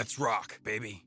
Let's rock, baby.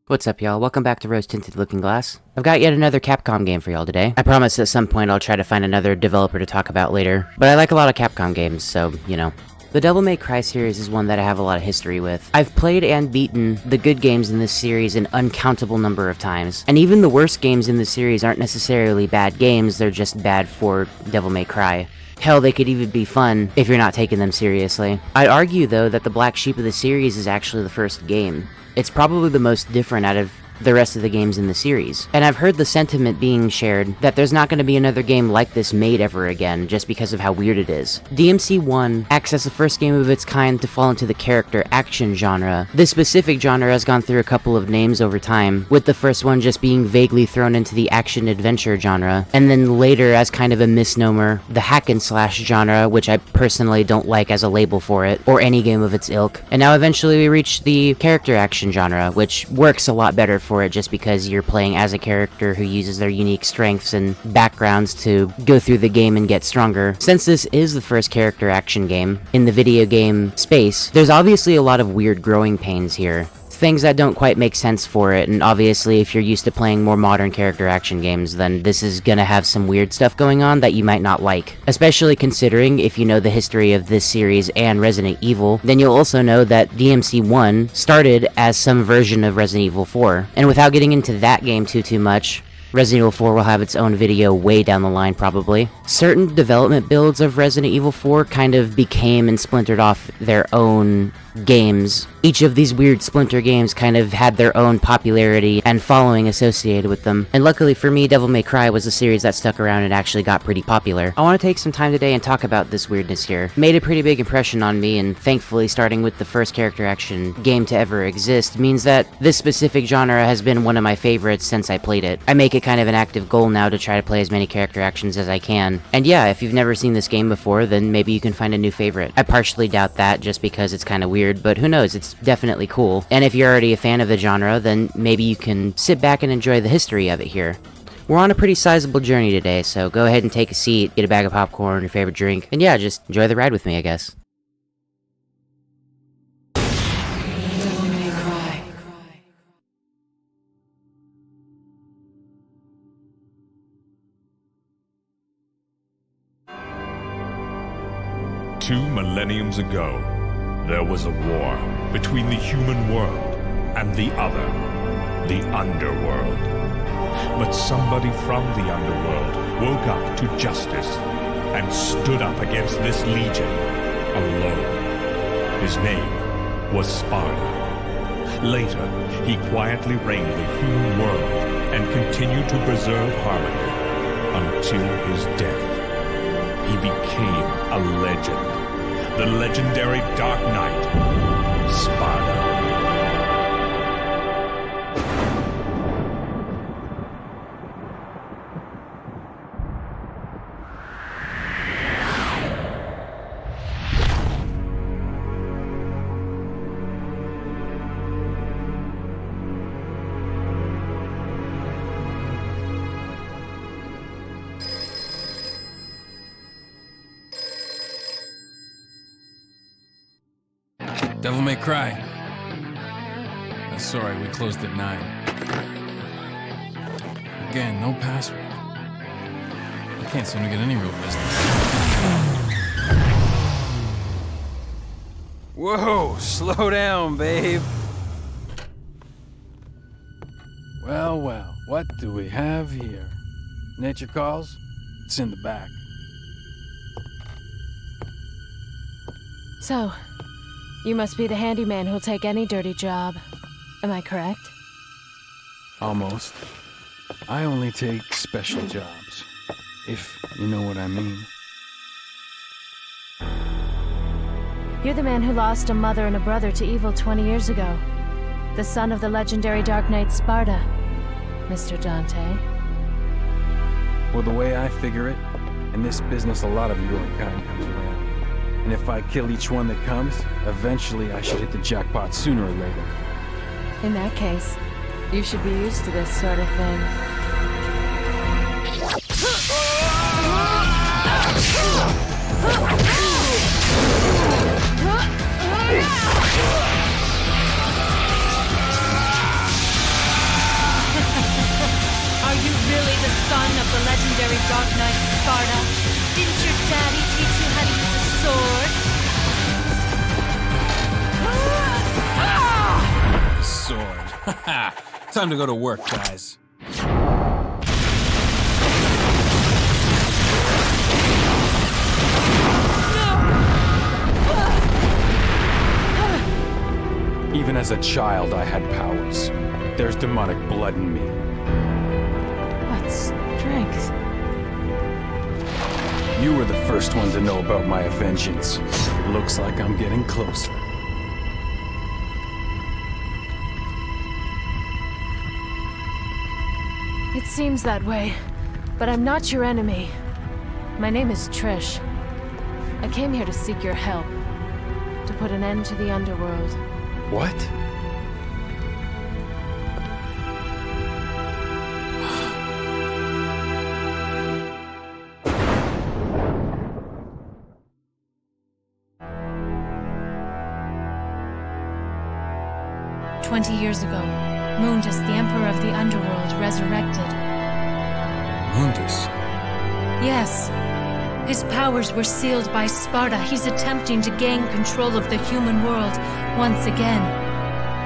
What's up, y'all? Welcome back to Rose Tinted Looking Glass. I've got yet another Capcom game for y'all today. I promise at some point I'll try to find another developer to talk about later, but I like a lot of Capcom games, so, you know. The Devil May Cry series is one that I have a lot of history with. I've played and beaten the good games in this series an uncountable number of times, and even the worst games in the series aren't necessarily bad games, they're just bad for Devil May Cry. Hell, they could even be fun if you're not taking them seriously. I'd argue, though, that the black sheep of the series is actually the first game. It's probably the most different out of the rest of the games in the series. And I've heard the sentiment being shared that there's not going to be another game like this made ever again, just because of how weird it is. DMC1 acts as the first game of its kind to fall into the character action genre. This specific genre has gone through a couple of names over time, with the first one just being vaguely thrown into the action-adventure genre, and then later as kind of a misnomer, the hack-and-slash genre, which I personally don't like as a label for it, or any game of its ilk. And now eventually we reach the character action genre, which works a lot better for it just because you're playing as a character who uses their unique strengths and backgrounds to go through the game and get stronger. Since this is the first character action game in the video game space, there's obviously a lot of weird growing pains here. Things that don't quite make sense for it, and obviously if you're used to playing more modern character action games, then this is gonna have some weird stuff going on that you might not like. Especially considering, if you know the history of this series and Resident Evil, then you'll also know that DMC1 started as some version of Resident Evil 4. And without getting into that game too much, Resident Evil 4 will have its own video way down the line, probably. Certain development builds of Resident Evil 4 kind of became and splintered off their own games. Each of these weird Splinter games kind of had their own popularity and following associated with them. And luckily for me, Devil May Cry was a series that stuck around and actually got pretty popular. I want to take some time today and talk about this weirdness here. It made a pretty big impression on me, and thankfully starting with the first character action game to ever exist means that this specific genre has been one of my favorites since I played it. I make it kind of an active goal now to try to play as many character actions as I can. And yeah, if you've never seen this game before, then maybe you can find a new favorite. I partially doubt that just because it's kind of weird, but who knows, it's definitely cool. And if you're already a fan of the genre, then maybe you can sit back and enjoy the history of it here. We're on a pretty sizable journey today, so go ahead and take a seat, get a bag of popcorn, your favorite drink, and yeah, just enjoy the ride with me, I guess. Devil May Cry. Two millenniums ago, there was a war between the human world and the other, the underworld. But somebody from the underworld woke up to justice and stood up against this legion alone. His name was Sparta. Later, he quietly reigned the human world and continued to preserve harmony until his death. He became a legend. The legendary Dark Knight, Sparta. Devil May Cry. Sorry, we closed at 9. Again, no password. I can't seem to get any real business. Whoa, slow down, babe. Well, what do we have here? Nature calls? It's in the back. So, you must be the handyman who'll take any dirty job. Am I correct? Almost. I only take special jobs, if you know what I mean. You're the man who lost a mother and a brother to evil 20 years ago. The son of the legendary Dark Knight Sparta, Mr. Dante. Well, the way I figure it, in this business a lot of your kind comes around. And if I kill each one that comes, eventually I should hit the jackpot sooner or later. In that case, you should be used to this sort of thing. Ha! Time to go to work, guys. Even as a child, I had powers. There's demonic blood in me. What strength? You were the first one to know about my vengeance. Looks like I'm getting closer. It seems that way, but I'm not your enemy. My name is Trish. I came here to seek your help, to put an end to the underworld. What? "20 years ago, Mundus, the Emperor of the Underworld, resurrected. Mundus? Yes. His powers were sealed by Sparta. He's attempting to gain control of the human world once again.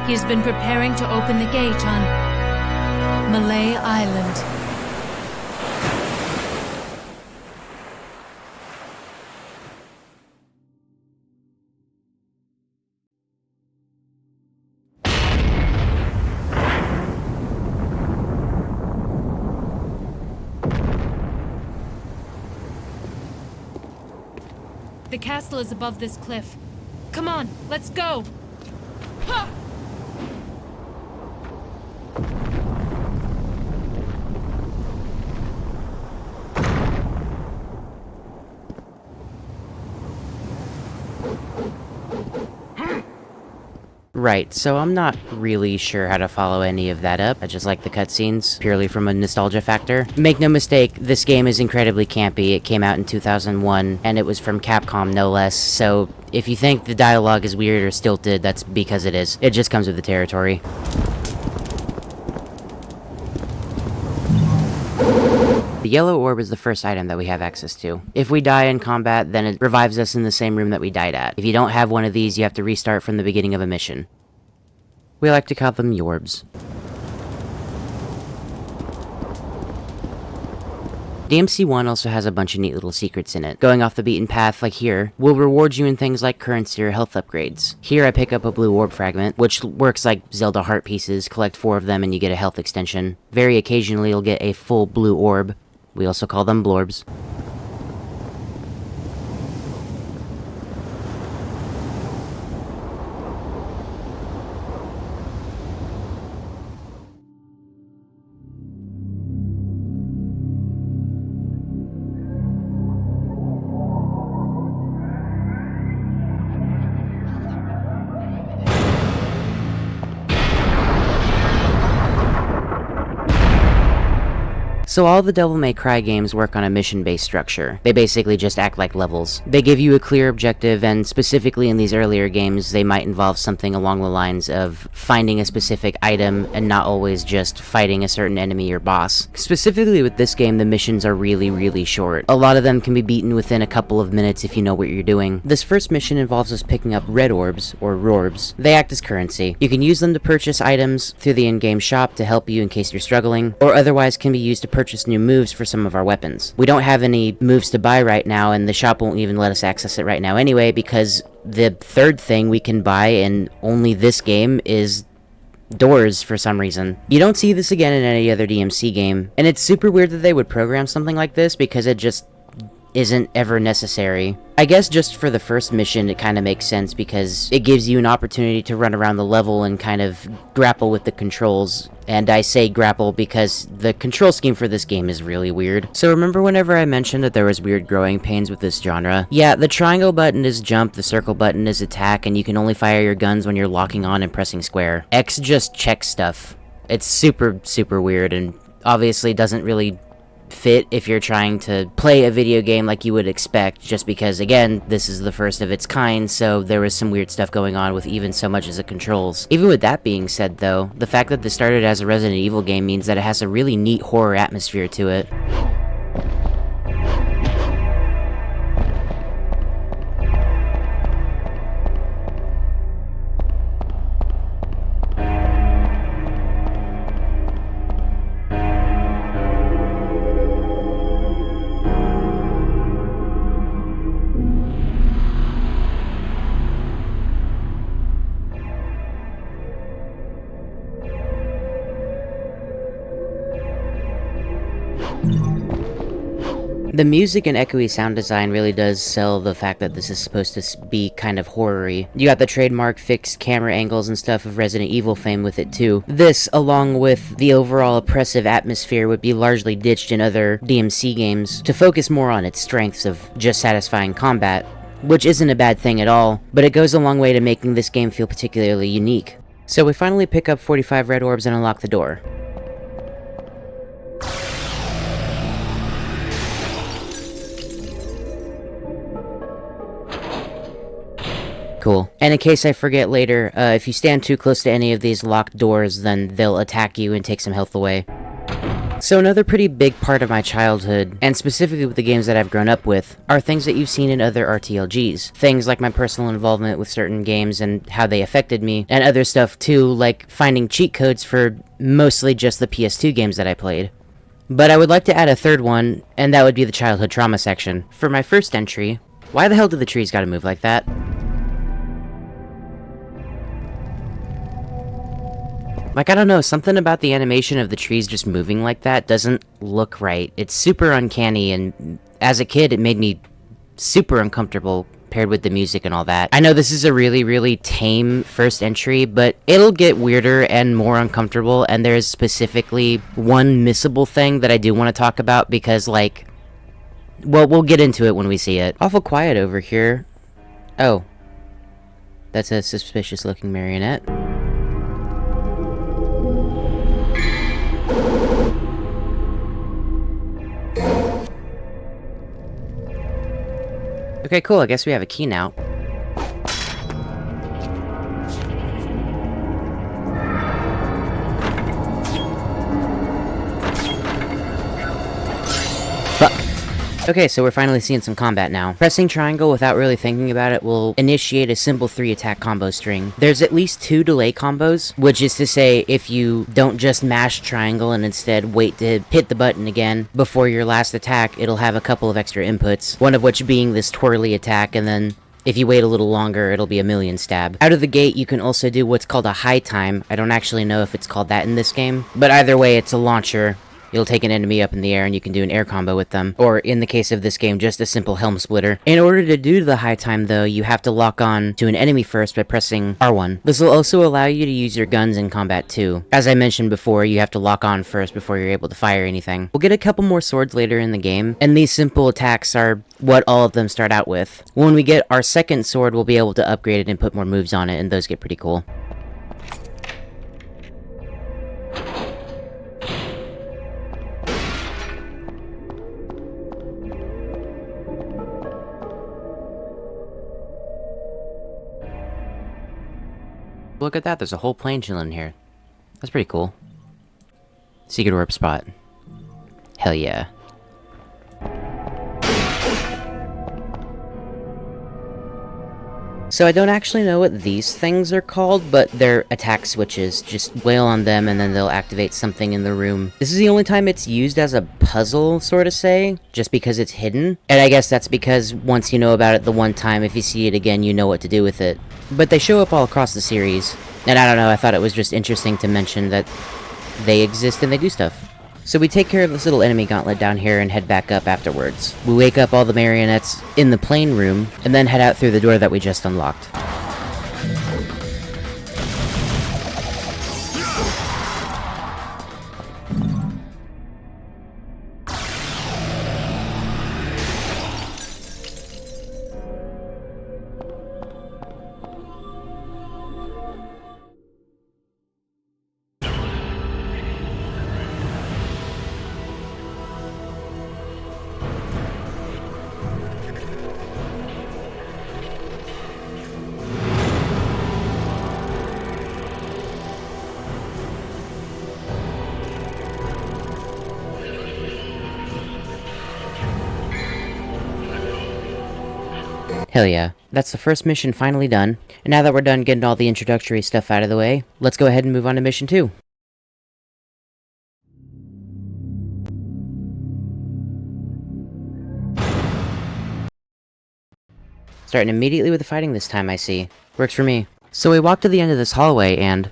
He has been preparing to open the gate on Malay Island. The castle is above this cliff. Come on, let's go! Ha! Right, so I'm not really sure how to follow any of that up. I just like the cutscenes, purely from a nostalgia factor. Make no mistake, this game is incredibly campy. It came out in 2001, and it was from Capcom, no less, so if you think the dialogue is weird or stilted, that's because it is. It just comes with the territory. The yellow orb is the first item that we have access to. If we die in combat, then it revives us in the same room that we died at. If you don't have one of these, you have to restart from the beginning of a mission. We like to call them yorbs. DMC1 also has a bunch of neat little secrets in it. Going off the beaten path, like here, will reward you in things like currency or health upgrades. Here I pick up a blue orb fragment, which works like Zelda heart pieces. Collect 4 of them and you get a health extension. Very occasionally you'll get a full blue orb. We also call them blorbs. So all the Devil May Cry games work on a mission-based structure. They basically just act like levels. They give you a clear objective, and specifically in these earlier games, they might involve something along the lines of finding a specific item and not always just fighting a certain enemy or boss. Specifically with this game, the missions are really short. A lot of them can be beaten within a couple of minutes if you know what you're doing. This first mission involves us picking up red orbs, or rorbs. They act as currency. You can use them to purchase items through the in-game shop to help you in case you're struggling, or otherwise can be used to purchase new moves for some of our weapons. We don't have any moves to buy right now, and the shop won't even let us access it right now anyway, because the third thing we can buy in only this game is doors for some reason. You don't see this again in any other DMC game, and it's super weird that they would program something like this because it just isn't ever necessary. I guess just for the first mission it kind of makes sense because it gives you an opportunity to run around the level and kind of grapple with the controls. And I say grapple because the control scheme for this game is really weird. So remember whenever I mentioned that there was weird growing pains with this genre? Yeah, the triangle button is jump, the circle button is attack, and you can only fire your guns when you're locking on and pressing square. X just checks stuff. It's super weird and obviously doesn't really fit if you're trying to play a video game like you would expect, just because again this is the first of its kind, so there was some weird stuff going on with even so much as the controls. Even with that being said though, the fact that this started as a Resident Evil game means that it has a really neat horror atmosphere to it. The music and echoey sound design really does sell the fact that this is supposed to be kind of horror-y. You got the trademark fixed camera angles and stuff of Resident Evil fame with it too. This, along with the overall oppressive atmosphere, would be largely ditched in other DMC games to focus more on its strengths of just satisfying combat, which isn't a bad thing at all, but it goes a long way to making this game feel particularly unique. So we finally pick up 45 red orbs and unlock the door. Cool. And in case I forget later, if you stand too close to any of these locked doors, then they'll attack you and take some health away. So another pretty big part of my childhood, and specifically with the games that I've grown up with, are things that you've seen in other RTLGs. Things like my personal involvement with certain games and how they affected me, and other stuff too, like finding cheat codes for mostly just the PS2 games that I played. But I would like to add a third one, and that would be the childhood trauma section. For my first entry, why the hell do the trees gotta move like that? Like, I don't know, something about the animation of the trees just moving like that doesn't look right. It's super uncanny, and as a kid, it made me super uncomfortable paired with the music and all that. I know this is a really, really tame first entry, but it'll get weirder and more uncomfortable, and there's specifically one missable thing that I do want to talk about because, like, well, we'll get into it when we see it. Awful quiet over here. Oh. That's a suspicious-looking marionette. Okay, cool, I guess we have a key now. Fuck. Okay, so we're finally seeing some combat now. Pressing triangle without really thinking about it will initiate a simple 3-attack combo string. There's at least 2 delay combos, which is to say if you don't just mash triangle and instead wait to hit the button again before your last attack, it'll have a couple of extra inputs, one of which being this twirly attack, and then if you wait a little longer, it'll be a million stab. Out of the gate, you can also do what's called a high time. I don't actually know if it's called that in this game, but either way, it's a launcher. You'll take an enemy up in the air and you can do an air combo with them. Or, in the case of this game, just a simple helm splitter. In order to do the high time, though, you have to lock on to an enemy first by pressing R1. This will also allow you to use your guns in combat, too. As I mentioned before, you have to lock on first before you're able to fire anything. We'll get a couple more swords later in the game, and these simple attacks are what all of them start out with. When we get our second sword, we'll be able to upgrade it and put more moves on it, and those get pretty cool. Look at that, there's a whole plane chilling here. That's pretty cool. Secret warp spot. Hell yeah. So I don't actually know what these things are called, but they're attack switches. Just wail on them and then they'll activate something in the room. This is the only time it's used as a puzzle, sort of say, just because it's hidden. And I guess that's because once you know about it the one time, if you see it again, you know what to do with it. But they show up all across the series. And I don't know, I thought it was just interesting to mention that they exist and they do stuff. So we take care of this little enemy gauntlet down here and head back up afterwards. We wake up all the marionettes in the plane room, and then head out through the door that we just unlocked. Hell yeah. That's the first mission finally done, and now that we're done getting all the introductory stuff out of the way, let's go ahead and move on to mission 2. Starting immediately with the fighting this time, I see. Works for me. So we walk to the end of this hallway and...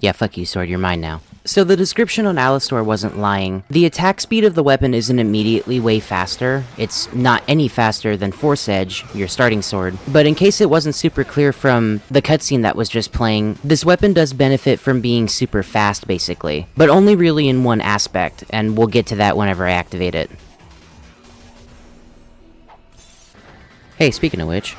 Yeah, fuck you, sword, you're mine now. So the description on Alistor wasn't lying. The attack speed of the weapon isn't immediately way faster. It's not any faster than Force Edge, your starting sword. But in case it wasn't super clear from the cutscene that was just playing, this weapon does benefit from being super fast, basically. But only really in one aspect, and we'll get to that whenever I activate it. Hey, speaking of which,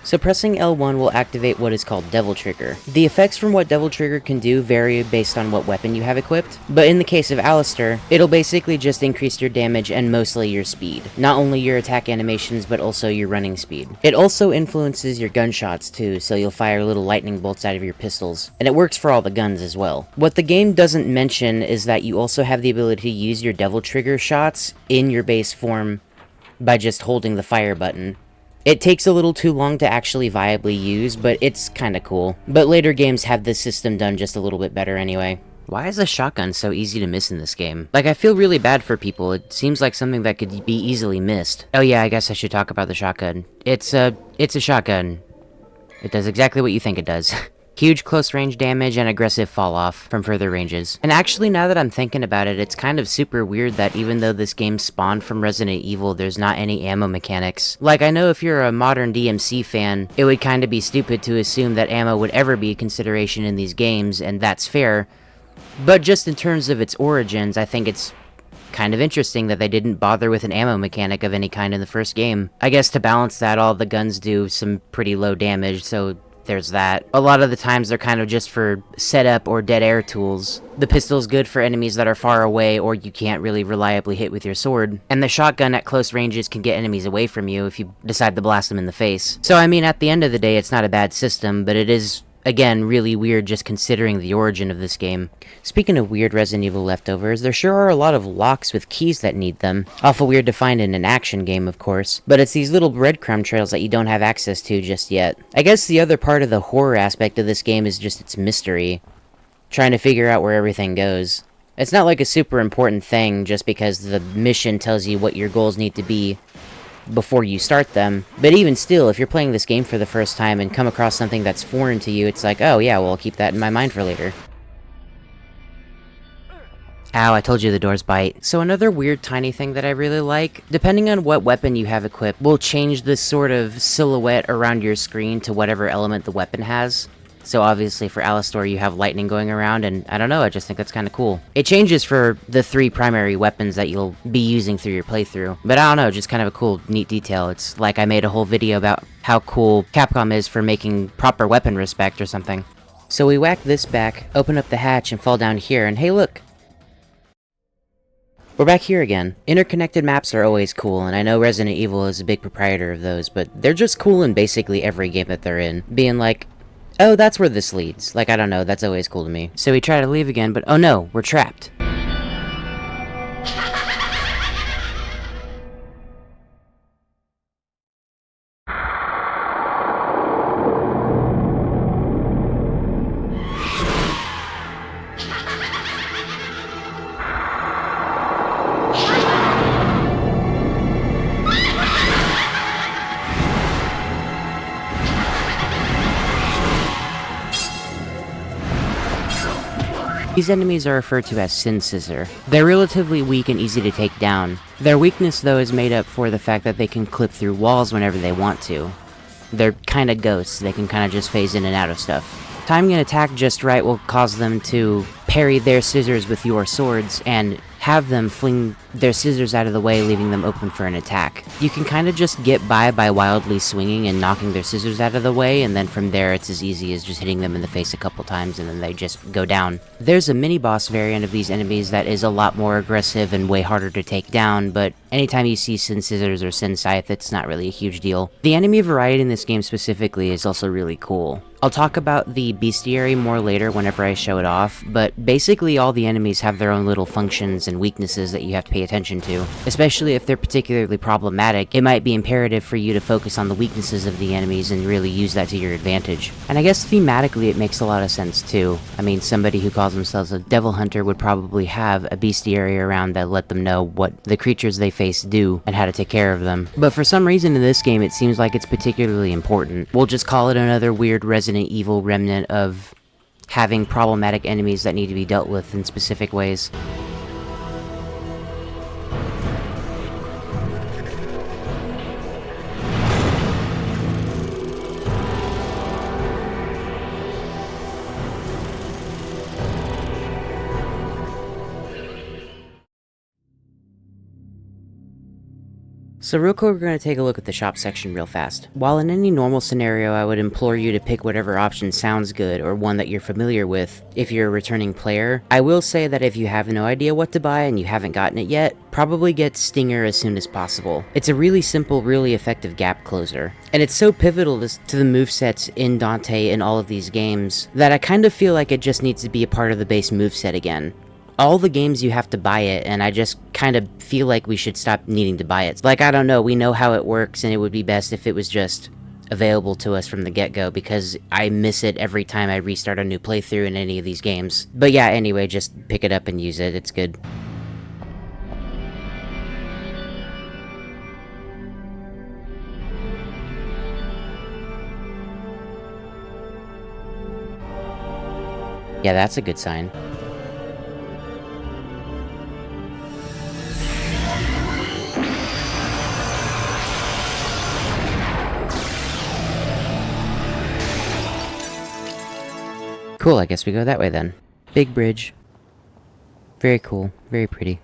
so pressing L1 will activate what is called Devil Trigger. The effects from what Devil Trigger can do vary based on what weapon you have equipped, but in the case of Alistor, it'll basically just increase your damage and mostly your speed. Not only your attack animations, but also your running speed. It also influences your gunshots too, so you'll fire little lightning bolts out of your pistols, and it works for all the guns as well. What the game doesn't mention is that you also have the ability to use your Devil Trigger shots in your base form by just holding the fire button. It takes a little too long to actually viably use, but it's kinda cool. But later games have this system done just a little bit better anyway. Why is a shotgun so easy to miss in this game? Like, I feel really bad for people. It seems like something that could be easily missed. Oh yeah, I guess I should talk about the shotgun. It's a shotgun. It does exactly what you think it does. Huge close range damage and aggressive fall off from further ranges. And actually, now that I'm thinking about it, it's kind of super weird that even though this game spawned from Resident Evil, there's not any ammo mechanics. Like, I know if you're a modern DMC fan, it would kind of be stupid to assume that ammo would ever be a consideration in these games, and that's fair. But just in terms of its origins, I think it's kind of interesting that they didn't bother with an ammo mechanic of any kind in the first game. I guess to balance that, all the guns do some pretty low damage, so there's that. A lot of the times they're kind of just for setup or dead air tools. The pistol's good for enemies that are far away or you can't really reliably hit with your sword. And the shotgun at close ranges can get enemies away from you if you decide to blast them in the face. So I mean, at the end of the day, it's not a bad system, but it is, again, really weird just considering the origin of this game. Speaking of weird Resident Evil leftovers, there sure are a lot of locks with keys that need them. Awful weird to find in an action game, of course. But it's these little breadcrumb trails that you don't have access to just yet. I guess the other part of the horror aspect of this game is just its mystery. Trying to figure out where everything goes. It's not like a super important thing just because the mission tells you what your goals need to be before you start them, but even still, if you're playing this game for the first time and come across something that's foreign to you, it's like, oh yeah, well, I'll keep that in my mind for later. Ow, I told you the doors bite. So another weird tiny thing that I really like, depending on what weapon you have equipped, will change the sort of silhouette around your screen to whatever element the weapon has. So obviously for Alistor you have lightning going around, and I don't know, I just think that's kind of cool. It changes for the 3 primary weapons that you'll be using through your playthrough. But I don't know, just kind of a cool, neat detail. It's like I made a whole video about how cool Capcom is for making proper weapon respect or something. So we whack this back, open up the hatch, and fall down here, and hey look! We're back here again. Interconnected maps are always cool, and I know Resident Evil is a big proprietor of those, but they're just cool in basically every game that they're in. Being like, oh, that's where this leads. Like, I don't know, that's always cool to me. So we try to leave again, but oh no, we're trapped. These enemies are referred to as Sin Scissor. They're relatively weak and easy to take down. Their weakness though is made up for the fact that they can clip through walls whenever they want to. They're kinda ghosts, they can kinda just phase in and out of stuff. Timing an attack just right will cause them to parry their scissors with your swords and have them fling their scissors out of the way, leaving them open for an attack. You can kind of just get by wildly swinging and knocking their scissors out of the way, and then from there it's as easy as just hitting them in the face a couple times and then they just go down. There's a mini-boss variant of these enemies that is a lot more aggressive and way harder to take down, but anytime you see Sin Scissors or Sin Scythe, it's not really a huge deal. The enemy variety in this game specifically is also really cool. I'll talk about the bestiary more later whenever I show it off, but basically all the enemies have their own little functions and weaknesses that you have to pay attention to. Especially if they're particularly problematic, it might be imperative for you to focus on the weaknesses of the enemies and really use that to your advantage. And I guess thematically it makes a lot of sense too. I mean, somebody who calls themselves a devil hunter would probably have a bestiary around that let them know what the creatures they face do and how to take care of them. But for some reason in this game it seems like it's particularly important. We'll just call it another weird Resident Evil remnant of having problematic enemies that need to be dealt with in specific ways. So real quick, we're going to take a look at the shop section real fast. While in any normal scenario, I would implore you to pick whatever option sounds good or one that you're familiar with if you're a returning player. I will say that if you have no idea what to buy and you haven't gotten it yet, probably get Stinger as soon as possible. It's a really simple, really effective gap closer. And it's so pivotal to the movesets in Dante in all of these games that I kind of feel like it just needs to be a part of the base moveset again. All the games you have to buy it, and I just kind of feel like we should stop needing to buy it. Like, I don't know, we know how it works, and it would be best if it was just available to us from the get-go, because I miss it every time I restart a new playthrough in any of these games. But yeah, anyway, just pick it up and use it, it's good. Yeah, that's a good sign. Cool, I guess we go that way then. Big bridge. Very cool, very pretty.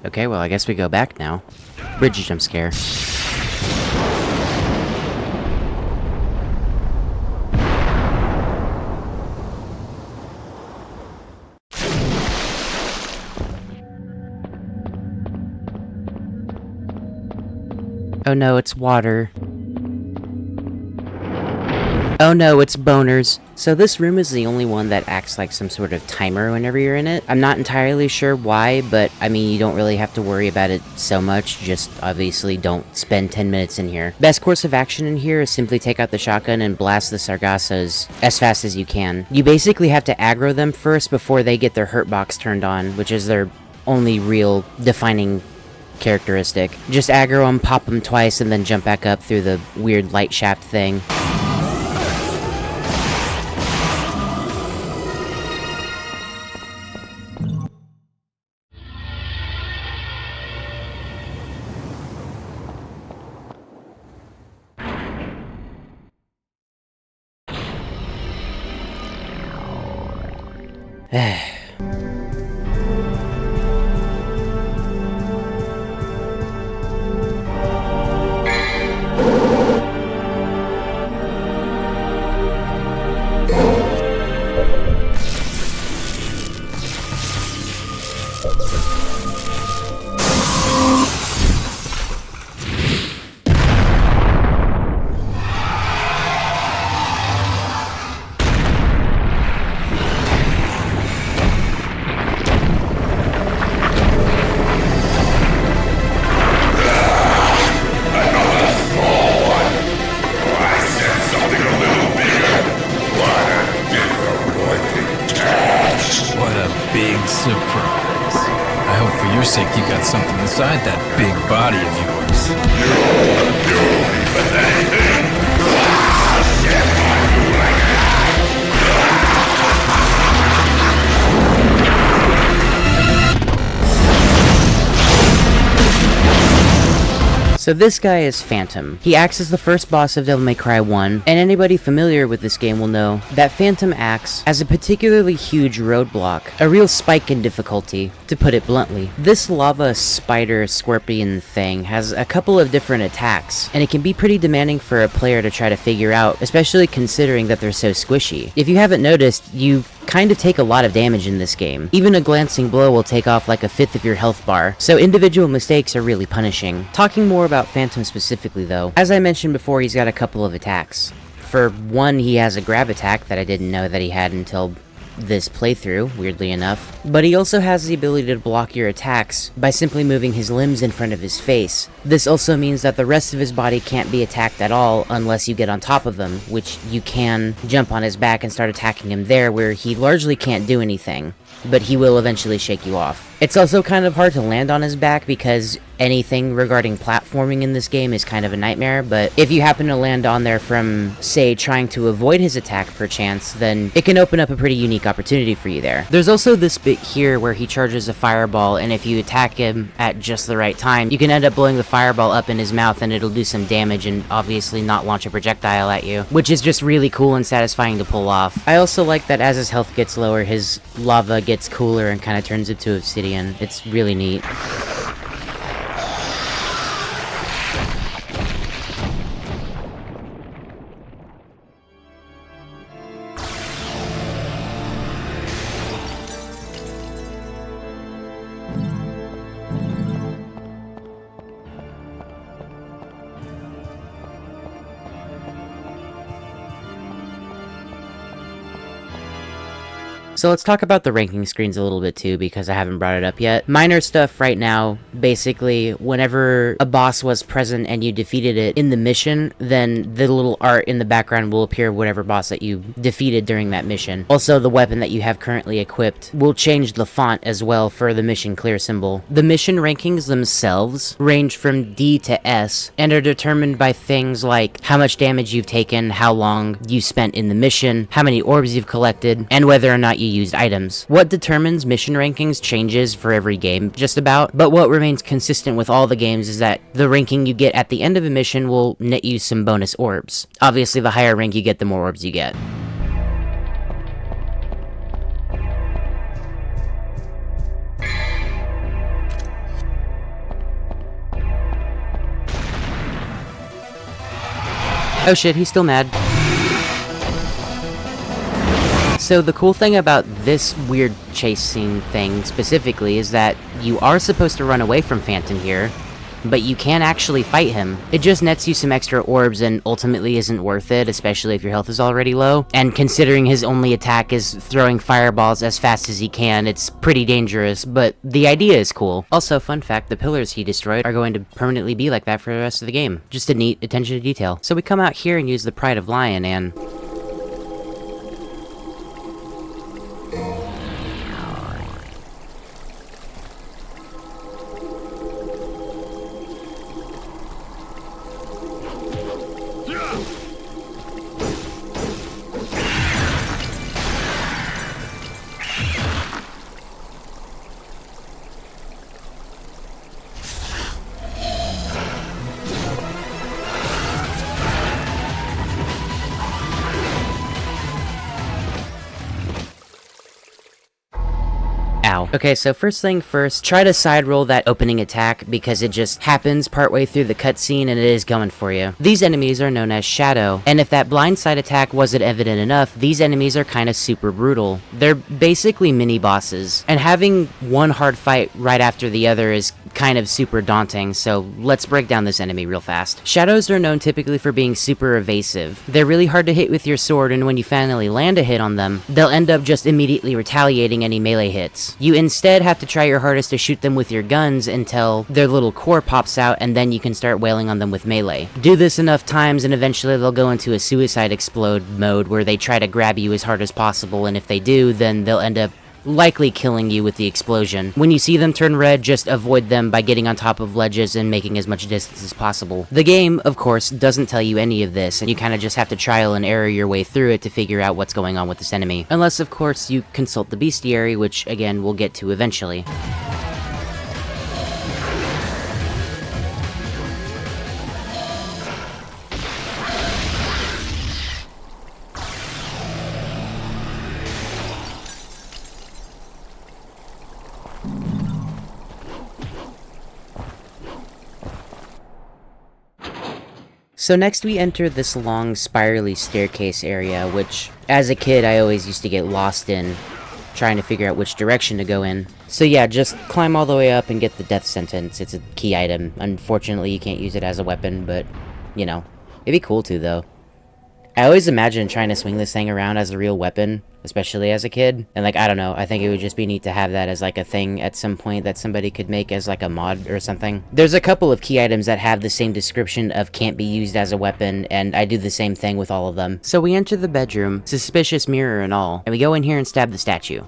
Okay, well, I guess we go back now. Bridge jump scare. Oh no, it's water. Oh no, it's boners. So this room is the only one that acts like some sort of timer whenever you're in it. I'm not entirely sure why, but I mean, you don't really have to worry about it so much. Just obviously don't spend 10 minutes in here. Best course of action in here is simply take out the shotgun and blast the Sargassas as fast as you can. You basically have to aggro them first before they get their hurt box turned on, which is their only real defining characteristic. Just aggro them, pop them twice, and then jump back up through the weird light shaft thing. Surprise. I hope for your sake you got something inside that big body of So this guy is Phantom. He acts as the first boss of Devil May Cry 1, and anybody familiar with this game will know that Phantom acts as a particularly huge roadblock, a real spike in difficulty, to put it bluntly. This lava spider scorpion thing has a couple of different attacks, and it can be pretty demanding for a player to try to figure out, especially considering that they're so squishy. If you haven't noticed, you kind of take a lot of damage in this game. Even a glancing blow will take off like a fifth of your health bar, so individual mistakes are really punishing. Talking more about Phantom specifically though, as I mentioned before, he's got a couple of attacks. For one, he has a grab attack that I didn't know that he had until this playthrough, weirdly enough. But he also has the ability to block your attacks by simply moving his limbs in front of his face. This also means that the rest of his body can't be attacked at all unless you get on top of him, which you can jump on his back and start attacking him there, where he largely can't do anything, but he will eventually shake you off. It's also kind of hard to land on his back because anything regarding platforming in this game is kind of a nightmare, but if you happen to land on there from, say, trying to avoid his attack perchance, then it can open up a pretty unique opportunity for you there. There's also this bit here where he charges a fireball, and if you attack him at just the right time, you can end up blowing the fireball up in his mouth and it'll do some damage and obviously not launch a projectile at you, which is just really cool and satisfying to pull off. I also like that as his health gets lower, his lava gets cooler and kind of turns into obsidian. It's really neat. So let's talk about the ranking screens a little bit too, because I haven't brought it up yet. Minor stuff right now, basically, whenever a boss was present and you defeated it in the mission, then the little art in the background will appear of whatever boss that you defeated during that mission. Also, the weapon that you have currently equipped will change the font as well for the mission clear symbol. The mission rankings themselves range from D to S and are determined by things like how much damage you've taken, how long you spent in the mission, how many orbs you've collected, and whether or not you used items. What determines mission rankings changes for every game, just about, but what remains consistent with all the games is that the ranking you get at the end of a mission will net you some bonus orbs. Obviously, the higher rank you get, the more orbs you get. Oh shit, he's still mad. So the cool thing about this weird chasing thing specifically is that you are supposed to run away from Phantom here, but you can actually fight him. It just nets you some extra orbs and ultimately isn't worth it, especially if your health is already low. And considering his only attack is throwing fireballs as fast as he can, it's pretty dangerous, but the idea is cool. Also, fun fact, the pillars he destroyed are going to permanently be like that for the rest of the game. Just a neat attention to detail. So we come out here and use the Pride of Lion and... Ow. Okay, so first thing first, try to side roll that opening attack because it just happens partway through the cutscene and it is going for you. These enemies are known as Shadow, and if that blindside attack wasn't evident enough, these enemies are kind of super brutal. They're basically mini bosses, and having one hard fight right after the other is kind of super daunting, so let's break down this enemy real fast. Shadows are known typically for being super evasive. They're really hard to hit with your sword, and when you finally land a hit on them, they'll end up just immediately retaliating any melee hits. You instead have to try your hardest to shoot them with your guns until their little core pops out, and then you can start wailing on them with melee. Do this enough times and eventually they'll go into a suicide explode mode where they try to grab you as hard as possible, and if they do, then they'll end up likely killing you with the explosion. When you see them turn red, just avoid them by getting on top of ledges and making as much distance as possible. The game, of course, doesn't tell you any of this, and you kind of just have to trial and error your way through it to figure out what's going on with this enemy. Unless, of course, you consult the bestiary, which, again, we'll get to eventually. So next we enter this long spirally staircase area, which as a kid I always used to get lost in, trying to figure out which direction to go in. So yeah, just climb all the way up and get the death sentence. It's a key item. Unfortunately, you can't use it as a weapon, but, you know, it'd be cool to, though. I always imagined trying to swing this thing around as a real weapon, especially as a kid. And, like, I don't know, I think it would just be neat to have that as, like, a thing at some point that somebody could make as, like, a mod or something. There's a couple of key items that have the same description of can't be used as a weapon, and I do the same thing with all of them. So we enter the bedroom, suspicious mirror and all, and we go in here and stab the statue.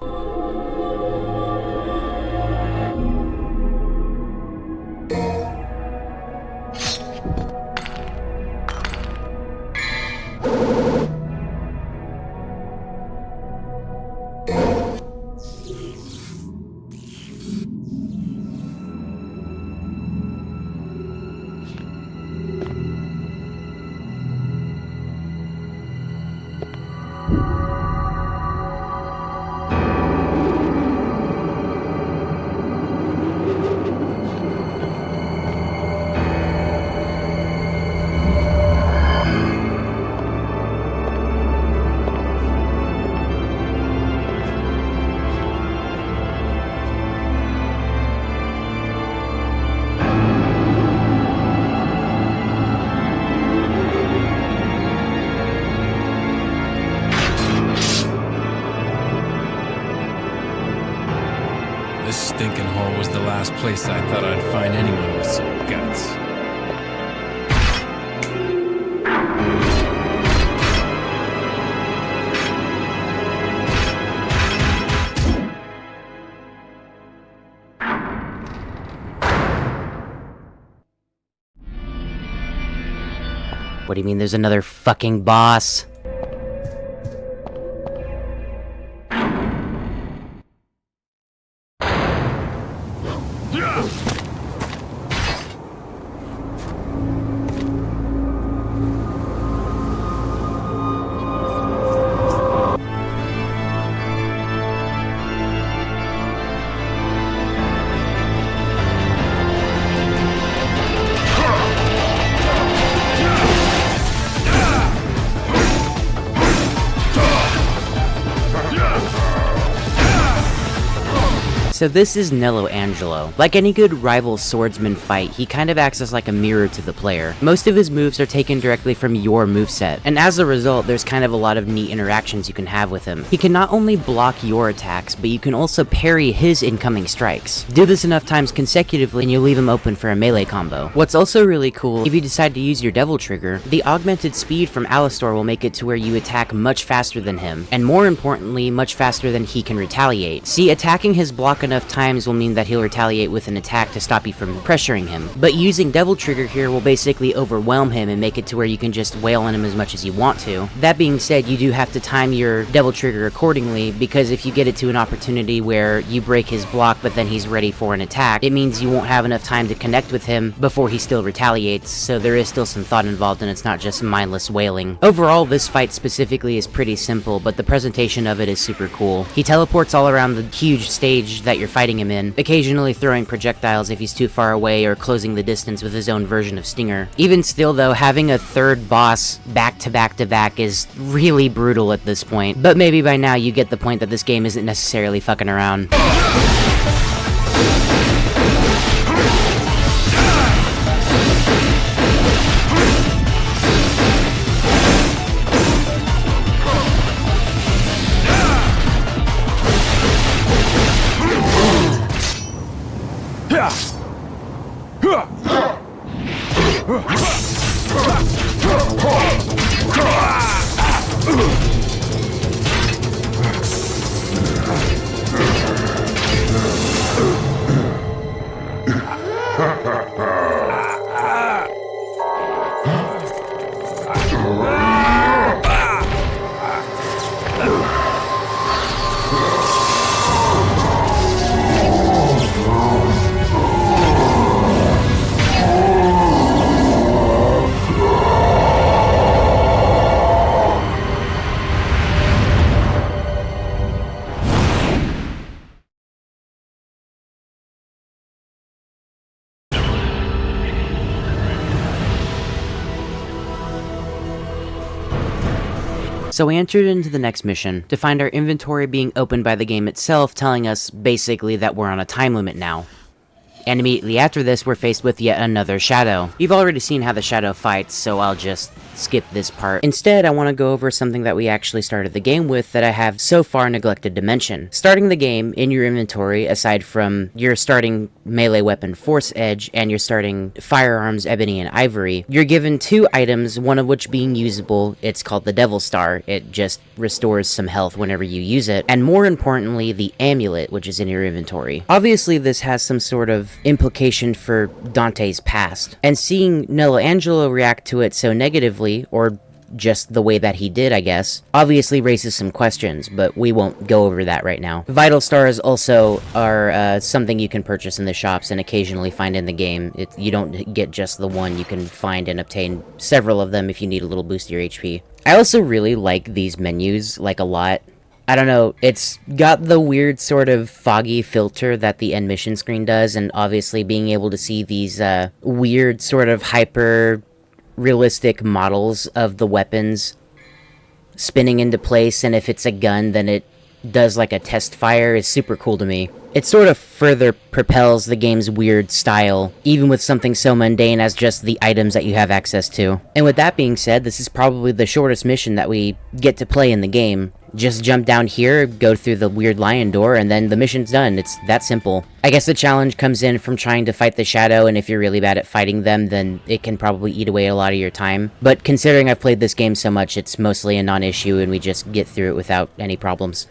This stinking hole was the last place I thought I'd find anyone with some guts. What do you mean there's another fucking boss? So this is Nello Angelo. Like any good rival swordsman fight, he kind of acts as like a mirror to the player. Most of his moves are taken directly from your moveset, and as a result, there's kind of a lot of neat interactions you can have with him. He can not only block your attacks, but you can also parry his incoming strikes. Do this enough times consecutively and you'll leave him open for a melee combo. What's also really cool, if you decide to use your devil trigger, the augmented speed from Alistor will make it to where you attack much faster than him, and more importantly, much faster than he can retaliate. See, attacking his block enough times will mean that he'll retaliate with an attack to stop you from pressuring him. But using Devil Trigger here will basically overwhelm him and make it to where you can just wail on him as much as you want to. That being said, you do have to time your Devil Trigger accordingly, because if you get it to an opportunity where you break his block but then he's ready for an attack, it means you won't have enough time to connect with him before he still retaliates, so there is still some thought involved and it's not just mindless wailing. Overall, this fight specifically is pretty simple, but the presentation of it is super cool. He teleports all around the huge stage that you're fighting him in, occasionally throwing projectiles if he's too far away or closing the distance with his own version of Stinger. Even still though, having a third boss back to back to back is really brutal at this point, but maybe by now you get the point that this game isn't necessarily fucking around. So we entered into the next mission to find our inventory being opened by the game itself, telling us basically that we're on a time limit now. And immediately after this, we're faced with yet another shadow. You've already seen how the shadow fights, so I'll just skip this part. Instead, I want to go over something that we actually started the game with that I have so far neglected to mention. Starting the game, in your inventory, aside from your starting melee weapon Force Edge and your starting firearms Ebony and Ivory, you're given 2 items, one of which being usable. It's called the Devil Star. It just restores some health whenever you use it. And more importantly, the amulet, which is in your inventory. Obviously, this has some sort of implication for Dante's past, and seeing Nello Angelo react to it so negatively, or just the way that he did, I guess, obviously raises some questions, but we won't go over that right now. Vital Stars also are something you can purchase in the shops and occasionally find in the game. You don't get just the one, you can find and obtain several of them if you need a little boost to your HP. I also really like these menus, like, a lot. I don't know, it's got the weird sort of foggy filter that the end mission screen does, and obviously being able to see these weird sort of hyper-realistic models of the weapons spinning into place, and if it's a gun, then it does like a test fire, is super cool to me. It sort of further propels the game's weird style, even with something so mundane as just the items that you have access to. And with that being said, this is probably the shortest mission that we get to play in the game. Just jump down here, go through the weird lion door, and then the mission's done. It's that simple. I guess the challenge comes in from trying to fight the shadow, and if you're really bad at fighting them, then it can probably eat away a lot of your time. But considering I've played this game so much, it's mostly a non-issue, and we just get through it without any problems.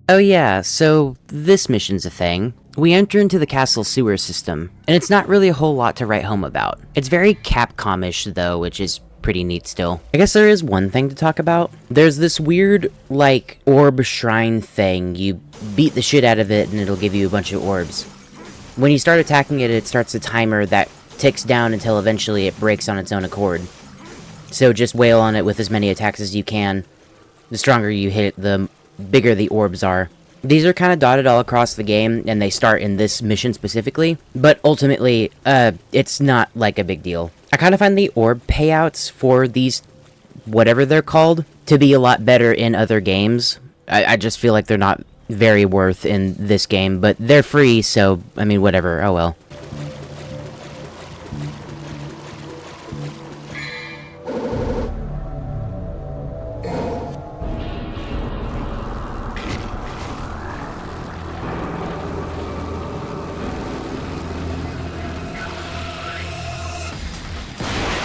Oh yeah, so this mission's a thing. We enter into the castle sewer system, and it's not really a whole lot to write home about. It's very Capcom-ish though, which is pretty neat still. I guess there is one thing to talk about. There's this weird, like, orb shrine thing. You beat the shit out of it and it'll give you a bunch of orbs. When you start attacking it, it starts a timer that ticks down until eventually it breaks on its own accord. So just wail on it with as many attacks as you can. The stronger you hit it, the bigger the orbs are. These are kind of dotted all across the game, and they start in this mission specifically, but ultimately, it's not like a big deal. I kind of find the orb payouts for these, whatever they're called, to be a lot better in other games. I just feel like they're not very worth in this game, but they're free, so, I mean, whatever, oh well.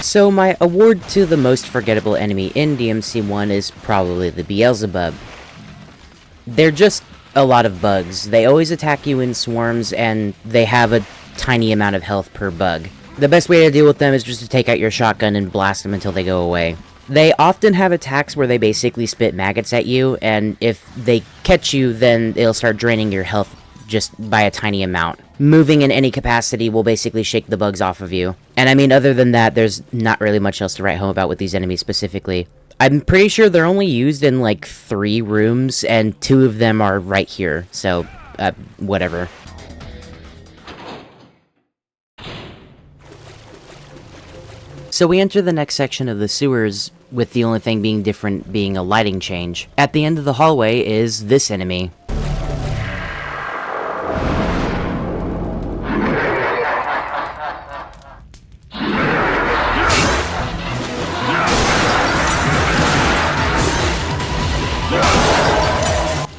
So my award to the most forgettable enemy in DMC1 is probably the Beelzebub. They're just a lot of bugs. They always attack you in swarms, and they have a tiny amount of health per bug. The best way to deal with them is just to take out your shotgun and blast them until they go away. They often have attacks where they basically spit maggots at you, and if they catch you, then it'll start draining your health just by a tiny amount. Moving in any capacity will basically shake the bugs off of you. And I mean, other than that, there's not really much else to write home about with these enemies specifically. I'm pretty sure they're only used in like 3 rooms, and 2 of them are right here, so, whatever. So we enter the next section of the sewers, with the only thing being different being a lighting change. At the end of the hallway is this enemy.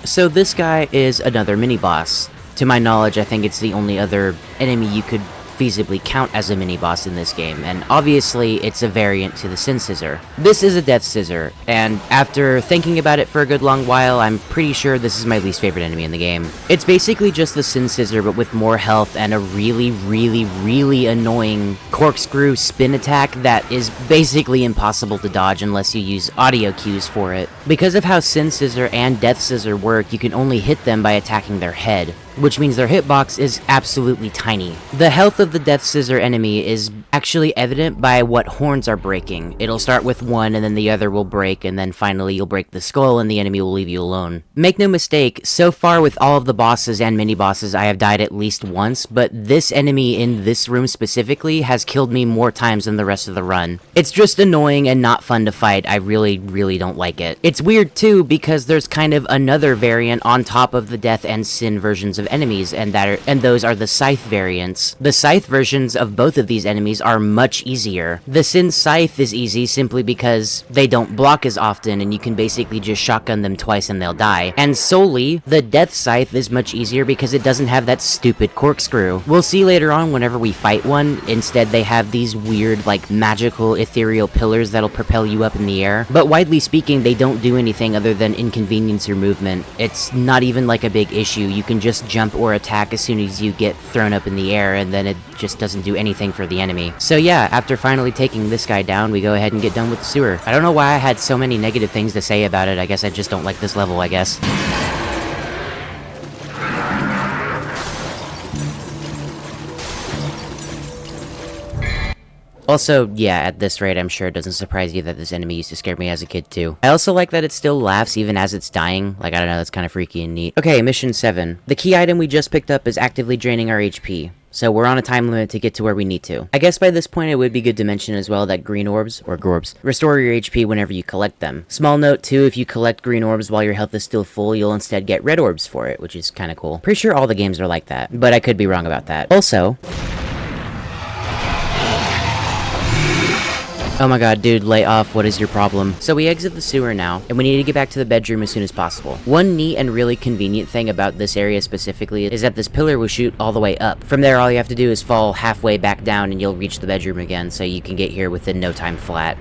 So this guy is another mini-boss. To my knowledge, I think it's the only other enemy you could feasibly count as a mini-boss in this game, and obviously it's a variant to the Sin Scissor. This is a Death Scissor, and after thinking about it for a good long while, I'm pretty sure this is my least favorite enemy in the game. It's basically just the Sin Scissor, but with more health and a really annoying corkscrew spin attack that is basically impossible to dodge unless you use audio cues for it. Because of how Sin Scissor and Death Scissor work, you can only hit them by attacking their head. which means their hitbox is absolutely tiny. The health of the Death Scissor enemy is actually evident by what horns are breaking. It'll start with one and then the other will break, and then finally you'll break the skull and the enemy will leave you alone. Make no mistake, so far with all of the bosses and mini-bosses I have died at least once, but this enemy in this room specifically has killed me more times than the rest of the run. It's just annoying and not fun to fight. I really don't like it. It's weird too because there's kind of another variant on top of the Death and Sin versions of enemies, and those are the Scythe variants. The Scythe versions of both of these enemies are much easier. The Sin Scythe is easy simply because they don't block as often and you can basically just shotgun them twice and they'll die. And solely, the Death Scythe is much easier because it doesn't have that stupid corkscrew. We'll see later on whenever we fight one. Instead, they have these weird, like, magical ethereal pillars that'll propel you up in the air. But widely speaking, they don't do anything other than inconvenience your movement. It's not even like a big issue. You can just jump or attack as soon as you get thrown up in the air, and then it just doesn't do anything for the enemy. So yeah, after finally taking this guy down, we go ahead and get done with the sewer. I don't know why I had so many negative things to say about it. I guess I just don't like this level, I guess. Also, yeah, at this rate, I'm sure it doesn't surprise you that this enemy used to scare me as a kid, too. I also like that it still laughs even as it's dying. Like, I don't know, that's kind of freaky and neat. Okay, mission 7. The key item we just picked up is actively draining our HP. So we're on a time limit to get to where we need to. I guess by this point it would be good to mention as well that green orbs, or gorbs, restore your HP whenever you collect them. Small note too, if you collect green orbs while your health is still full, you'll instead get red orbs for it, which is kinda cool. Pretty sure all the games are like that, but I could be wrong about that. Also... oh my god, dude, lay off, what is your problem? So we exit the sewer now, and we need to get back to the bedroom as soon as possible. One neat and really convenient thing about this area specifically is that this pillar will shoot all the way up. From there, all you have to do is fall halfway back down and you'll reach the bedroom again, so you can get here within no time flat.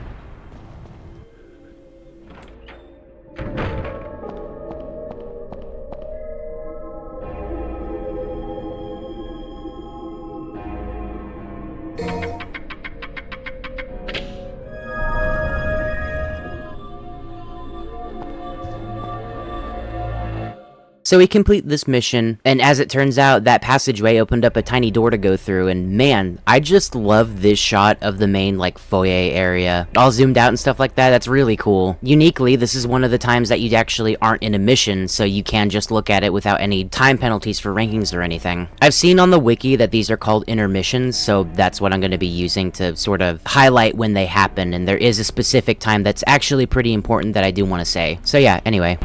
So we complete this mission, and as it turns out, that passageway opened up a tiny door to go through, and man, I just love this shot of the main, like, foyer area. All zoomed out and stuff like that, that's really cool. Uniquely, this is one of the times that you actually aren't in a mission, so you can just look at it without any time penalties for rankings or anything. I've seen on the wiki that these are called intermissions, so that's what I'm going to be using to sort of highlight when they happen, and there is a specific time that's actually pretty important that I do want to say. So yeah, anyway.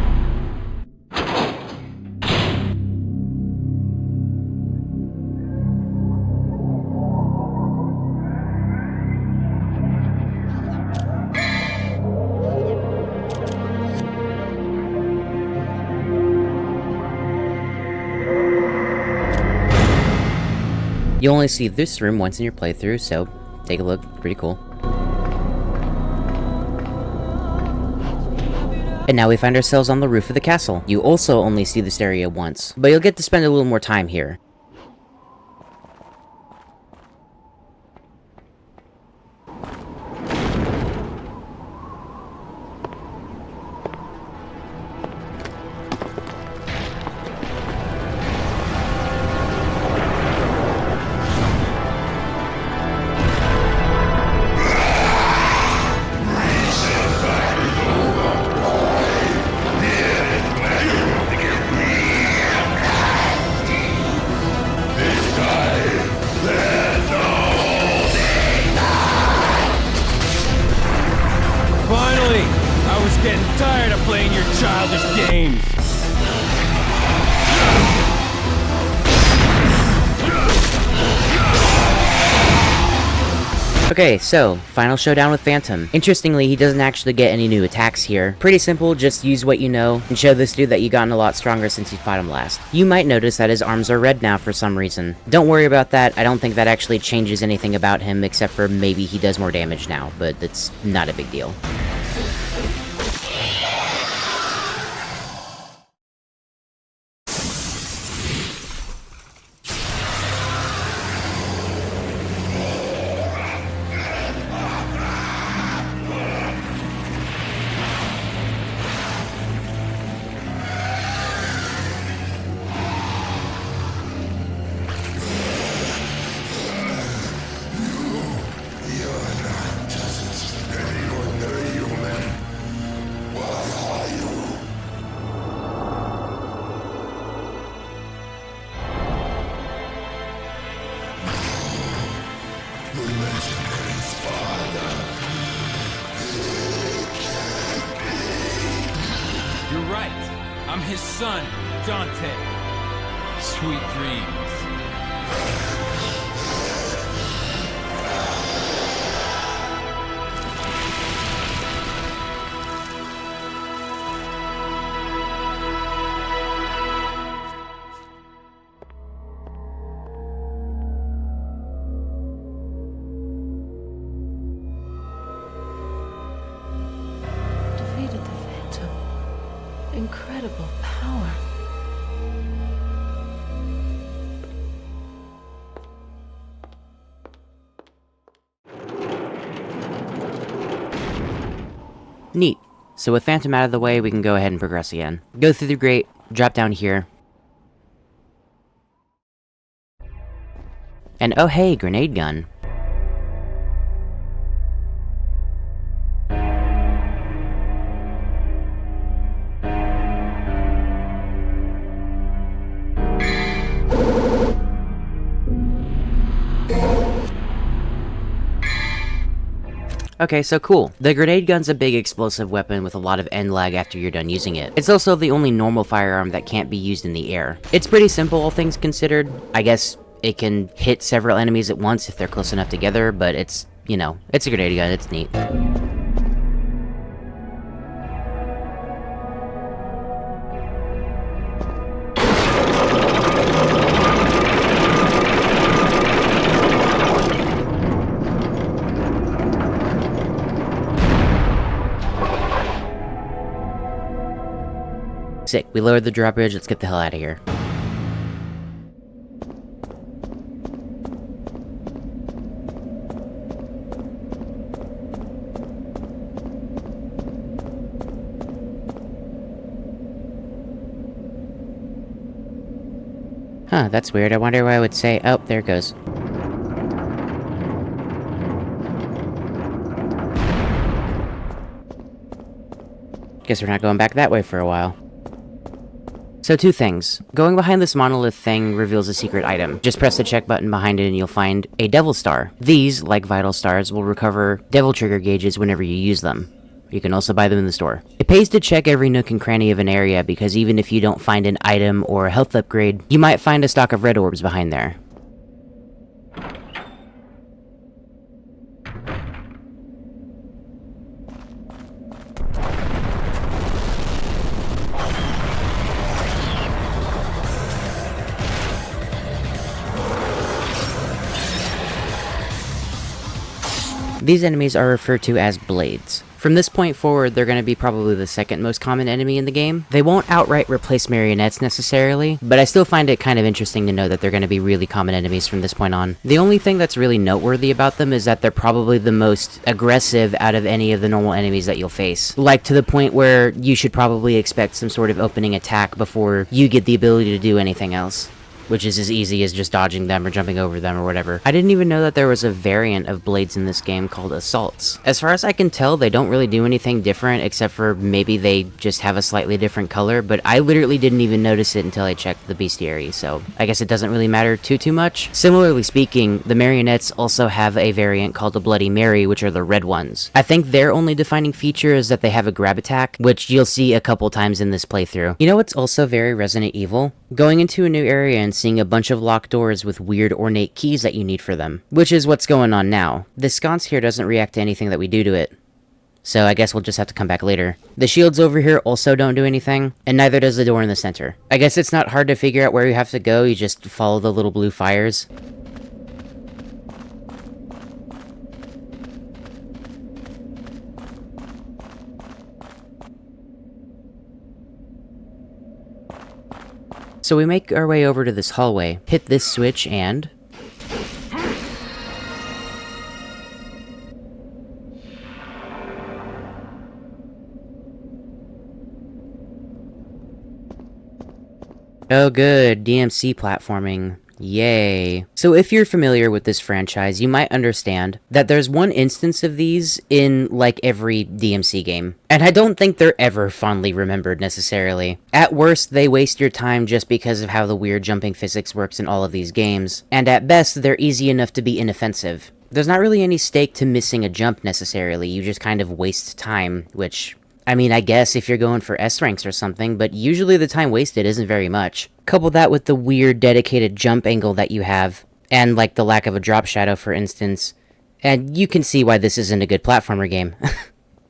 You only see this room once in your playthrough, so take a look. Pretty cool. And now we find ourselves on the roof of the castle. You also only see this area once, but you'll get to spend a little more time here. Getting tired of playing your childish games. Okay, so, final showdown with Phantom. Interestingly, he doesn't actually get any new attacks here. Pretty simple, just use what you know, and show this dude that you've gotten a lot stronger since you fought him last. You might notice that his arms are red now for some reason. Don't worry about that, I don't think that actually changes anything about him, except for maybe he does more damage now, but it's not a big deal. You're right. I'm his son, Dante. Sweet dreams. Defeated the Phantom. Incredible power. Neat. So with Phantom out of the way, we can go ahead and progress again. Go through the grate, drop down here. And oh hey, grenade gun. Okay, so cool. The grenade gun's a big explosive weapon with a lot of end lag after you're done using it. It's also the only normal firearm that can't be used in the air. It's pretty simple, all things considered. I guess it can hit several enemies at once if they're close enough together, but it's, you know, it's a grenade gun, it's neat. Sick, we lowered the drawbridge, let's get the hell out of here. Huh, that's weird, I wonder why I would say- oh, there it goes. Guess we're not going back that way for a while. So two things. Going behind this monolith thing reveals a secret item. Just press the check button behind it and you'll find a Devil Star. These, like Vital Stars, will recover Devil Trigger gauges whenever you use them. You can also buy them in the store. It pays to check every nook and cranny of an area because even if you don't find an item or a health upgrade, you might find a stock of red orbs behind there. These enemies are referred to as blades. From this point forward, they're going to be probably the second most common enemy in the game. They won't outright replace marionettes necessarily, but I still find it kind of interesting to know that they're going to be really common enemies from this point on. The only thing that's really noteworthy about them is that they're probably the most aggressive out of any of the normal enemies that you'll face. Like to the point where you should probably expect some sort of opening attack before you get the ability to do anything else, which is as easy as just dodging them or jumping over them or whatever. I didn't even know that there was a variant of blades in this game called assaults. As far as I can tell, they don't really do anything different except for maybe they just have a slightly different color, but I literally didn't even notice it until I checked the bestiary, so I guess it doesn't really matter too much. Similarly speaking, the marionettes also have a variant called a Bloody Mary, which are the red ones. I think their only defining feature is that they have a grab attack, which you'll see a couple times in this playthrough. You know what's also very Resident Evil? Going into a new area and seeing a bunch of locked doors with weird ornate keys that you need for them. Which is what's going on now. This sconce here doesn't react to anything that we do to it, so I guess we'll just have to come back later. The shields over here also don't do anything, and neither does the door in the center. I guess it's not hard to figure out where you have to go, you just follow the little blue fires. So we make our way over to this hallway, hit this switch, and... oh good, DMC platforming. Yay. So if you're familiar with this franchise, you might understand that there's one instance of these in, like, every DMC game. And I don't think they're ever fondly remembered, necessarily. At worst, they waste your time just because of how the weird jumping physics works in all of these games. And at best, they're easy enough to be inoffensive. There's not really any stake to missing a jump necessarily, you just kind of waste time, which, I mean, I guess if you're going for S ranks or something, but usually the time wasted isn't very much. Couple that with the weird dedicated jump angle that you have, and like the lack of a drop shadow for instance, and you can see why this isn't a good platformer game.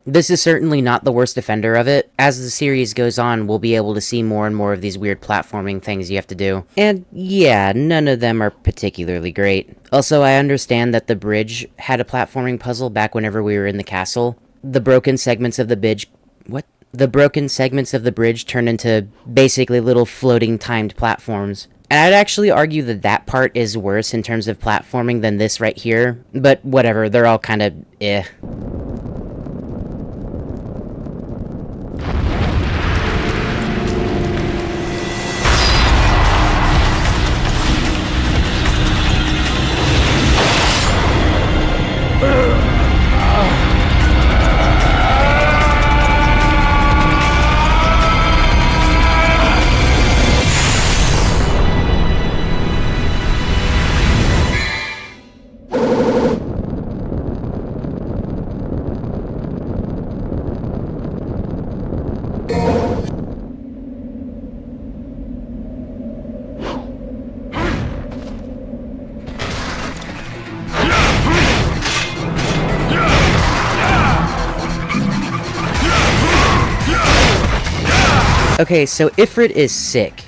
This is certainly not the worst offender of it. As the series goes on, we'll be able to see more and more of these weird platforming things you have to do. And yeah, none of them are particularly great. Also, I understand that the bridge had a platforming puzzle back whenever we were in the castle. The broken segments of the bridge... What? The broken segments of the bridge turn into basically little floating timed platforms. And I'd actually argue that that part is worse in terms of platforming than this right here. But whatever, they're all kind of eh. Okay, so Ifrit is sick.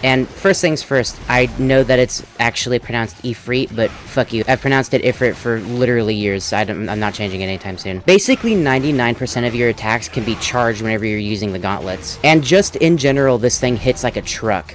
And first things first, I know that it's actually pronounced Ifrit, but fuck you. I've pronounced it Ifrit for literally years, so I'm not changing it anytime soon. Basically, 99% of your attacks can be charged whenever you're using the gauntlets. And just in general, this thing hits like a truck.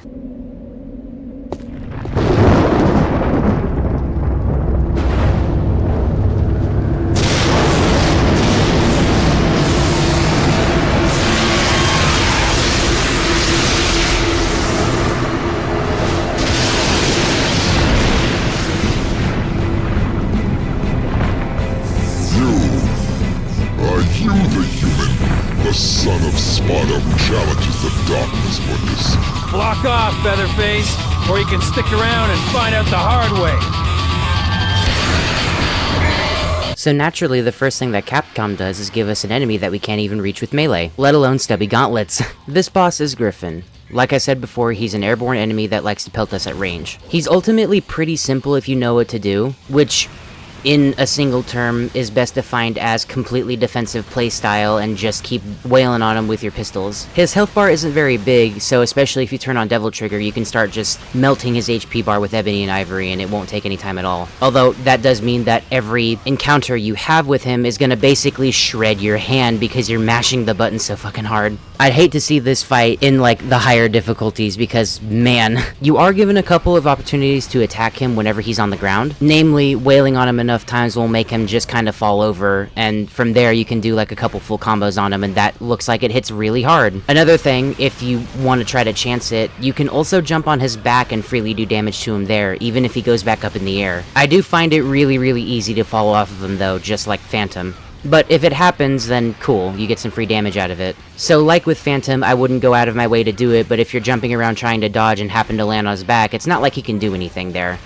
Son of Sparta who challenges the darkness for this. Block off, Featherface, or you can stick around and find out the hard way. So naturally, the first thing that Capcom does is give us an enemy that we can't even reach with melee, let alone stubby gauntlets. This boss is Griffin. Like I said before, he's an airborne enemy that likes to pelt us at range. He's ultimately pretty simple if you know what to do, which, in a single term, is best defined as completely defensive playstyle and just keep wailing on him with your pistols. His health bar isn't very big, so especially if you turn on Devil Trigger, you can start just melting his HP bar with Ebony and Ivory and it won't take any time at all. Although, that does mean that every encounter you have with him is gonna basically shred your hand because you're mashing the button so fucking hard. I'd hate to see this fight in, like, the higher difficulties because, man, you are given a couple of opportunities to attack him whenever he's on the ground. Namely, wailing on him enough times will make him just kind of fall over, and from there you can do like a couple full combos on him, and that looks like it hits really hard. Another thing, if you want to try to chance it, you can also jump on his back and freely do damage to him there, even if he goes back up in the air. I do find it really easy to fall off of him though, just like Phantom. But if it happens, then cool, you get some free damage out of it. So like with Phantom, I wouldn't go out of my way to do it, but if you're jumping around trying to dodge and happen to land on his back, it's not like he can do anything there.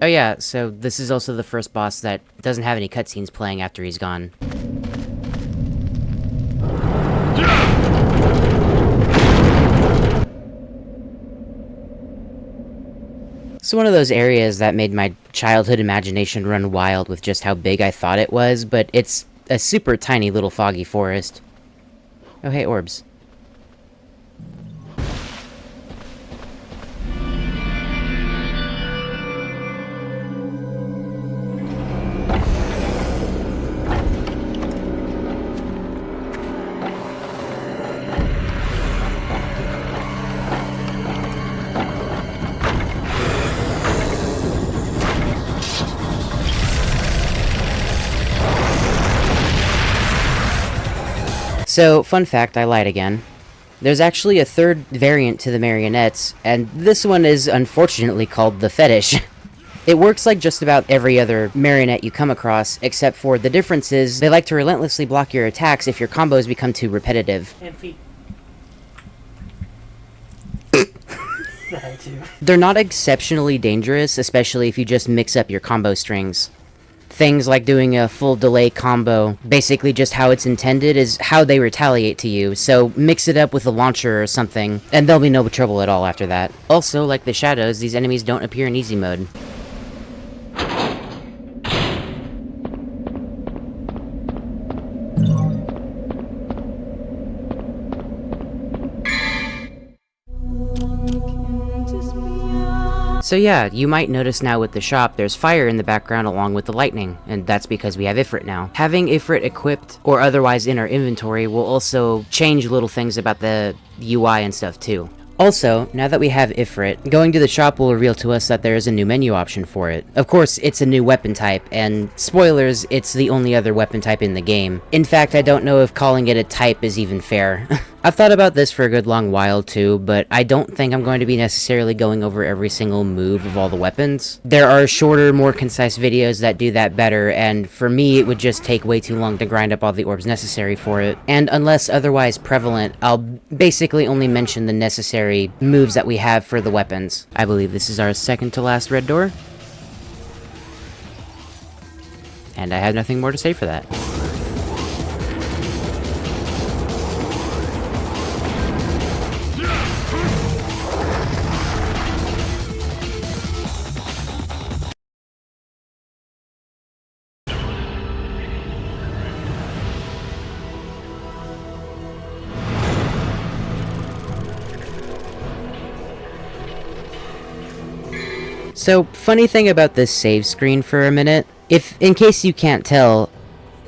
Oh yeah, so this is also the first boss that doesn't have any cutscenes playing after he's gone. It's one of those areas that made my childhood imagination run wild with just how big I thought it was, but it's a super tiny little foggy forest. Oh hey, orbs. So, fun fact, I lied again. There's actually a third variant to the marionettes, and this one is unfortunately called the fetish. It works like just about every other marionette you come across, except for the difference is they like to relentlessly block your attacks if your combos become too repetitive. And feet. They're not exceptionally dangerous, especially if you just mix up your combo strings. Things like doing a full delay combo, basically just how it's intended, is how they retaliate to you, so mix it up with a launcher or something, and there'll be no trouble at all after that. Also, like the shadows, these enemies don't appear in easy mode. So yeah, you might notice now with the shop, there's fire in the background along with the lightning, and that's because we have Ifrit now. Having Ifrit equipped or otherwise in our inventory will also change little things about the UI and stuff too. Also, now that we have Ifrit, going to the shop will reveal to us that there is a new menu option for it. Of course, it's a new weapon type, and spoilers, it's the only other weapon type in the game. In fact, I don't know if calling it a type is even fair. I've thought about this for a good long while too, but I don't think I'm going to be necessarily going over every single move of all the weapons. There are shorter, more concise videos that do that better, and for me it would just take way too long to grind up all the orbs necessary for it. And unless otherwise prevalent, I'll basically only mention the necessary moves that we have for the weapons. I believe this is our second to last red door. And I have nothing more to say for that. So, funny thing about this save screen for a minute, in case you can't tell,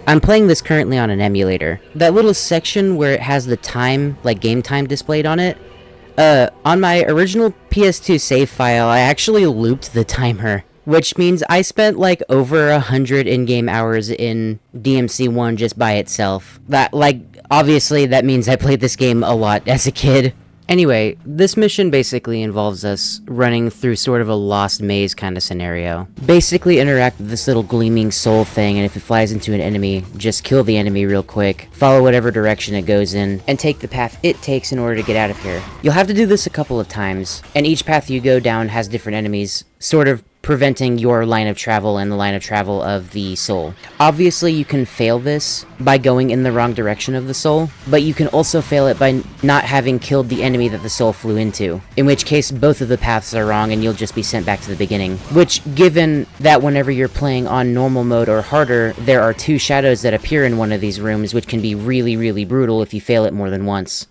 I'm playing this currently on an emulator. That little section where it has the time, like game time displayed on it, on my original PS2 save file, I actually looped the timer, which means I spent like over 100 in-game hours in DMC1 just by itself. Obviously that means I played this game a lot as a kid. Anyway, this mission basically involves us running through sort of a lost maze kind of scenario. Basically interact with this little gleaming soul thing, and if it flies into an enemy, just kill the enemy real quick, follow whatever direction it goes in, and take the path it takes in order to get out of here. You'll have to do this a couple of times, and each path you go down has different enemies, sort of preventing your line of travel and the line of travel of the soul. Obviously, you can fail this by going in the wrong direction of the soul, but you can also fail it by not having killed the enemy that the soul flew into, in which case both of the paths are wrong and you'll just be sent back to the beginning. Which, given that whenever you're playing on normal mode or harder, there are two shadows that appear in one of these rooms, which can be really, really brutal if you fail it more than once.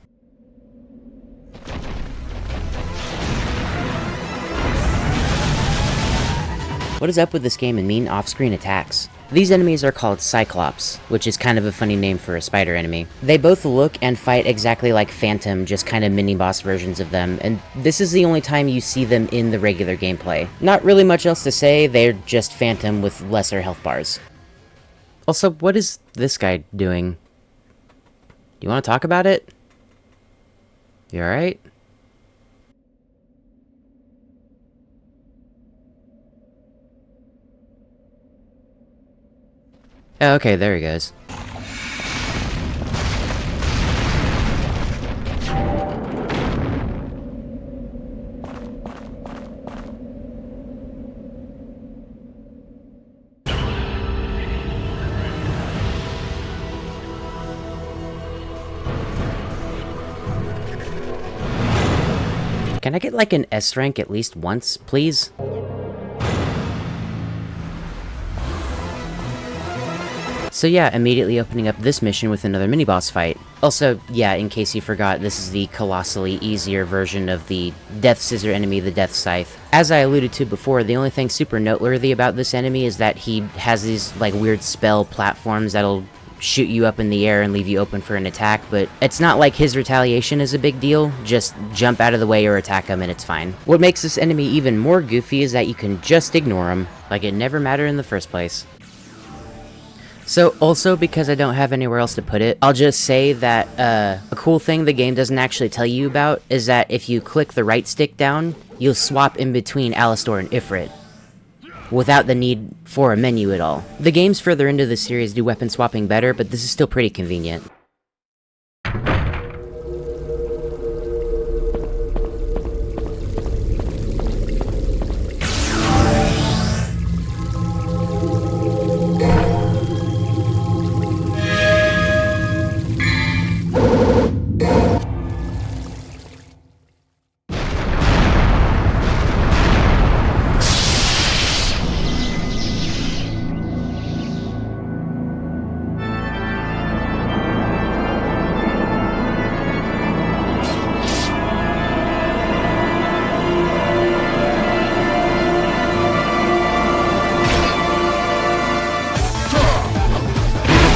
What is up with this game and mean off-screen attacks? These enemies are called Cyclops, which is kind of a funny name for a spider enemy. They both look and fight exactly like Phantom, just kind of mini-boss versions of them, and this is the only time you see them in the regular gameplay. Not really much else to say, they're just Phantom with lesser health bars. Also, what is this guy doing? Do you want to talk about it? You alright? Oh, okay, there he goes. Can I get like an S rank at least once, please? So yeah, immediately opening up this mission with another mini-boss fight. Also, yeah, in case you forgot, this is the colossally easier version of the Death Scissor enemy, the Death Scythe. As I alluded to before, the only thing super noteworthy about this enemy is that he has these, like, weird spell platforms that'll shoot you up in the air and leave you open for an attack, but it's not like his retaliation is a big deal, just jump out of the way or attack him and it's fine. What makes this enemy even more goofy is that you can just ignore him, like it never mattered in the first place. So also, because I don't have anywhere else to put it, I'll just say that a cool thing the game doesn't actually tell you about is that if you click the right stick down, you'll swap in between Alistor and Ifrit, without the need for a menu at all. The games further into the series do weapon swapping better, but this is still pretty convenient.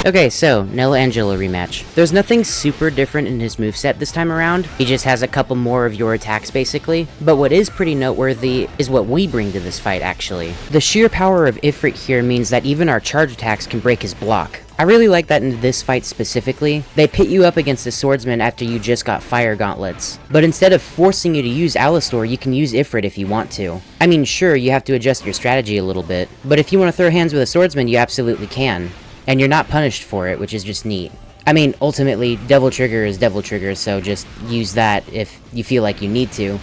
Okay, so, Nella Angela rematch. There's nothing super different in his moveset this time around, he just has a couple more of your attacks basically, but what is pretty noteworthy is what we bring to this fight actually. The sheer power of Ifrit here means that even our charge attacks can break his block. I really like that in this fight specifically. They pit you up against a swordsman after you just got fire gauntlets. But instead of forcing you to use Alistor, you can use Ifrit if you want to. I mean, sure, you have to adjust your strategy a little bit, but if you want to throw hands with a swordsman, you absolutely can. And you're not punished for it, which is just neat. I mean, ultimately, Devil Trigger is Devil Trigger, so just use that if you feel like you need to.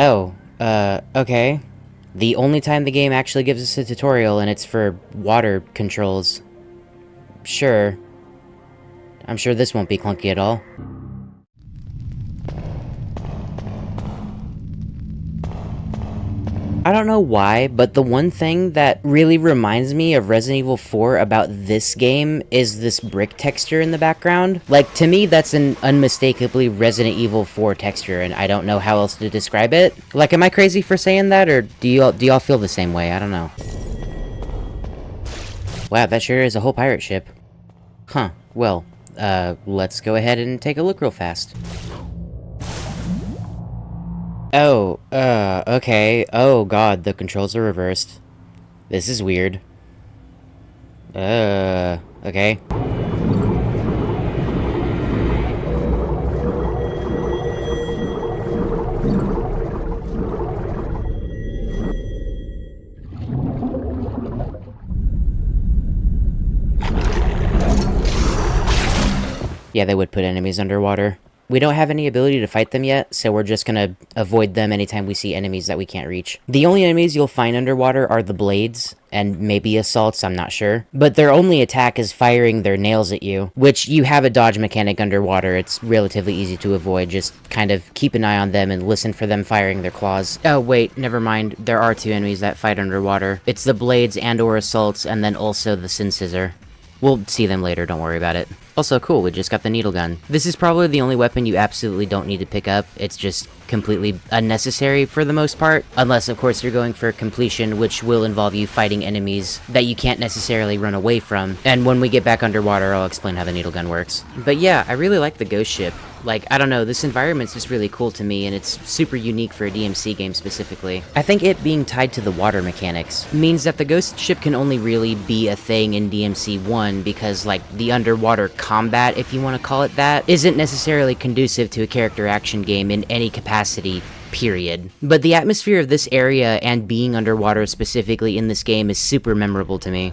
Oh, okay. The only time the game actually gives us a tutorial, and it's for water controls. Sure. I'm sure this won't be clunky at all. I don't know why, but the one thing that really reminds me of Resident Evil 4 about this game is this brick texture in the background. Like, to me, that's an unmistakably Resident Evil 4 texture, and I don't know how else to describe it. Like, am I crazy for saying that, or do y'all feel the same way? I don't know. Wow, that sure is a whole pirate ship. Huh, well, let's go ahead and take a look real fast. Oh, okay. Oh god, the controls are reversed. This is weird. Okay. Yeah, they would put enemies underwater. We don't have any ability to fight them yet, so we're just gonna avoid them anytime we see enemies that we can't reach. The only enemies you'll find underwater are the blades, and maybe assaults, I'm not sure. But their only attack is firing their nails at you, which you have a dodge mechanic underwater. It's relatively easy to avoid, just kind of keep an eye on them and listen for them firing their claws. Oh wait, never mind, there are two enemies that fight underwater. It's the blades and or assaults, and then also the Sin Scissor. We'll see them later, don't worry about it. Also cool, we just got the needle gun. This is probably the only weapon you absolutely don't need to pick up. It's just completely unnecessary for the most part. Unless, of course, you're going for completion, which will involve you fighting enemies that you can't necessarily run away from. And when we get back underwater, I'll explain how the needle gun works. But yeah, I really like the ghost ship. Like, I don't know, this environment's just really cool to me, and it's super unique for a DMC game specifically. I think it being tied to the water mechanics means that the ghost ship can only really be a thing in DMC 1 because, like, the underwater combat, if you want to call it that, isn't necessarily conducive to a character action game in any capacity, period. But the atmosphere of this area and being underwater specifically in this game is super memorable to me.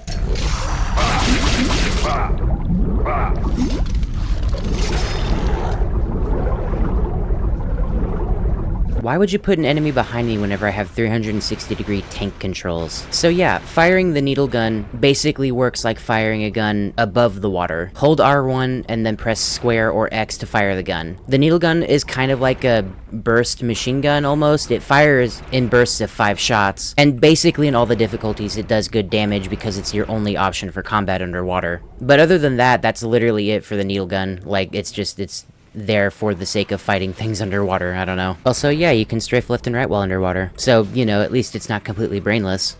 Why would you put an enemy behind me whenever I have 360-degree tank controls? So yeah, firing the needle gun basically works like firing a gun above the water. Hold R1 and then press square or X to fire the gun. The needle gun is kind of like a burst machine gun almost. It fires in bursts of 5 shots, and basically in all the difficulties it does good damage because it's your only option for combat underwater. But other than that, that's literally it for the needle gun. Like, it's there for the sake of fighting things underwater, I don't know. Also, yeah, you can strafe left and right while underwater. So, you know, at least it's not completely brainless.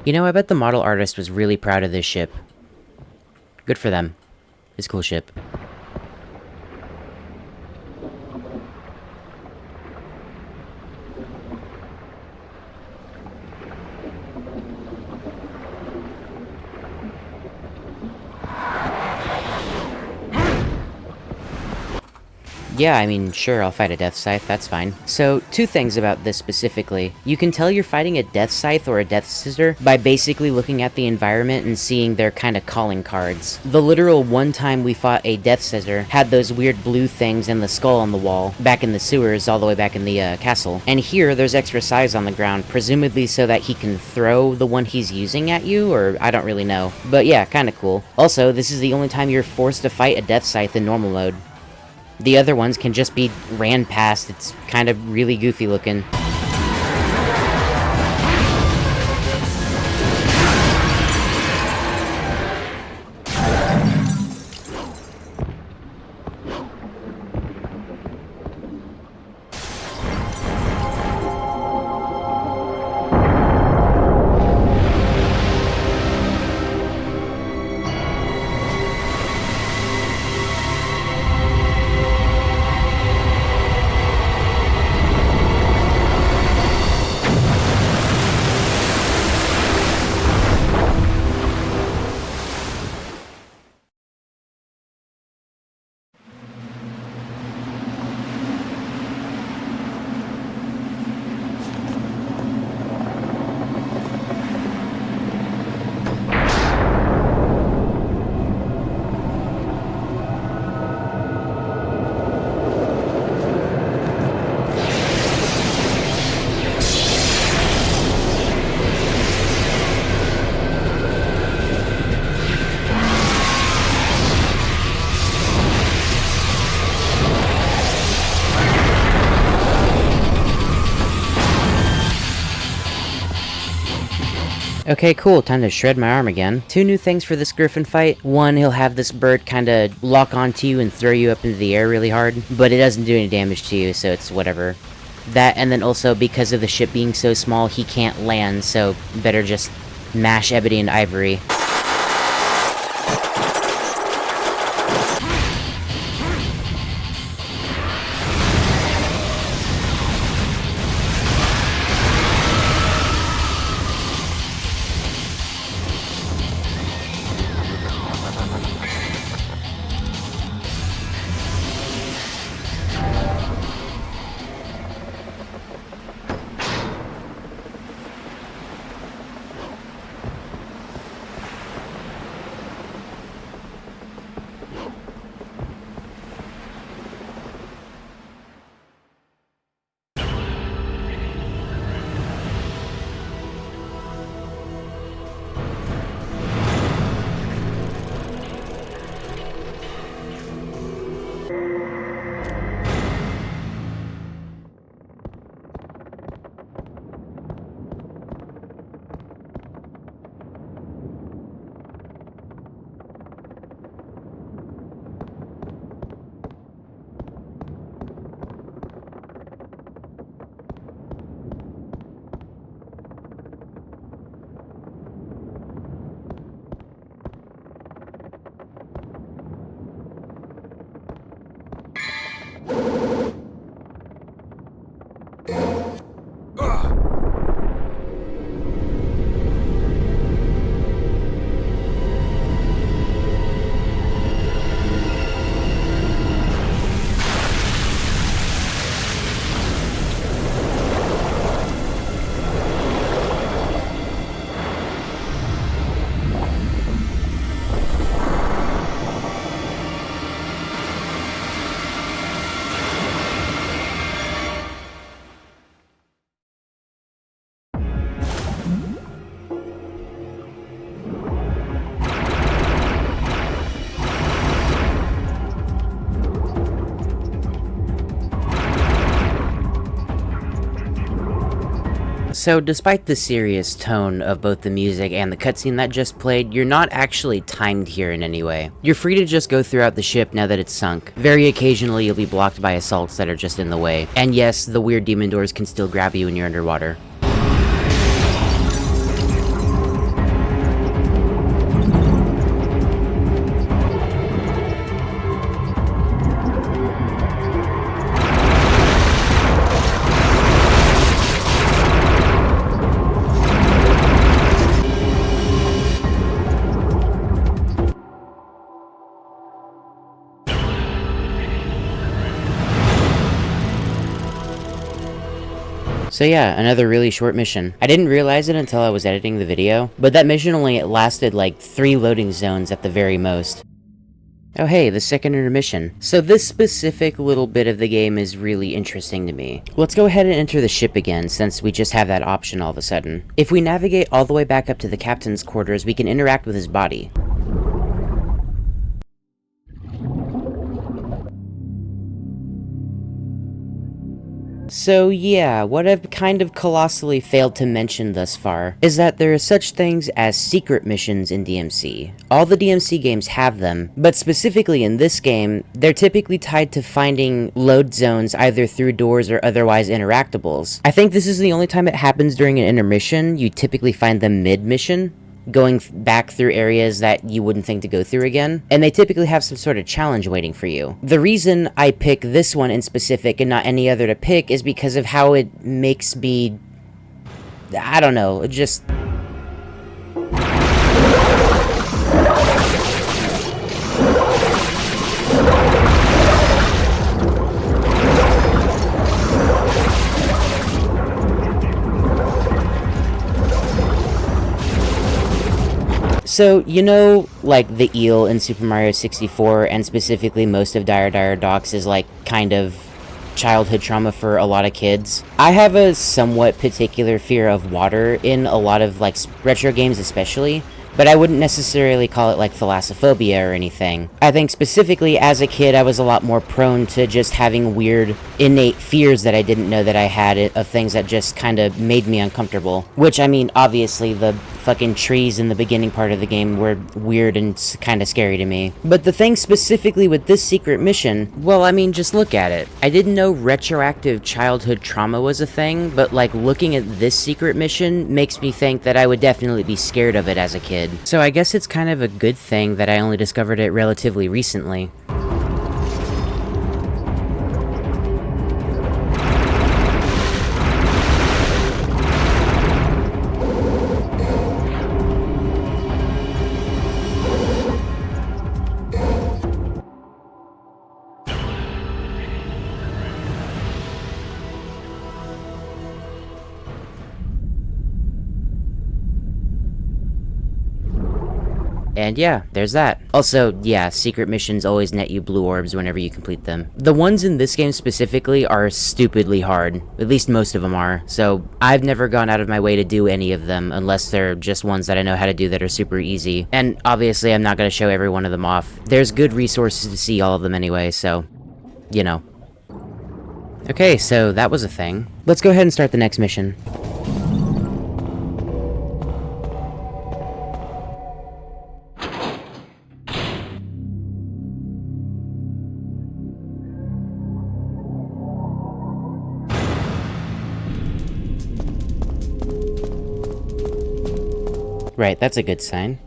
You know, I bet the model artist was really proud of this ship. Good for them. It's a cool ship. Yeah, I mean, sure, I'll fight a death scythe, that's fine. So, 2 things about this specifically. You can tell you're fighting a death scythe or a death scissor by basically looking at the environment and seeing their kind of calling cards. The literal one time we fought a death scissor had those weird blue things and the skull on the wall, back in the sewers all the way back in the castle. And here, there's extra size on the ground, presumably so that he can throw the one he's using at you, or I don't really know. But yeah, kinda cool. Also, this is the only time you're forced to fight a death scythe in normal mode. The other ones can just be ran past. It's kind of really goofy looking. Okay, cool, time to shred my arm again. 2 new things for this Griffin fight. 1, he'll have this bird kinda lock onto you and throw you up into the air really hard, but it doesn't do any damage to you, so it's whatever. That, and then also, because of the ship being so small, he can't land, so better just mash ebony and ivory. So despite the serious tone of both the music and the cutscene that just played, you're not actually timed here in any way. You're free to just go throughout the ship now that it's sunk. Very occasionally you'll be blocked by assaults that are just in the way. And yes, the weird demon doors can still grab you when you're underwater. So yeah, another really short mission. I didn't realize it until I was editing the video, but that mission only lasted like 3 loading zones at the very most. Oh hey, the second intermission. So this specific little bit of the game is really interesting to me. Let's go ahead and enter the ship again, since we just have that option all of a sudden. If we navigate all the way back up to the captain's quarters, we can interact with his body. So yeah, what I've kind of colossally failed to mention thus far is that there are such things as secret missions in DMC. All the DMC games have them, but specifically in this game, they're typically tied to finding load zones either through doors or otherwise interactables. I think this is the only time it happens during an intermission. You typically find them mid-mission, going back through areas that you wouldn't think to go through again, and they typically have some sort of challenge waiting for you. The reason I pick this one in specific and not any other to pick is because of how it makes me, I don't know, just... So, you know, like the eel in Super Mario 64, and specifically most of Dire Docks is like kind of childhood trauma for a lot of kids. I have a somewhat particular fear of water in a lot of like retro games especially, but I wouldn't necessarily call it like thalassophobia or anything. I think specifically as a kid I was a lot more prone to just having weird innate fears that I didn't know that I had, of things that just kind of made me uncomfortable. Which, I mean, obviously the fucking trees in the beginning part of the game were weird and kind of scary to me. But the thing specifically with this secret mission, well, I mean, just look at it. I didn't know retroactive childhood trauma was a thing, but like looking at this secret mission makes me think that I would definitely be scared of it as a kid. So I guess it's kind of a good thing that I only discovered it relatively recently. And yeah, there's that. Also, yeah, secret missions always net you blue orbs whenever you complete them. The ones in this game specifically are stupidly hard. At least most of them are. So I've never gone out of my way to do any of them unless they're just ones that I know how to do that are super easy. And obviously I'm not going to show every one of them off. There's good resources to see all of them anyway, so, you know. Okay, so that was a thing. Let's go ahead and start the next mission. Right, that's a good sign.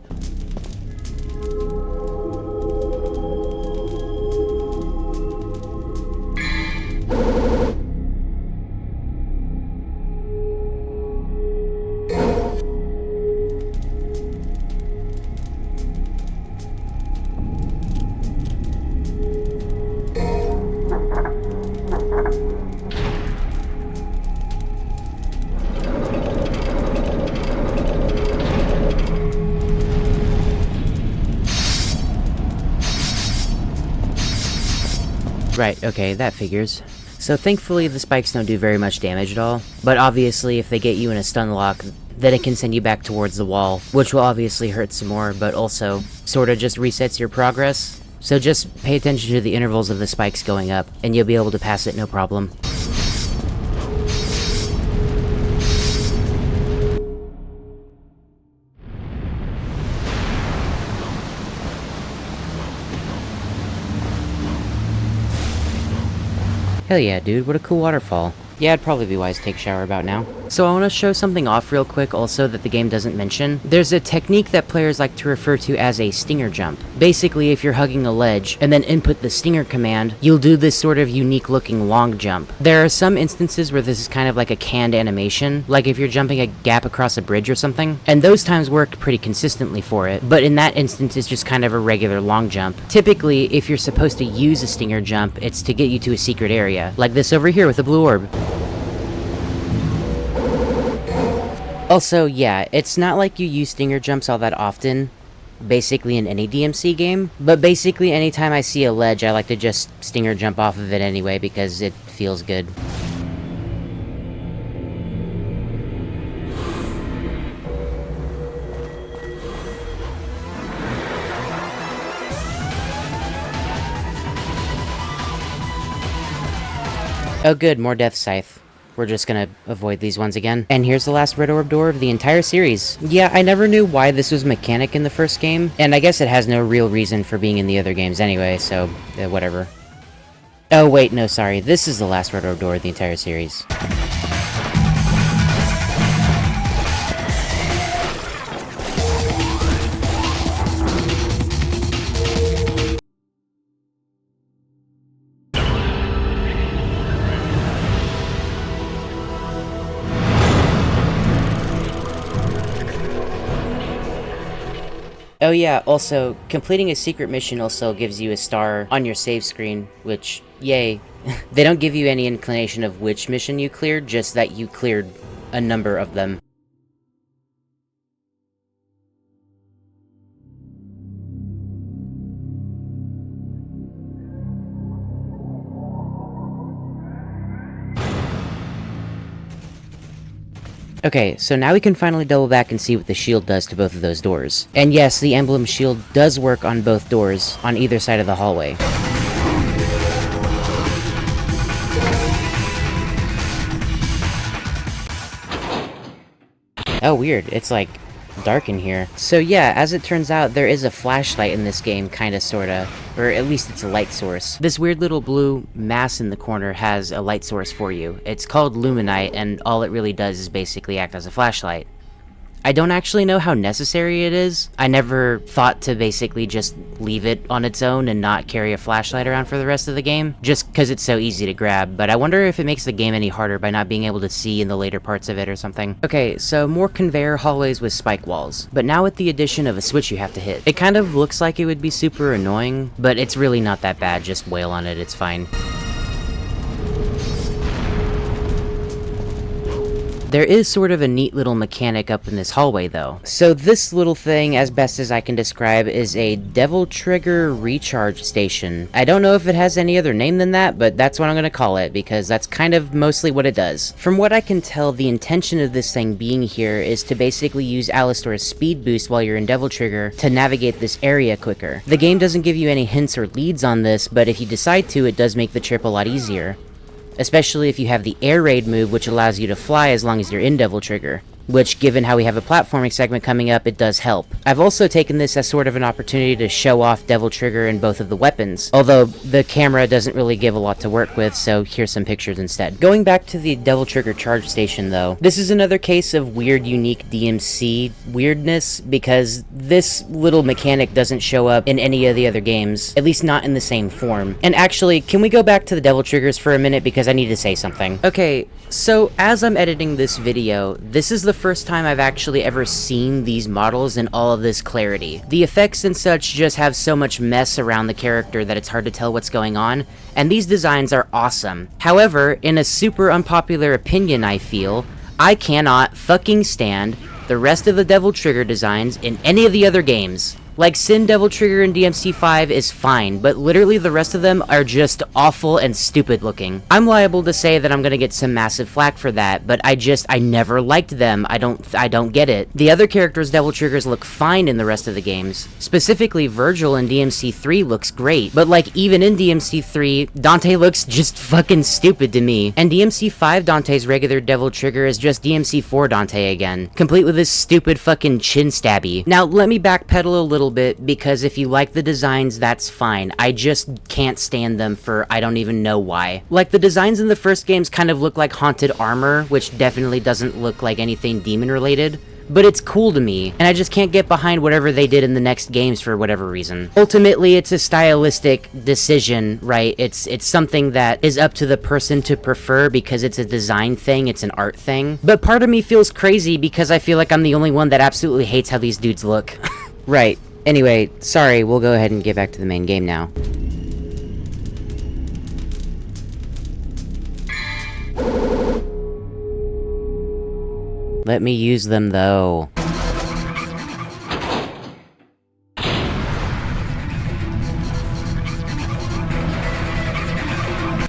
Right, okay, that figures. So thankfully the spikes don't do very much damage at all, but obviously if they get you in a stun lock, then it can send you back towards the wall, which will obviously hurt some more, but also sorta just resets your progress. So just pay attention to the intervals of the spikes going up, and you'll be able to pass it no problem. Hell yeah, dude, what a cool waterfall. Yeah, it'd probably be wise to take a shower about now. So I want to show something off real quick also that the game doesn't mention. There's a technique that players like to refer to as a stinger jump. Basically, if you're hugging a ledge and then input the stinger command, you'll do this sort of unique looking long jump. There are some instances where this is kind of like a canned animation, like if you're jumping a gap across a bridge or something, and those times work pretty consistently for it, but in that instance it's just kind of a regular long jump. Typically, if you're supposed to use a stinger jump, it's to get you to a secret area, like this over here with the blue orb. Also, yeah, it's not like you use stinger jumps all that often, basically in any DMC game, but basically anytime I see a ledge, I like to just stinger jump off of it anyway because it feels good. Oh good, more Death Scythe. We're just gonna avoid these ones again. And here's the last red orb door of the entire series. Yeah, I never knew why this was a mechanic in the first game, and I guess it has no real reason for being in the other games anyway, so whatever. Oh wait, no, sorry. This is the last red orb door of the entire series. Oh yeah, also, completing a secret mission also gives you a star on your save screen, which, yay. They don't give you any inclination of which mission you cleared, just that you cleared a number of them. Okay, so now we can finally double back and see what the shield does to both of those doors. And yes, the emblem shield does work on both doors, on either side of the hallway. Oh, weird. It's like dark in here. So yeah, as it turns out, there is a flashlight in this game, kinda sorta. Or at least it's a light source. This weird little blue mass in the corner has a light source for you. It's called Luminite, and all it really does is basically act as a flashlight. I don't actually know how necessary it is. I never thought to basically just leave it on its own and not carry a flashlight around for the rest of the game, just because it's so easy to grab, but I wonder if it makes the game any harder by not being able to see in the later parts of it or something. Okay, so more conveyor hallways with spike walls, but now with the addition of a switch you have to hit. It kind of looks like it would be super annoying, but it's really not that bad, just wail on it, it's fine. There is sort of a neat little mechanic up in this hallway though. So this little thing, as best as I can describe, is a Devil Trigger recharge station. I don't know if it has any other name than that, but that's what I'm gonna call it, because that's kind of mostly what it does. From what I can tell, the intention of this thing being here is to basically use Alistor's speed boost while you're in Devil Trigger to navigate this area quicker. The game doesn't give you any hints or leads on this, but if you decide to, it does make the trip a lot easier. Especially if you have the air raid move, which allows you to fly as long as you're in Devil Trigger. Which, given how we have a platforming segment coming up, it does help. I've also taken this as sort of an opportunity to show off Devil Trigger in both of the weapons, although the camera doesn't really give a lot to work with, so here's some pictures instead. Going back to the Devil Trigger charge station though, this is another case of weird, unique DMC weirdness, because this little mechanic doesn't show up in any of the other games, at least not in the same form. And actually, can we go back to the Devil Triggers for a minute, because I need to say something. Okay, so as I'm editing this video, this is the first time I've actually ever seen these models in all of this clarity. The effects and such just have so much mess around the character that it's hard to tell what's going on, and these designs are awesome. However, in a super unpopular opinion I feel, I cannot fucking stand the rest of the Devil Trigger designs in any of the other games. Like, Sin Devil Trigger in DMC5 is fine, but literally the rest of them are just awful and stupid looking. I'm liable to say that I'm gonna get some massive flack for that, but I never liked them. I don't get it. The other characters' Devil Triggers look fine in the rest of the games. Specifically, Virgil in DMC3 looks great, but like, even in DMC3, Dante looks just fucking stupid to me. And DMC5 Dante's regular Devil Trigger is just DMC4 Dante again, complete with this stupid fucking chin stabby. Now, let me backpedal a little little bit, because if you like the designs, that's fine. I just can't stand them for I don't even know why. Like, the designs in the first games kind of look like haunted armor, which definitely doesn't look like anything demon related. But it's cool to me, and I just can't get behind whatever they did in the next games for whatever reason. Ultimately, it's a stylistic decision, right? It's something that is up to the person to prefer because it's a design thing, it's an art thing. But part of me feels crazy because I feel like I'm the only one that absolutely hates how these dudes look. Right. Anyway, sorry, we'll go ahead and get back to the main game now. Let me use them, though.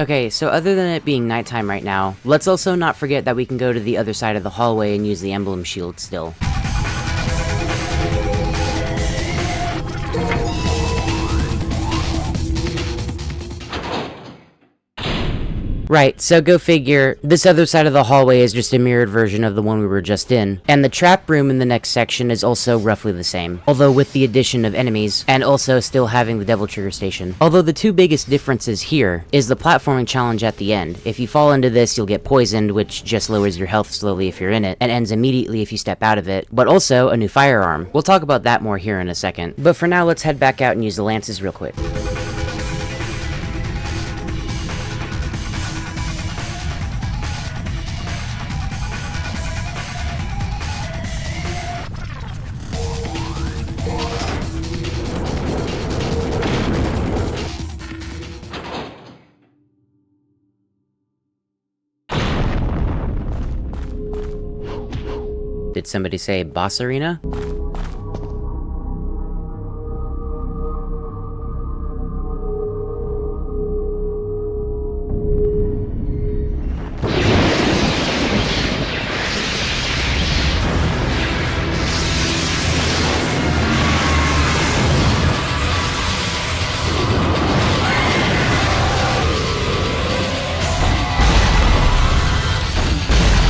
Okay, so other than it being nighttime right now, let's also not forget that we can go to the other side of the hallway and use the emblem shield still. Right, so go figure, this other side of the hallway is just a mirrored version of the one we were just in, and the trap room in the next section is also roughly the same, although with the addition of enemies, and also still having the Devil Trigger Station. Although the two biggest differences here is the platforming challenge at the end. If you fall into this, you'll get poisoned, which just lowers your health slowly if you're in it, and ends immediately if you step out of it, but also a new firearm. We'll talk about that more here in a second, but for now let's head back out and use the lances real quick. Did somebody say boss arena?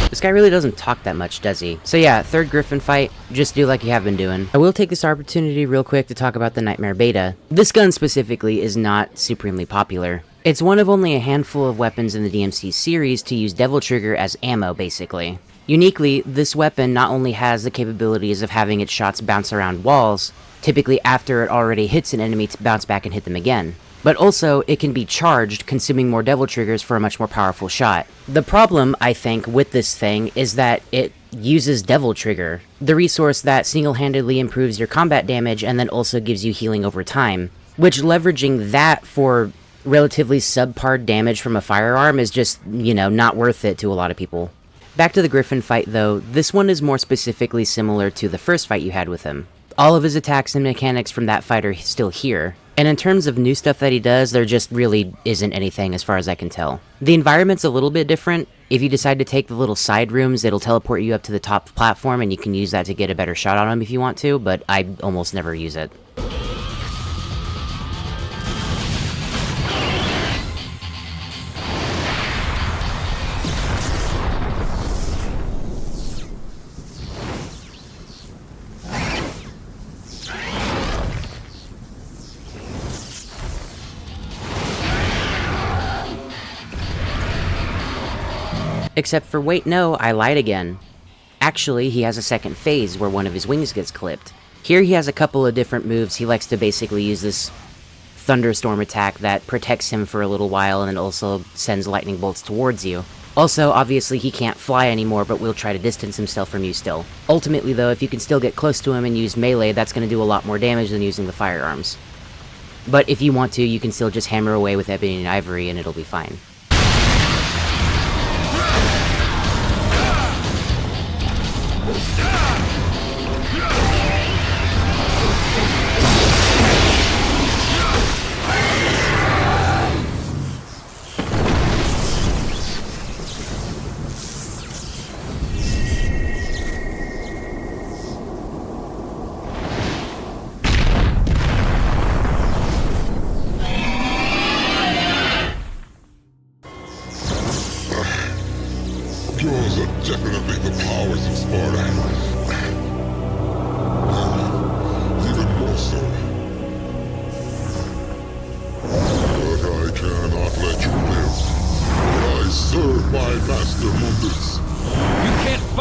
This guy really doesn't talk that much, does he? So yeah, third Griffin fight, just do like you have been doing. I will take this opportunity real quick to talk about the Nightmare Beta. This gun specifically is not supremely popular. It's one of only a handful of weapons in the DMC series to use Devil Trigger as ammo, basically. Uniquely, this weapon not only has the capabilities of having its shots bounce around walls, typically after it already hits an enemy to bounce back and hit them again, but also it can be charged, consuming more Devil Triggers for a much more powerful shot. The problem, I think, with this thing is that it uses Devil Trigger, the resource that single-handedly improves your combat damage and then also gives you healing over time, which leveraging that for relatively subpar damage from a firearm is just, you know, not worth it to a lot of people. Back to the Griffin fight though, this one is more specifically similar to the first fight you had with him. All of his attacks and mechanics from that fight are still here. And in terms of new stuff that he does, there just really isn't anything as far as I can tell. The environment's a little bit different. If you decide to take the little side rooms, it'll teleport you up to the top platform and you can use that to get a better shot on him if you want to, but I almost never use it. Except for, wait, no, I lied again. Actually, he has a second phase where one of his wings gets clipped. Here he has a couple of different moves. He likes to basically use this thunderstorm attack that protects him for a little while and then also sends lightning bolts towards you. Also, obviously, he can't fly anymore, but will try to distance himself from you still. Ultimately, though, if you can still get close to him and use melee, that's going to do a lot more damage than using the firearms. But if you want to, you can still just hammer away with ebony and ivory and it'll be fine.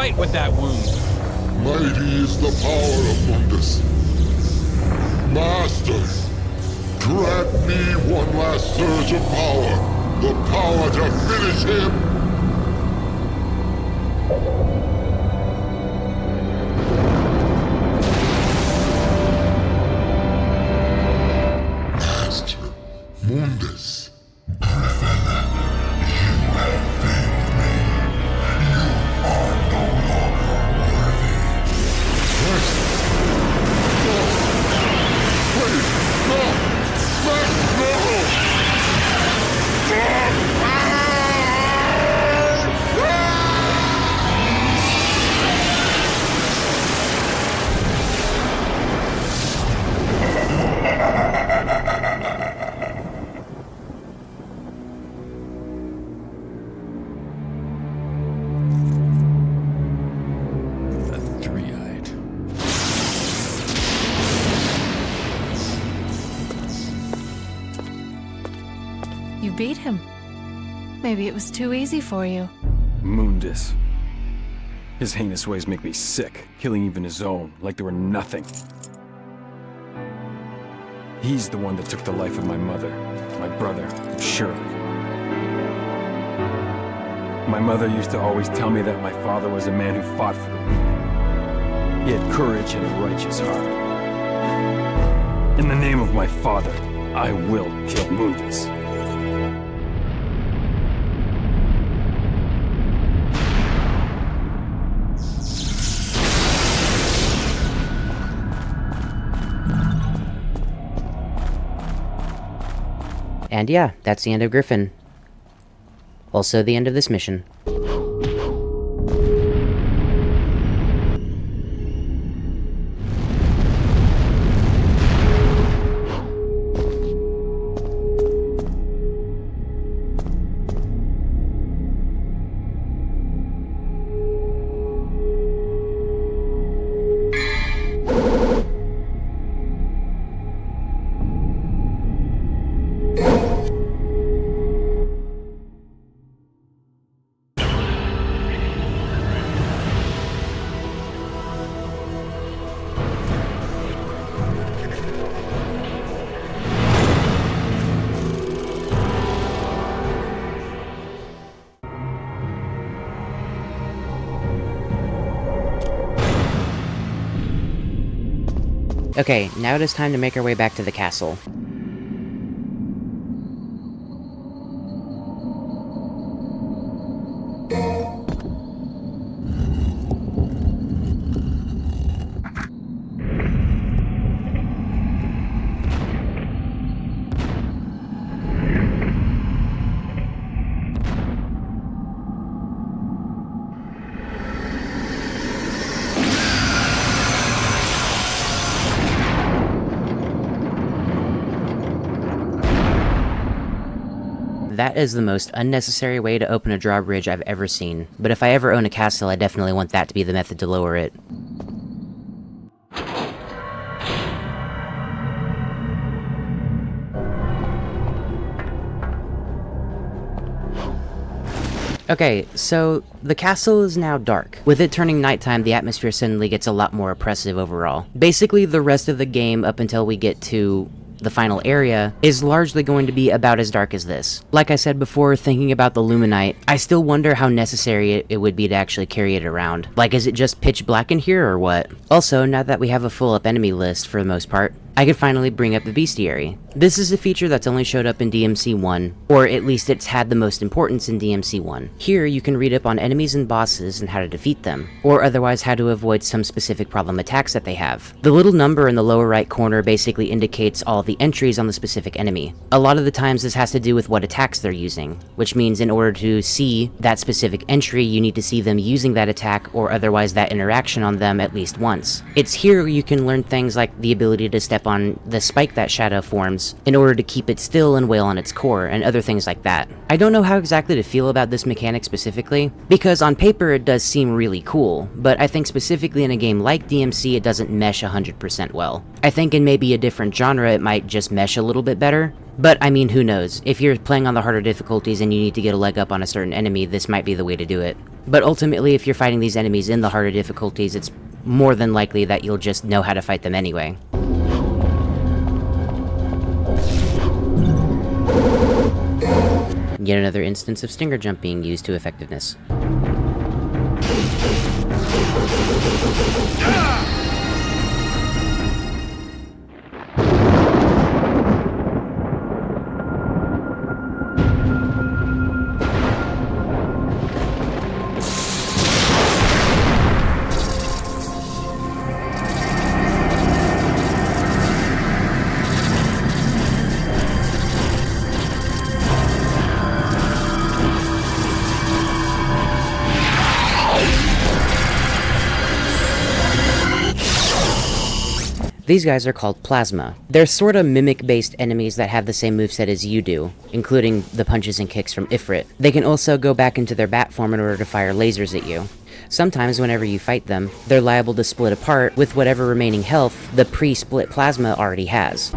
right with that wound. Mighty is the power of Mundus. Master, grant me one last surge of power. The power to finish him. Master, Mundus. You beat him. Maybe it was too easy for you. Mundus. His heinous ways make me sick, killing even his own, like they were nothing. He's the one that took the life of my mother, my brother, and Shirley. My mother used to always tell me that my father was a man who fought for the weak. He had courage and a righteous heart. In the name of my father, I will kill Mundus. And yeah, that's the end of Griffin. Also the end of this mission. Okay, now it is time to make our way back to the castle. That is the most unnecessary way to open a drawbridge I've ever seen, but if I ever own a castle, I definitely want that to be the method to lower it. Okay, so the castle is now dark. With it turning nighttime, the atmosphere suddenly gets a lot more oppressive overall. Basically, the rest of the game up until we get to the final area is largely going to be about as dark as this. Like I said before, thinking about the Luminite, I still wonder how necessary it would be to actually carry it around. Like, is it just pitch black in here or what? Also, now that we have a full up enemy list for the most part, I could finally bring up the bestiary. This is a feature that's only showed up in DMC 1, or at least it's had the most importance in DMC 1. Here, you can read up on enemies and bosses and how to defeat them, or otherwise how to avoid some specific problem attacks that they have. The little number in the lower right corner basically indicates all the entries on the specific enemy. A lot of the times this has to do with what attacks they're using, which means in order to see that specific entry, you need to see them using that attack or otherwise that interaction on them at least once. It's here you can learn things like the ability to step on the spike that shadow forms in order to keep it still and wail on its core, and other things like that. I don't know how exactly to feel about this mechanic specifically, because on paper it does seem really cool, but I think specifically in a game like DMC it doesn't mesh 100% well. I think in maybe a different genre it might just mesh a little bit better, but I mean, who knows? If you're playing on the harder difficulties and you need to get a leg up on a certain enemy, this might be the way to do it. But ultimately, if you're fighting these enemies in the harder difficulties, it's more than likely that you'll just know how to fight them anyway. Yet another instance of stinger jump being used to effectiveness. These guys are called Plasma. They're sorta mimic-based enemies that have the same moveset as you do, including the punches and kicks from Ifrit. They can also go back into their bat form in order to fire lasers at you. Sometimes whenever you fight them, they're liable to split apart with whatever remaining health the pre-split Plasma already has.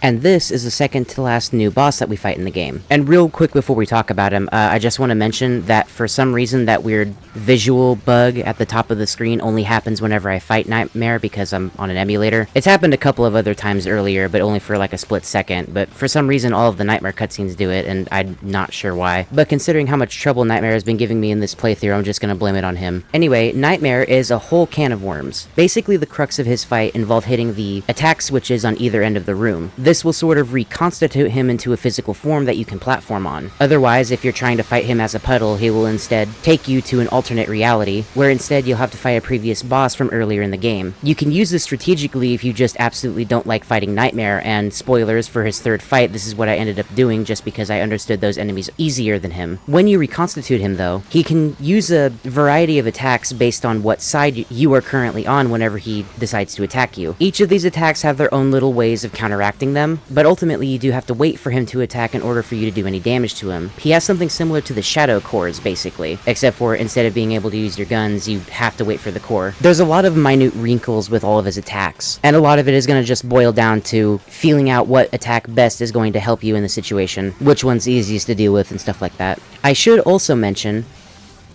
And this is the second to last new boss that we fight in the game. And real quick before we talk about him, I just want to mention that for some reason that weird visual bug at the top of the screen only happens whenever I fight Nightmare because I'm on an emulator. It's happened a couple of other times earlier, but only for like a split second. But for some reason all of the Nightmare cutscenes do it, and I'm not sure why. But considering how much trouble Nightmare has been giving me in this playthrough, I'm just gonna blame it on him. Anyway, Nightmare is a whole can of worms. Basically the crux of his fight involved hitting the attack switches on either end of the room. This will sort of reconstitute him into a physical form that you can platform on. Otherwise, if you're trying to fight him as a puddle, he will instead take you to an alternate reality, where instead you'll have to fight a previous boss from earlier in the game. You can use this strategically if you just absolutely don't like fighting Nightmare, and spoilers for his third fight, this is what I ended up doing just because I understood those enemies easier than him. When you reconstitute him though, he can use a variety of attacks based on what side you are currently on whenever he decides to attack you. Each of these attacks have their own little ways of counteracting them, but ultimately you do have to wait for him to attack in order for you to do any damage to him. He has something similar to the shadow cores, basically, except for instead of being able to use your guns, you have to wait for the core. There's a lot of minute wrinkles with all of his attacks, and a lot of it is going to just boil down to feeling out what attack best is going to help you in the situation, which one's easiest to deal with and stuff like that. I should also mention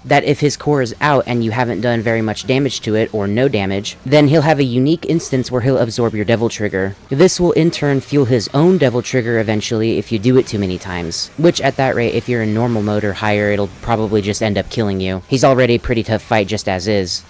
that if his core is out and you haven't done very much damage to it, or no damage, then he'll have a unique instance where he'll absorb your Devil Trigger. This will in turn fuel his own Devil Trigger eventually if you do it too many times, which at that rate, if you're in normal mode or higher, it'll probably just end up killing you. He's already a pretty tough fight just as is.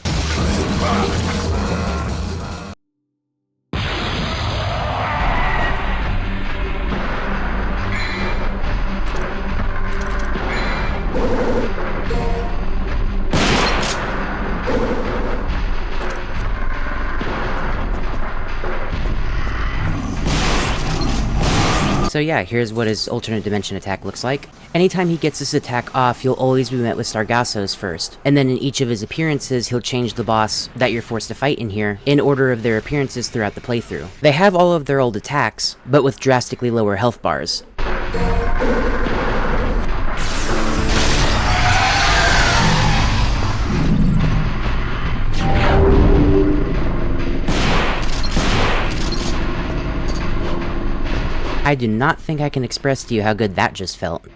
So yeah, here's what his alternate dimension attack looks like. Anytime he gets this attack off, you'll always be met with Sargassos first. And then in each of his appearances, he'll change the boss that you're forced to fight in here in order of their appearances throughout the playthrough. They have all of their old attacks, but with drastically lower health bars. I do not think I can express to you how good that just felt.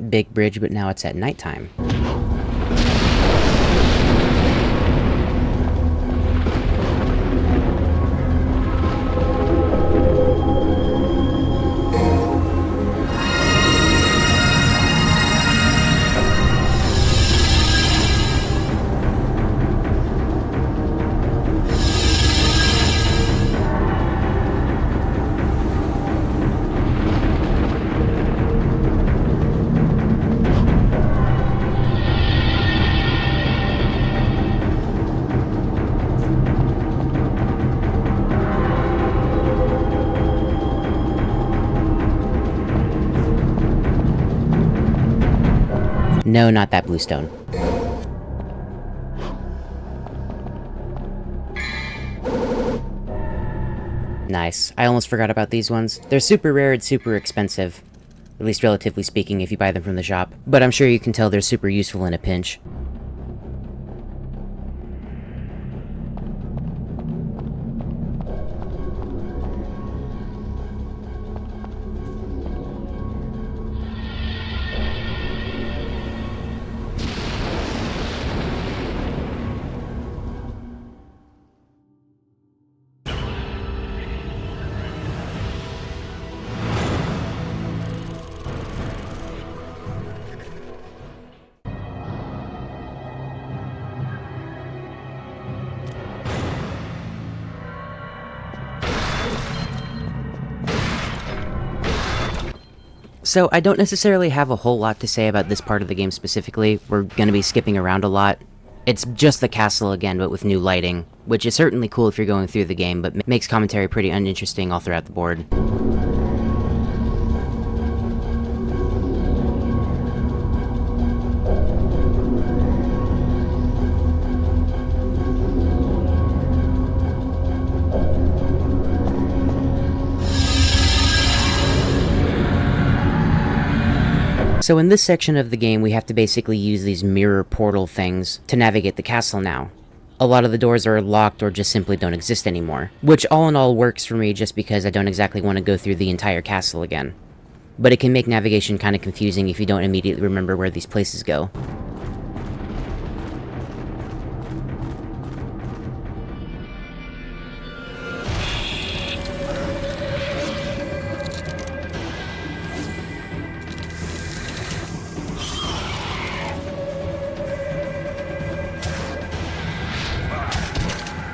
Big bridge, but now it's at nighttime. No, not that blue stone. Nice. I almost forgot about these ones. They're super rare and super expensive. At least relatively speaking if you buy them from the shop. But I'm sure you can tell they're super useful in a pinch. So I don't necessarily have a whole lot to say about this part of the game specifically. We're gonna be skipping around a lot. It's just the castle again, but with new lighting, which is certainly cool if you're going through the game, but makes commentary pretty uninteresting all throughout the board. So in this section of the game, we have to basically use these mirror portal things to navigate the castle now. A lot of the doors are locked or just simply don't exist anymore, which all in all works for me just because I don't exactly want to go through the entire castle again. But it can make navigation kind of confusing if you don't immediately remember where these places go.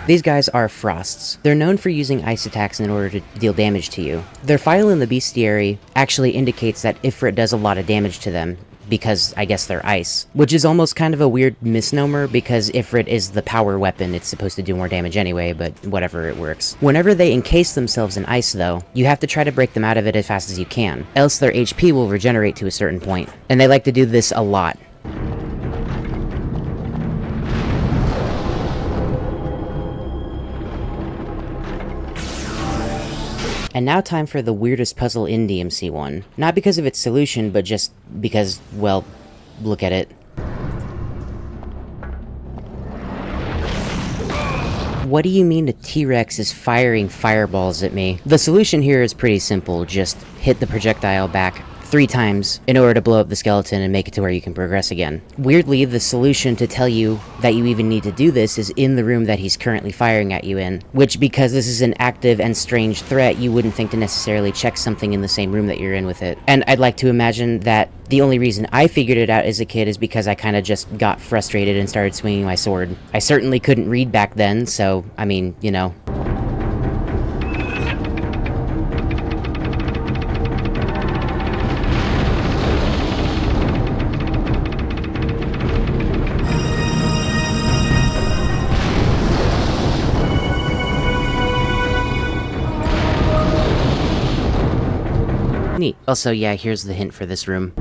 These guys are Frosts. They're known for using ice attacks in order to deal damage to you. Their file in the bestiary actually indicates that Ifrit does a lot of damage to them, because I guess they're ice. Which is almost kind of a weird misnomer, because Ifrit is the power weapon, it's supposed to do more damage anyway, but whatever, it works. Whenever they encase themselves in ice though, you have to try to break them out of it as fast as you can, else their HP will regenerate to a certain point. And they like to do this a lot. And now time for the weirdest puzzle in DMC1. Not because of its solution, but just because, well, look at it. What do you mean a T-Rex is firing fireballs at me? The solution here is pretty simple, just hit the projectile back 3 times in order to blow up the skeleton and make it to where you can progress again. Weirdly, the solution to tell you that you even need to do this is in the room that he's currently firing at you in, which, because this is an active and strange threat, you wouldn't think to necessarily check something in the same room that you're in with it. And I'd like to imagine that the only reason I figured it out as a kid is because I kind of just got frustrated and started swinging my sword. I certainly couldn't read back then, so, I mean, you know. Neat. Also, yeah, here's the hint for this room.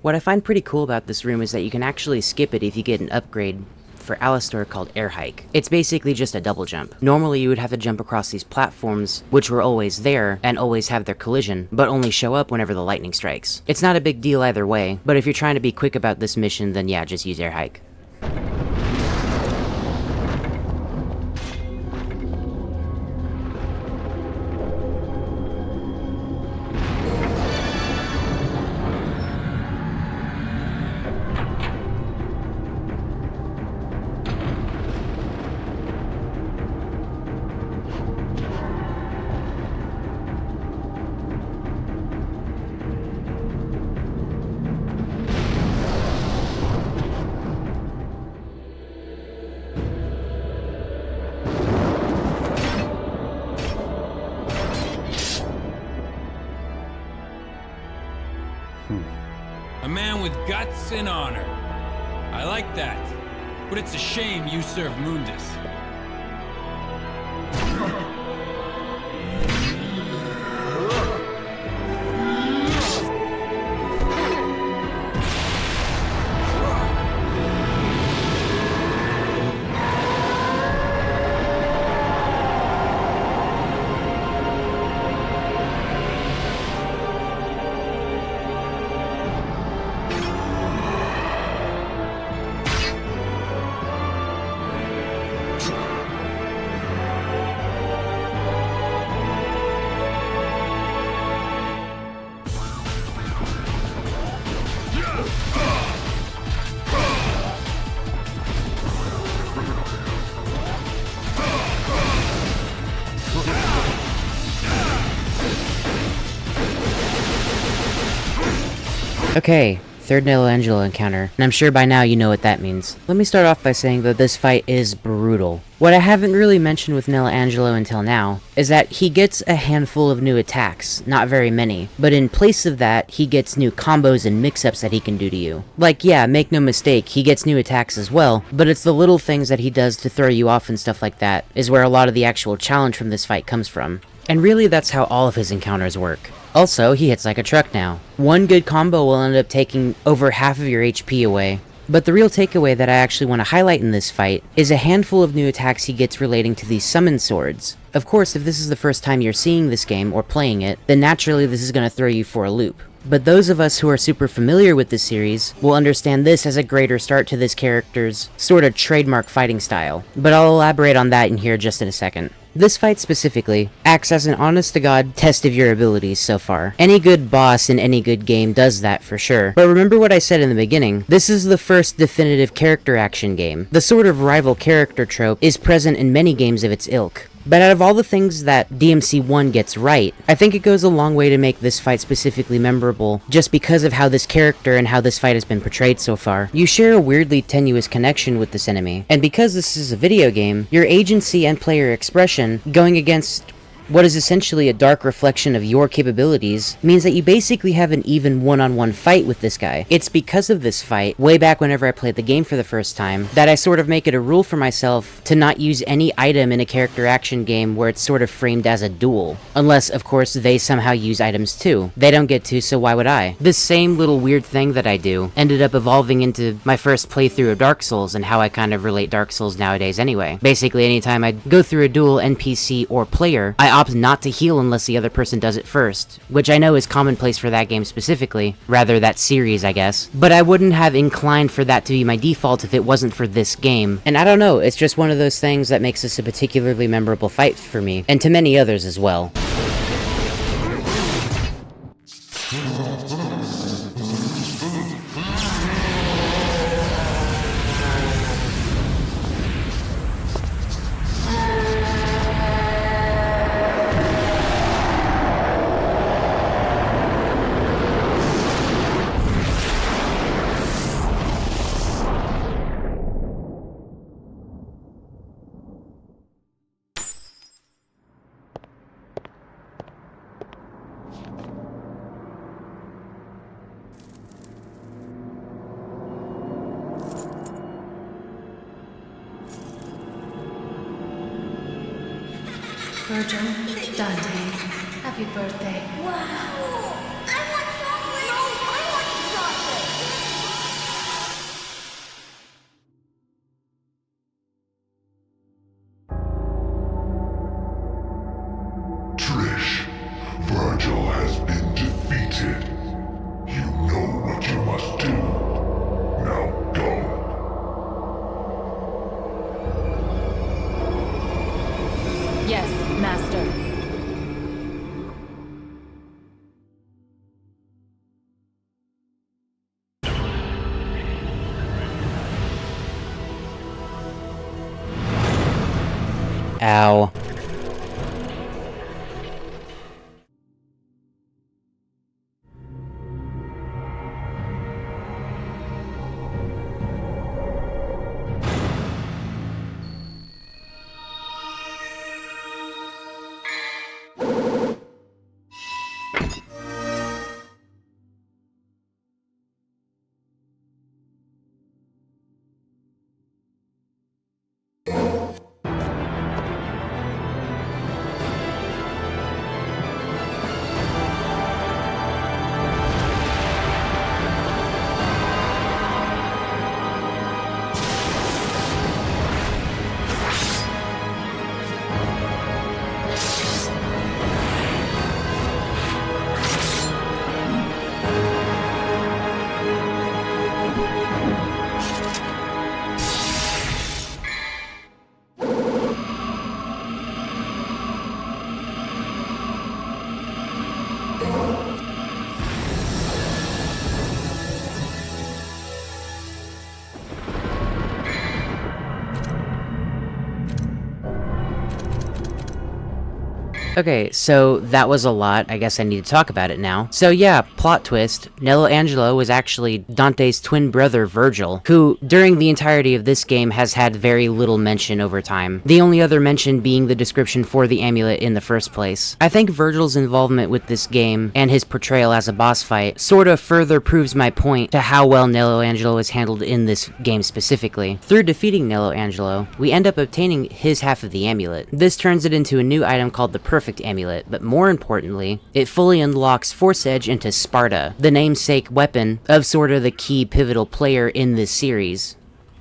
What I find pretty cool about this room is that you can actually skip it if you get an upgrade for Alistor called Air Hike. It's basically just a double jump. Normally you would have to jump across these platforms, which were always there and always have their collision, but only show up whenever the lightning strikes. It's not a big deal either way, but if you're trying to be quick about this mission, then yeah, just use Air Hike. A man with guts and honor. I like that. But it's a shame you serve Mundus. Okay, third Michelangelo encounter, and I'm sure by now you know what that means. Let me start off by saying that this fight is brutal. What I haven't really mentioned with Michelangelo until now is that he gets a handful of new attacks, not very many, but in place of that, he gets new combos and mix-ups that he can do to you. Like, yeah, make no mistake, he gets new attacks as well, but it's the little things that he does to throw you off and stuff like that is where a lot of the actual challenge from this fight comes from. And really, that's how all of his encounters work. Also, he hits like a truck now. One good combo will end up taking over half of your HP away. But the real takeaway that I actually want to highlight in this fight is a handful of new attacks he gets relating to these summon swords. Of course, if this is the first time you're seeing this game or playing it, then naturally this is going to throw you for a loop. But those of us who are super familiar with this series will understand this as a greater start to this character's sort of trademark fighting style. But I'll elaborate on that in here just in a second. This fight specifically acts as an honest-to-God test of your abilities so far. Any good boss in any good game does that for sure. But remember what I said in the beginning, this is the first definitive character action game. The sort of rival character trope is present in many games of its ilk. But out of all the things that DMC1 gets right, I think it goes a long way to make this fight specifically memorable, just because of how this character and how this fight has been portrayed so far. You share a weirdly tenuous connection with this enemy, and because this is a video game, your agency and player expression going against what is essentially a dark reflection of your capabilities means that you basically have an even one-on-one fight with this guy. It's because of this fight, way back whenever I played the game for the first time, that I sort of make it a rule for myself to not use any item in a character action game where it's sort of framed as a duel. Unless, of course, they somehow use items too. They don't get to, so why would I? This same little weird thing that I do ended up evolving into my first playthrough of Dark Souls and how I kind of relate Dark Souls nowadays anyway. Basically, anytime I go through a duel NPC or player, I opt not to heal unless the other person does it first, which I know is commonplace for that game specifically, rather that series I guess, but I wouldn't have inclined for that to be my default if it wasn't for this game, and I don't know, it's just one of those things that makes this a particularly memorable fight for me, and to many others as well. Virgil, Dante, happy birthday. Wow! I want chocolate! No, I want chocolate! Trish, Virgil has been defeated. You know what you must do. Now go. Yes, Master. Ow. Okay, so that was a lot. I guess I need to talk about it now. So yeah, plot twist. Nello Angelo was actually Dante's twin brother Virgil, who during the entirety of this game has had very little mention over time. The only other mention being the description for the amulet in the first place. I think Virgil's involvement with this game and his portrayal as a boss fight sort of further proves my point to how well Nello Angelo is handled in this game specifically. Through defeating Nello Angelo, we end up obtaining his half of the amulet. This turns it into a new item called the Perfect Amulet, but more importantly, it fully unlocks Force Edge into Sparta, the namesake weapon of sort of the key pivotal player in this series,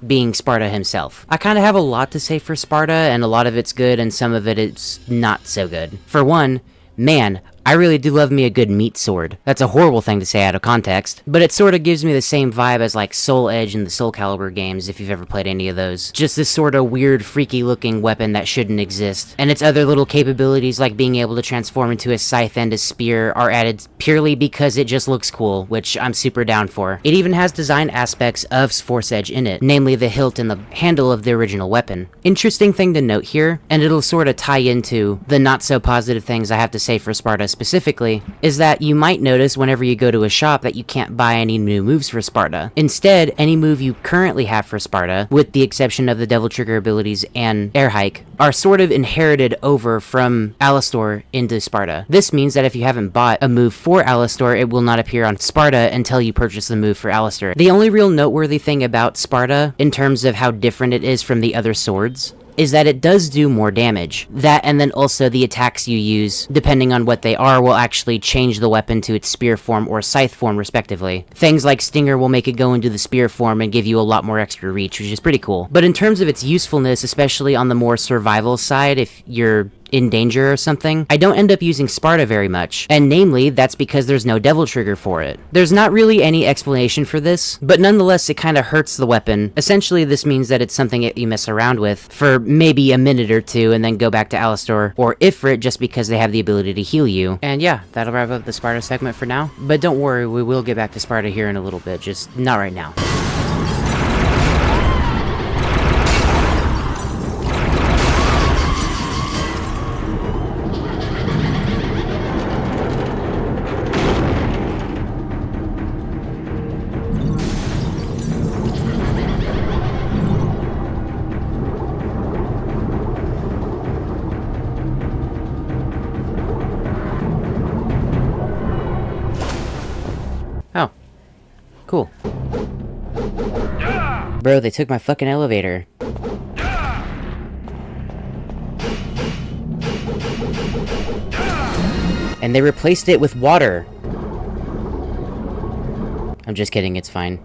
being Sparta himself. I kind of have a lot to say for Sparta, and a lot of it's good and some of it is not so good. For one, man, I really do love me a good meat sword. That's a horrible thing to say out of context, but it sort of gives me the same vibe as like Soul Edge and the Soul Calibur games, if you've ever played any of those. Just this sort of weird, freaky looking weapon that shouldn't exist. And its other little capabilities like being able to transform into a scythe and a spear are added purely because it just looks cool, which I'm super down for. It even has design aspects of Force Edge in it, namely the hilt and the handle of the original weapon. Interesting thing to note here, and it'll sort of tie into the not so positive things I have to say for Sparta specifically, is that you might notice whenever you go to a shop that you can't buy any new moves for Sparta. Instead, any move you currently have for Sparta, with the exception of the Devil Trigger abilities and Air Hike, are sort of inherited over from Alastor into Sparta. This means that if you haven't bought a move for Alastor, it will not appear on Sparta until you purchase the move for Alastor. The only real noteworthy thing about Sparta, in terms of how different it is from the other swords, is that it does do more damage. That, and then also the attacks you use, depending on what they are, will actually change the weapon to its spear form or scythe form respectively. Things like Stinger will make it go into the spear form and give you a lot more extra reach, which is pretty cool. But in terms of its usefulness, especially on the more survival side, if you're in danger or something, I don't end up using Sparta very much, and namely, that's because there's no Devil Trigger for it. There's not really any explanation for this, but nonetheless it kinda hurts the weapon. Essentially, this means that it's something that you mess around with for maybe a minute or two and then go back to Alastor or Ifrit just because they have the ability to heal you. And yeah, that'll wrap up the Sparta segment for now, but don't worry, we will get back to Sparta here in a little bit, just not right now. Oh. Cool. Bro, they took my fucking elevator. And they replaced it with water. I'm just kidding, it's fine.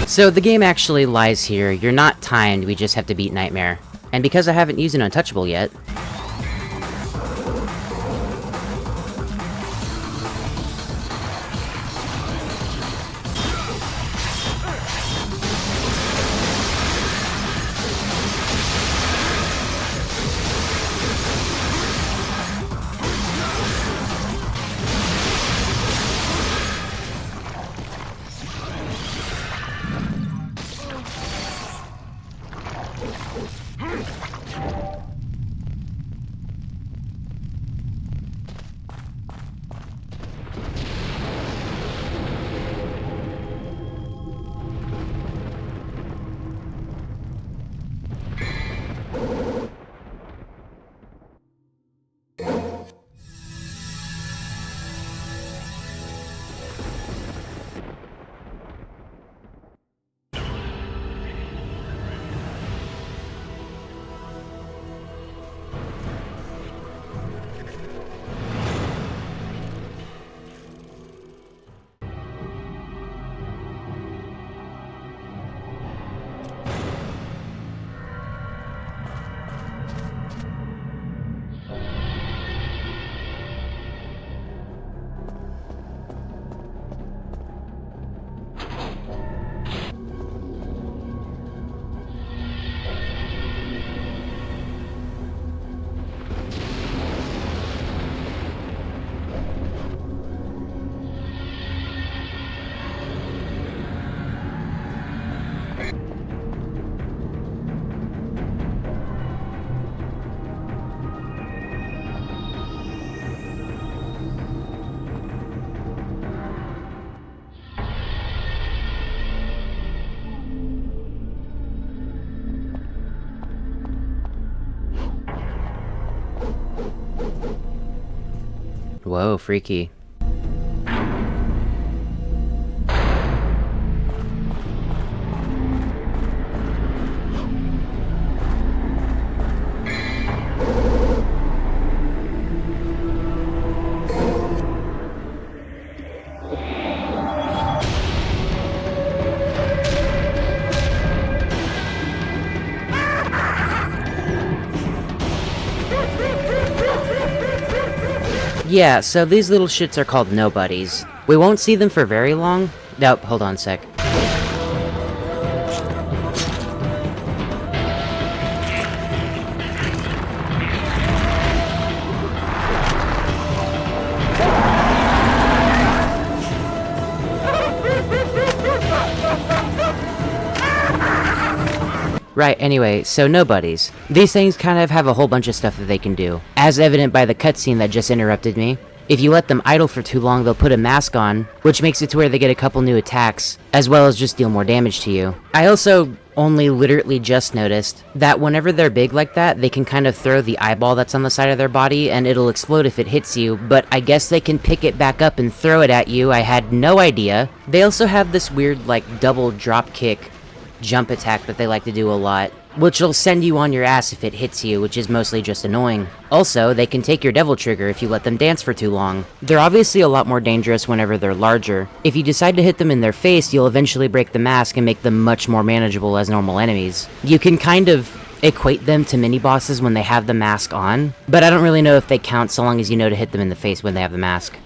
So the game actually lies here. You're not timed, we just have to beat Nightmare. And because I haven't used an Untouchable yet, Whoa, freaky. Yeah, so these little shits are called nobodies. We won't see them for very long. Nope, hold on a sec. Right, anyway, so nobodies. These things kind of have a whole bunch of stuff that they can do. As evident by the cutscene that just interrupted me. If you let them idle for too long, they'll put a mask on, which makes it to where they get a couple new attacks, as well as just deal more damage to you. I also only literally just noticed that whenever they're big like that, they can kind of throw the eyeball that's on the side of their body and it'll explode if it hits you, but I guess they can pick it back up and throw it at you. I had no idea. They also have this weird, like, double drop kick jump attack that they like to do a lot, which will send you on your ass if it hits you, which is mostly just annoying. Also, they can take your devil trigger if you let them dance for too long. They're obviously a lot more dangerous whenever they're larger. If you decide to hit them in their face, you'll eventually break the mask and make them much more manageable as normal enemies. You can kind of equate them to mini-bosses when they have the mask on, but I don't really know if they count so long as you know to hit them in the face when they have the mask.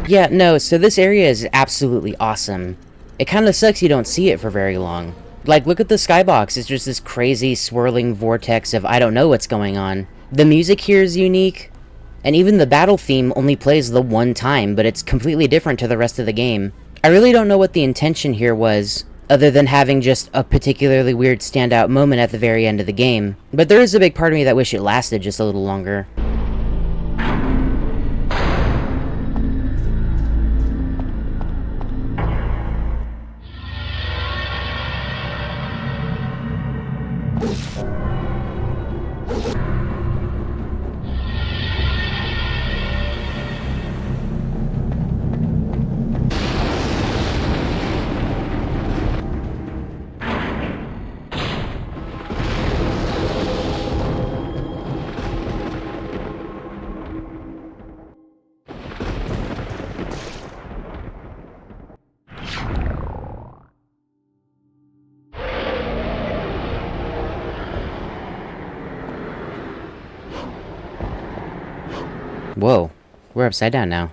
Yeah, no, so this area is absolutely awesome. It kinda sucks you don't see it for very long. Like, look at the skybox, it's just this crazy swirling vortex of I don't know what's going on. The music here is unique, and even the battle theme only plays the one time, but it's completely different to the rest of the game. I really don't know what the intention here was, other than having just a particularly weird standout moment at the very end of the game. But there is a big part of me that wish it lasted just a little longer. Whoa, we're upside down now.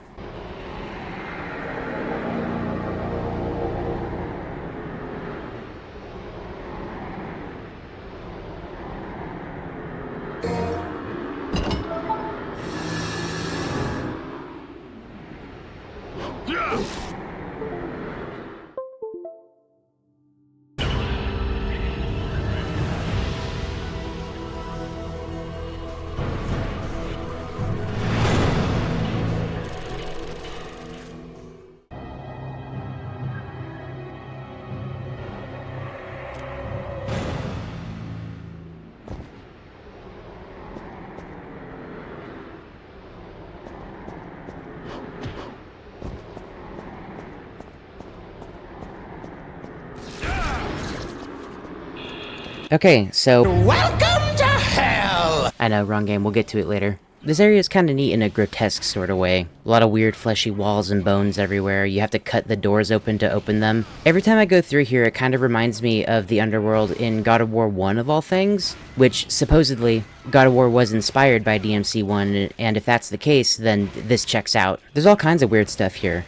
Okay, so... Welcome to hell! I know, wrong game, we'll get to it later. This area is kinda neat in a grotesque sort of way. A lot of weird fleshy walls and bones everywhere, you have to cut the doors open to open them. Every time I go through here, it kind of reminds me of the underworld in God of War 1 of all things, which, supposedly, God of War was inspired by DMC 1, and if that's the case, then this checks out. There's all kinds of weird stuff here.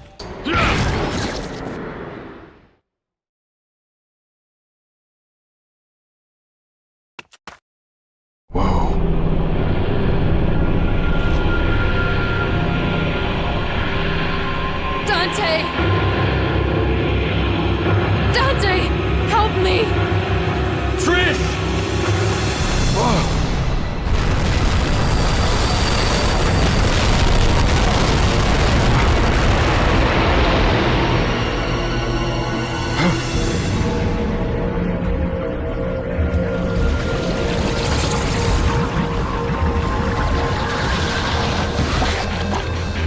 Dante!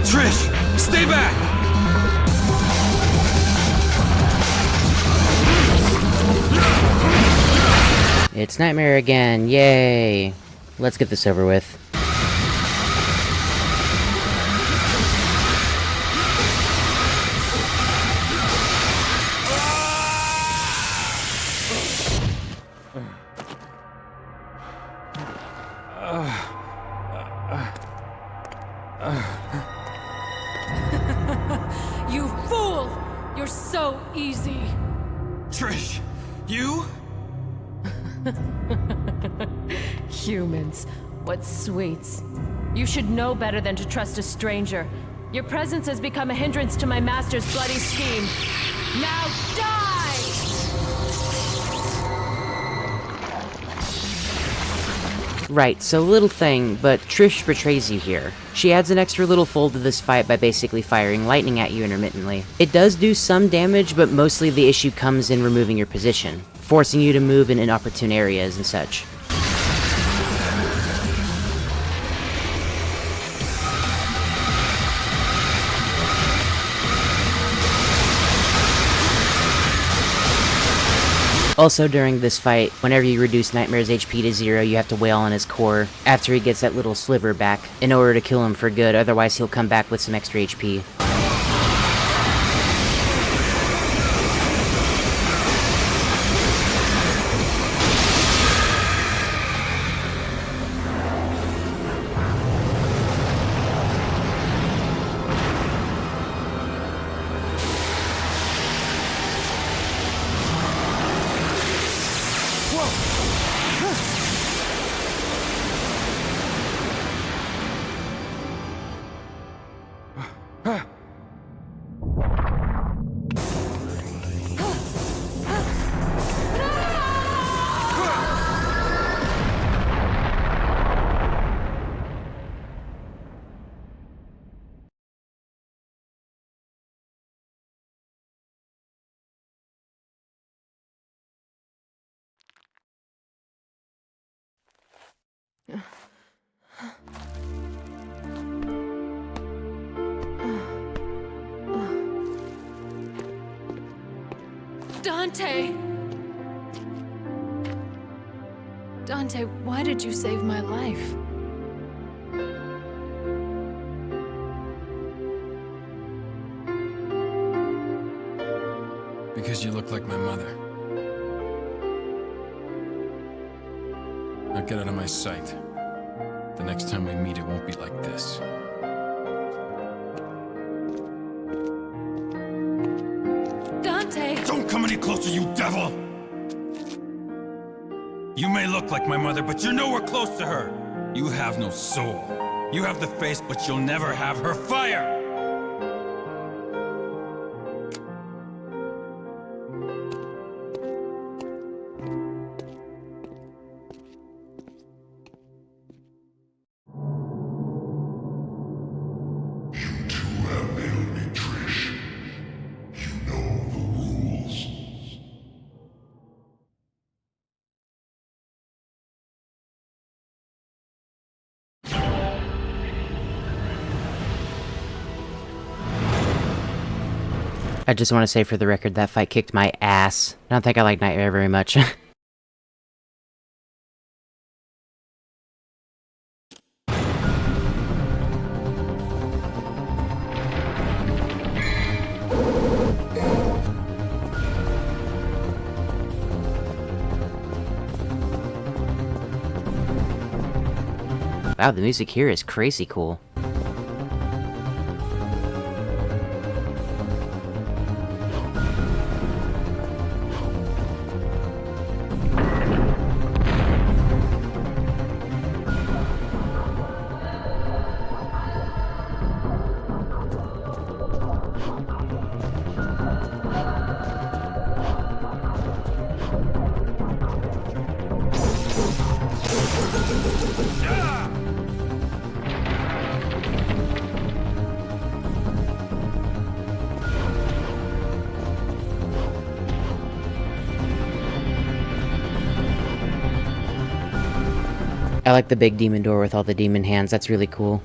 Trish, stay back! It's Nightmare again, yay! Let's get this over with. You fool! You're so easy! Trish, you? Humans. What sweets. You should know better than to trust a stranger. Your presence has become a hindrance to my master's bloody scheme. Now die! Right, so little thing, but Trish betrays you here. She adds an extra little fold to this fight by basically firing lightning at you intermittently. It does do some damage, but mostly the issue comes in removing your position, forcing you to move in inopportune areas and such. Also, during this fight, whenever you reduce Nightmare's HP to 0, you have to wail on his core after he gets that little sliver back in order to kill him for good, otherwise he'll come back with some extra HP. Dante! Dante, why did you save my life? Because you look like my mother. Now get out of my sight. The next time we meet, it won't be like this. Dante! Don't come any closer, you devil! You may look like my mother, but you're nowhere close to her. You have no soul. You have the face, but you'll never have her fire! I just want to say for the record, that fight kicked my ass. I don't think I like Nightmare very much. Wow, the music here is crazy cool. I like the big demon door with all the demon hands, that's really cool.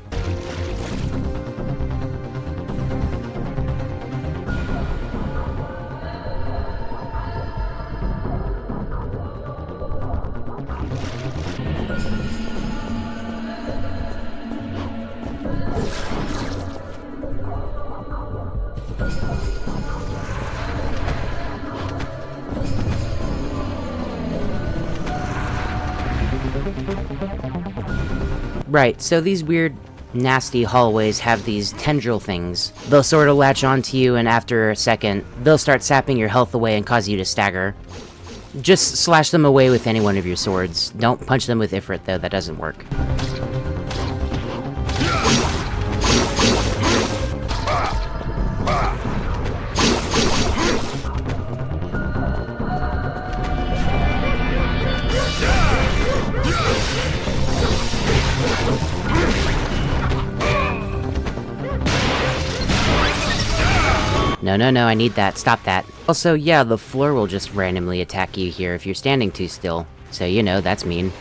Right, so these weird, nasty hallways have these tendril things. They'll sort of latch onto you, and after a second, they'll start sapping your health away and cause you to stagger. Just slash them away with any one of your swords. Don't punch them with Ifrit, though, that doesn't work. No, I need that. Stop that. Also, yeah, the floor will just randomly attack you here if you're standing too still. So, you know, that's mean.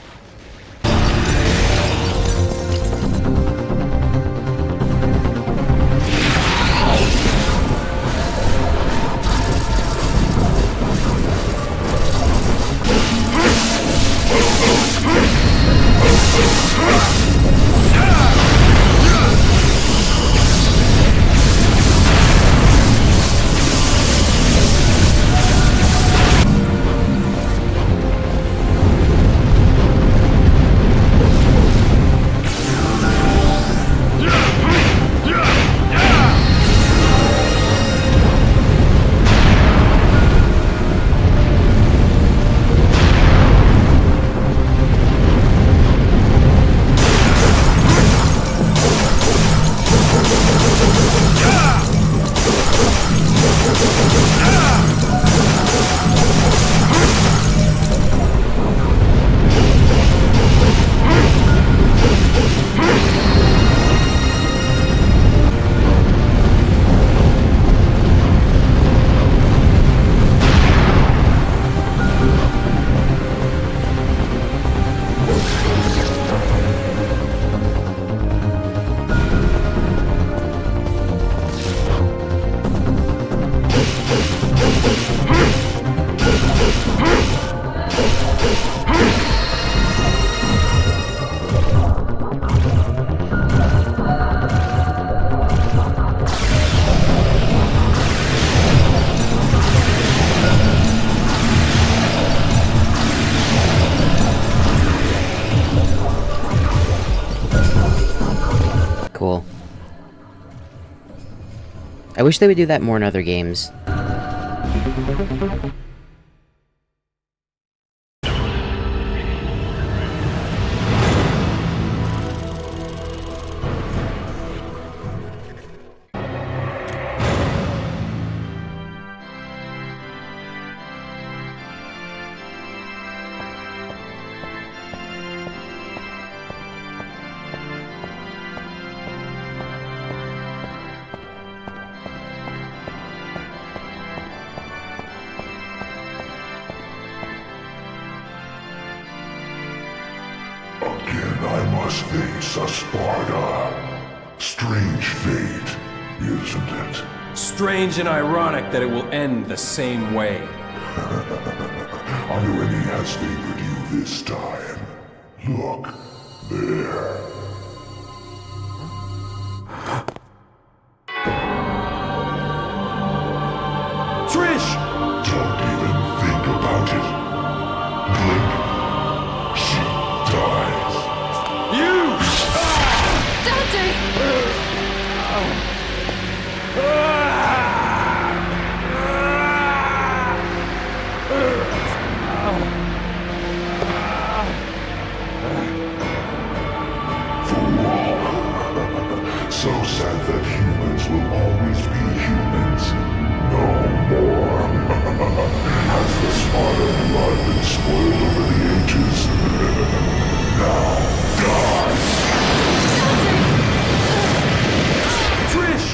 Cool. I wish they would do that more in other games. I must face a Sparta. Strange fate, isn't it? Strange and ironic that it will end the same way. Irony has favored you this time. Look, there. Trish! Don't even think about it. Blink. She dies. You! So sad that humans will always be humans. No more. Has the Spartan blood been spoiled over the ages? Now, die! Trish!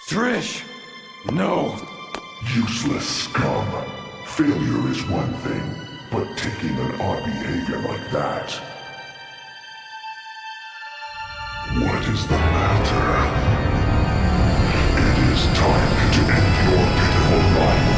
Trish! No! Useless scum. Failure is one thing, but taking an odd behavior like that... What is the matter? It is time to end your pitiful life.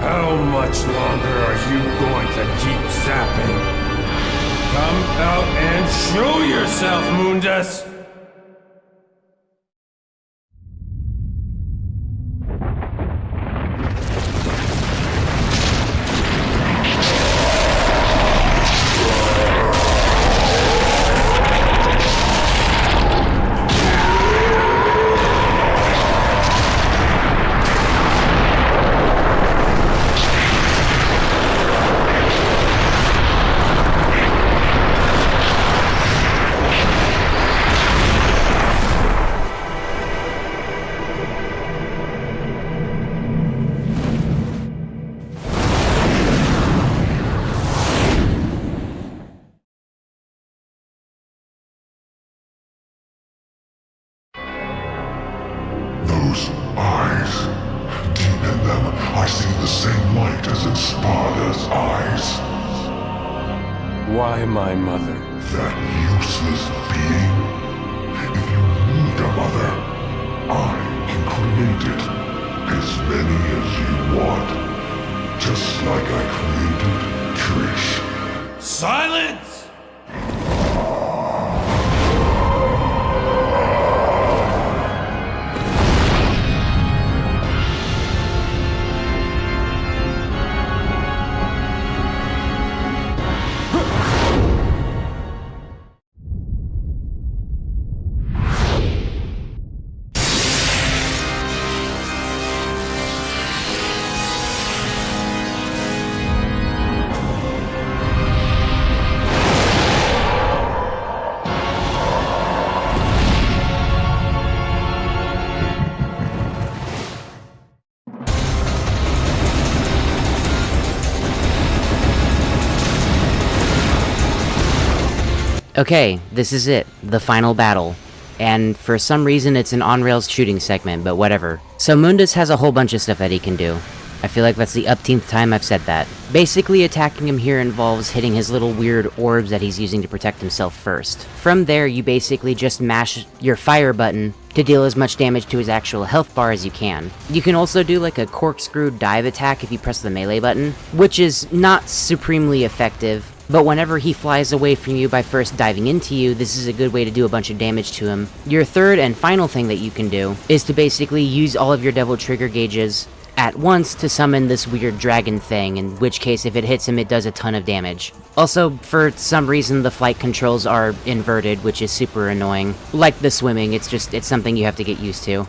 How much longer are you going to keep zapping? Come out and show yourself, Mundus! Those eyes. Deep in them, I see the same light as in Sparta's eyes. Why my mother? That useless being? If you need a mother, I can create it. As many as you want. Just like I created Trish. Silence! Okay, this is it, the final battle. And for some reason it's an on-rails shooting segment, but whatever. So Mundus has a whole bunch of stuff that he can do. I feel like that's the upteenth time I've said that. Basically, attacking him here involves hitting his little weird orbs that he's using to protect himself first. From there, you basically just mash your fire button to deal as much damage to his actual health bar as you can. You can also do like a corkscrew dive attack if you press the melee button, which is not supremely effective, but whenever he flies away from you by first diving into you, this is a good way to do a bunch of damage to him. Your third and final thing that you can do is to basically use all of your devil trigger gauges at once to summon this weird dragon thing, in which case if it hits him it does a ton of damage. Also, for some reason the flight controls are inverted, which is super annoying. Like the swimming, it's something you have to get used to.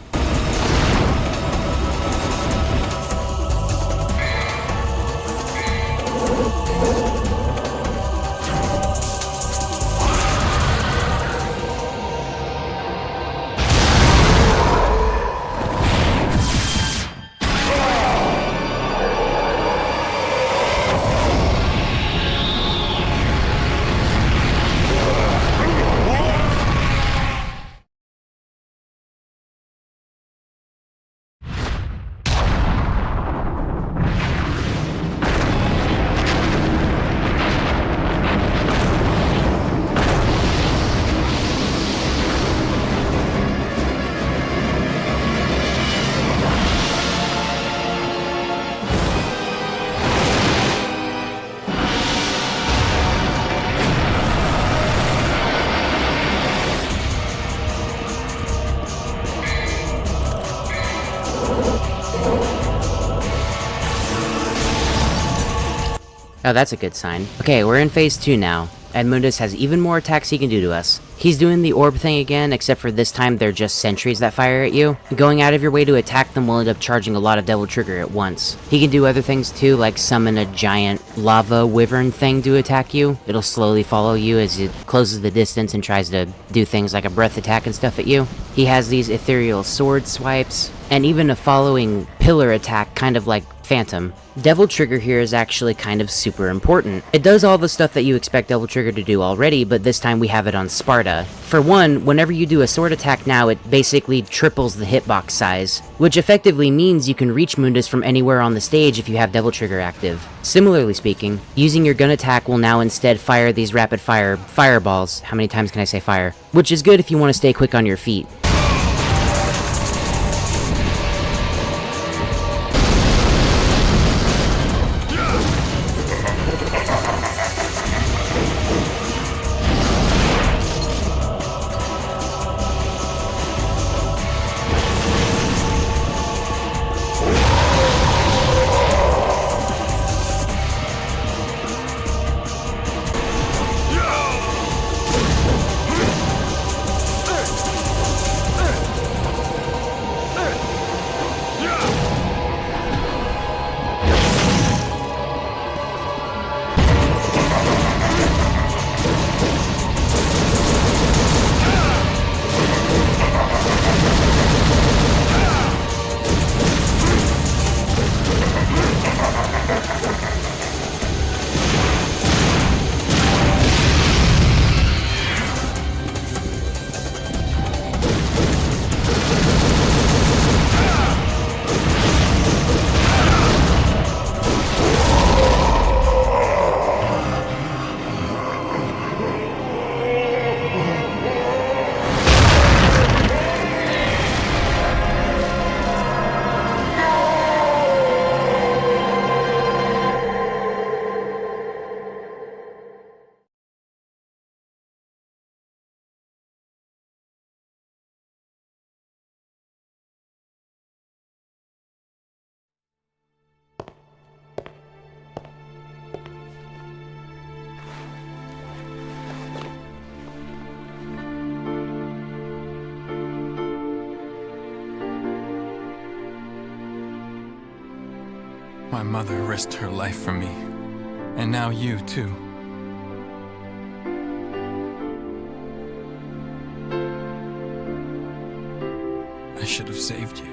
Oh, that's a good sign. Okay, we're in phase 2 now, and Mundus has even more attacks he can do to us. He's doing the orb thing again, except for this time they're just sentries that fire at you. Going out of your way to attack them will end up charging a lot of devil trigger at once. He can do other things too, like summon a giant lava wyvern thing to attack you. It'll slowly follow you as it closes the distance and tries to do things like a breath attack and stuff at you. He has these ethereal sword swipes, and even a following pillar attack, kind of like Phantom. Devil Trigger here is actually kind of super important. It does all the stuff that you expect Devil Trigger to do already, but this time we have it on Sparta. For one, whenever you do a sword attack now, it basically triples the hitbox size, which effectively means you can reach Mundus from anywhere on the stage if you have Devil Trigger active. Similarly speaking, using your gun attack will now instead fire these rapid fire fireballs. How many times can I say fire? Which is good if you want to stay quick on your feet. My mother risked her life for me. And now you, too. I should have saved you.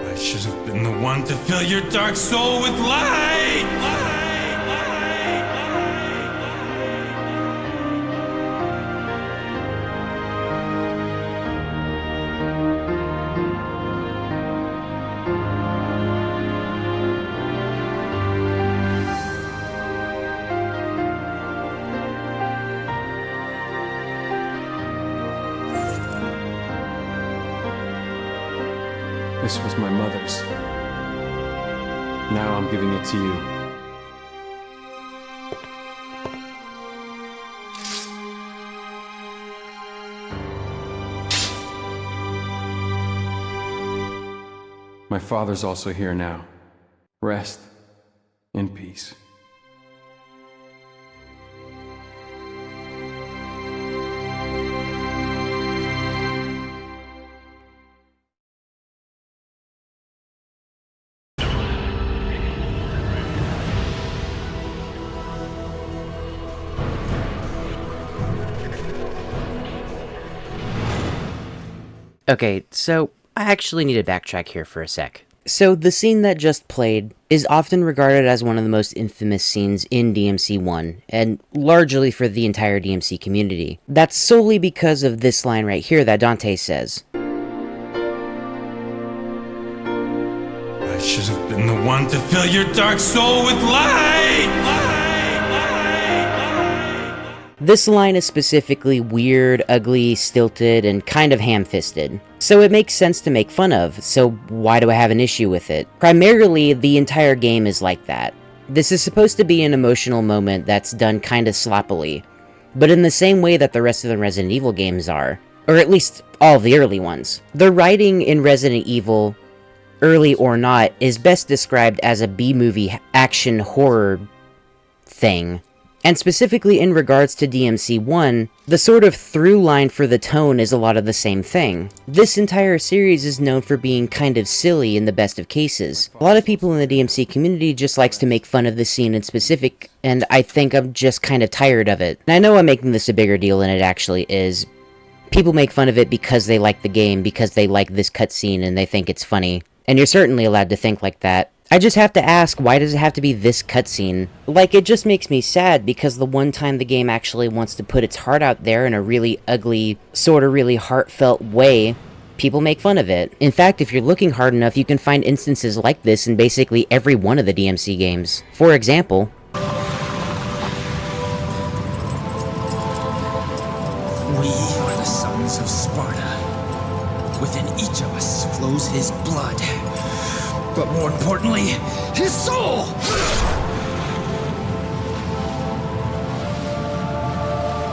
I should have been the one to fill your dark soul with light! This was my mother's. Now I'm giving it to you. My father's also here now. Rest in peace. Okay, so I actually need to backtrack here for a sec. So the scene that just played is often regarded as one of the most infamous scenes in DMC1, and largely for the entire DMC community. That's solely because of this line right here that Dante says. I should have been the one to fill your dark soul with light! This line is specifically weird, ugly, stilted, and kind of ham-fisted. So it makes sense to make fun of, so why do I have an issue with it? Primarily, the entire game is like that. This is supposed to be an emotional moment that's done kinda sloppily, but in the same way that the rest of the Resident Evil games are. Or at least, all the early ones. The writing in Resident Evil, early or not, is best described as a B-movie action horror thing. And specifically in regards to DMC1, the sort of through line for the tone is a lot of the same thing. This entire series is known for being kind of silly in the best of cases. A lot of people in the DMC community just likes to make fun of this scene in specific, and I think I'm just kind of tired of it. And I know I'm making this a bigger deal than it actually is. People make fun of it because they like the game, because they like this cutscene and they think it's funny. And you're certainly allowed to think like that. I just have to ask, why does it have to be this cutscene? Like, it just makes me sad, because the one time the game actually wants to put its heart out there in a really ugly, sorta really heartfelt way, people make fun of it. In fact, if you're looking hard enough, you can find instances like this in basically every one of the DMC games. For example, We are the sons of Sparta. Within each of us flows his blood. But more importantly, his soul!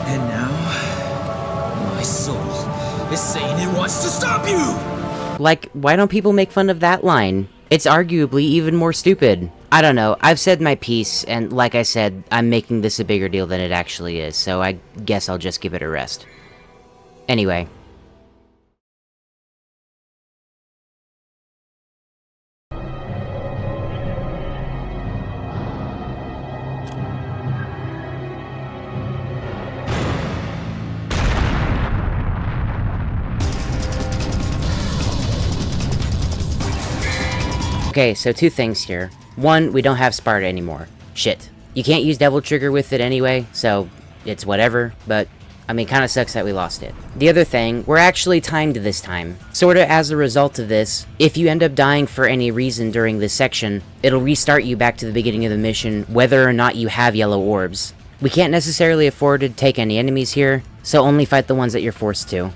And now, my soul is saying it wants to stop you! like, why don't people make fun of that line? It's arguably even more stupid. I don't know, I've said my piece, and like I said, I'm making this a bigger deal than it actually is, so I guess I'll just give it a rest. Anyway. Okay, so two things here. One, we don't have Sparta anymore. Shit. You can't use Devil Trigger with it anyway, so it's whatever, but I mean, kinda sucks that we lost it. The other thing, we're actually timed this time. Sorta as a result of this, if you end up dying for any reason during this section, it'll restart you back to the beginning of the mission, whether or not you have yellow orbs. We can't necessarily afford to take any enemies here, so only fight the ones that you're forced to.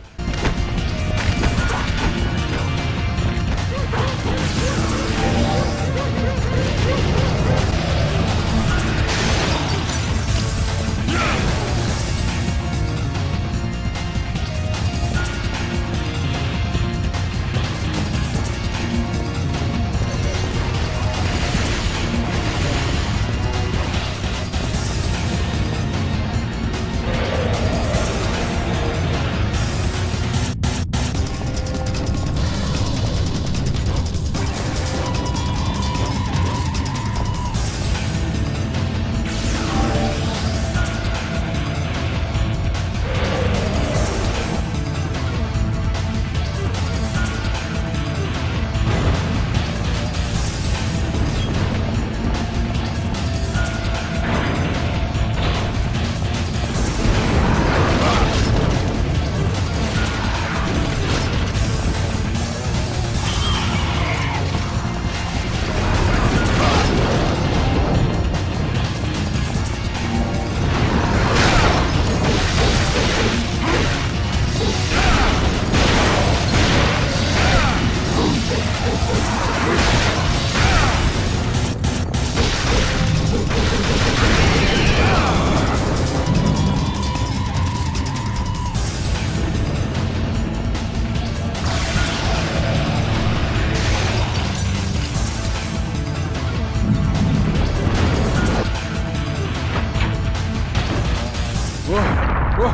Whoa! Whoa!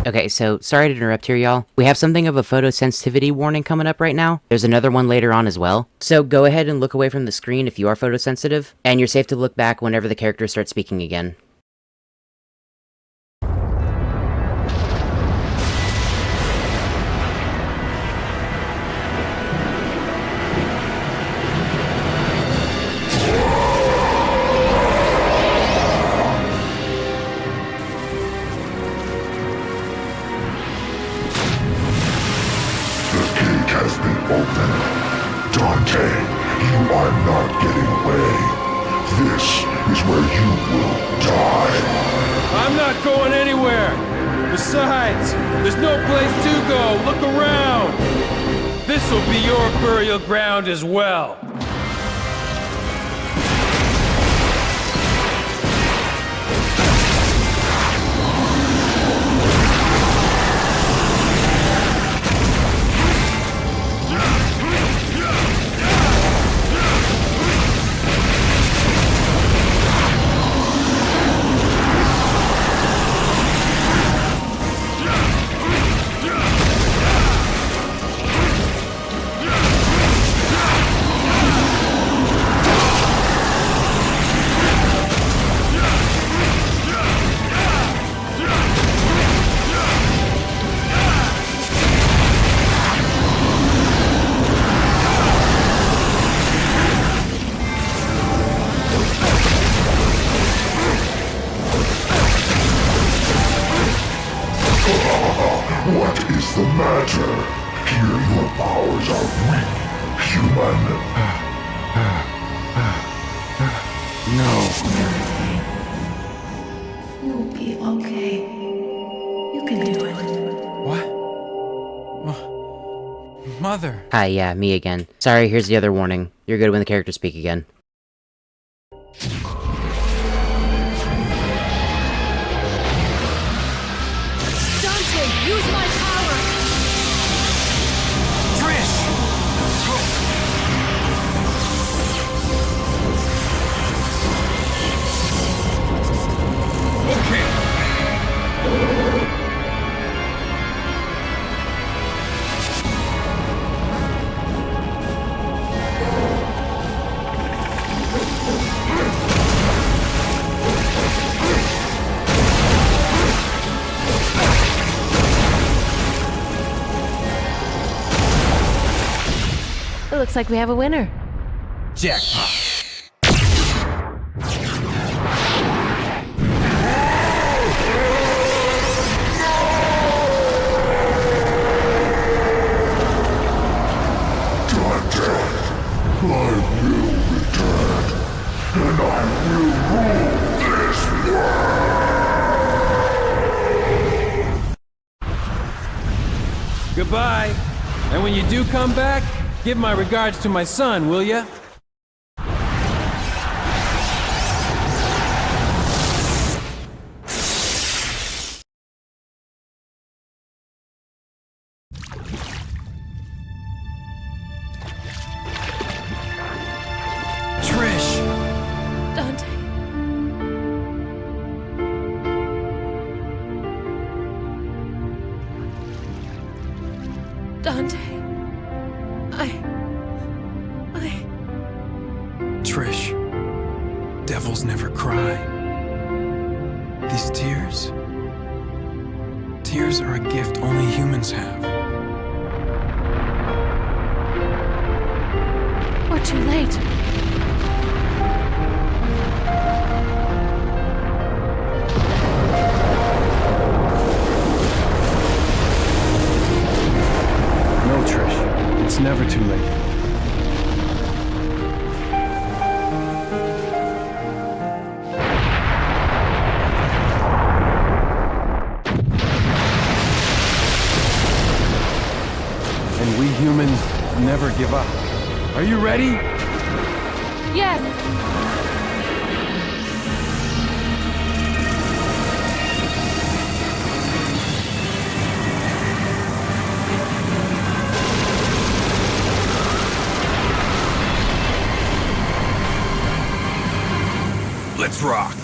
Okay, so sorry to interrupt here, y'all. We have something of a photosensitivity warning coming up right now. There's another one later on as well. So go ahead and look away from the screen if you are photosensitive, and you're safe to look back whenever the character starts speaking again. Has been opened. Dante, you are not getting away. This is where you will die. I'm not going anywhere! Besides, there's no place to go! Look around! This'll be your burial ground as well! What is the matter? Here your powers are weak, human. No. You'll be okay. You can do it. What? Mother. Hi, yeah, me again. Sorry, here's the other warning. You're good when the characters speak again. Use my power! Trish! Okay. It looks like we have a winner. Jackpot. Dante, I will return, and I will rule this world! Goodbye. And when you do come back, give my regards to my son, will ya? Trish! Dante. Dante. Trish, devils never cry. These tears are a gift only humans have. We're too late. No, Trish, it's never too late. And we humans never give up. Are you ready? Yes! Let's rock!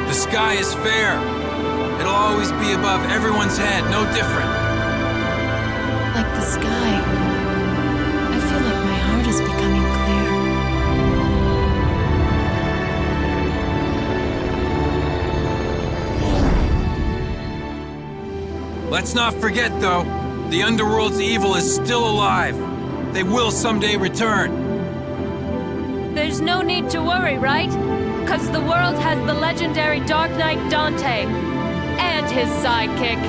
The sky is fair. It'll always be above everyone's head, no different. Like the sky. I feel like my heart is becoming clear. Let's not forget, though, the Underworld's evil is still alive. They will someday return. There's no need to worry, right? 'Cause the world has the legendary Dark Knight Dante. And his sidekick.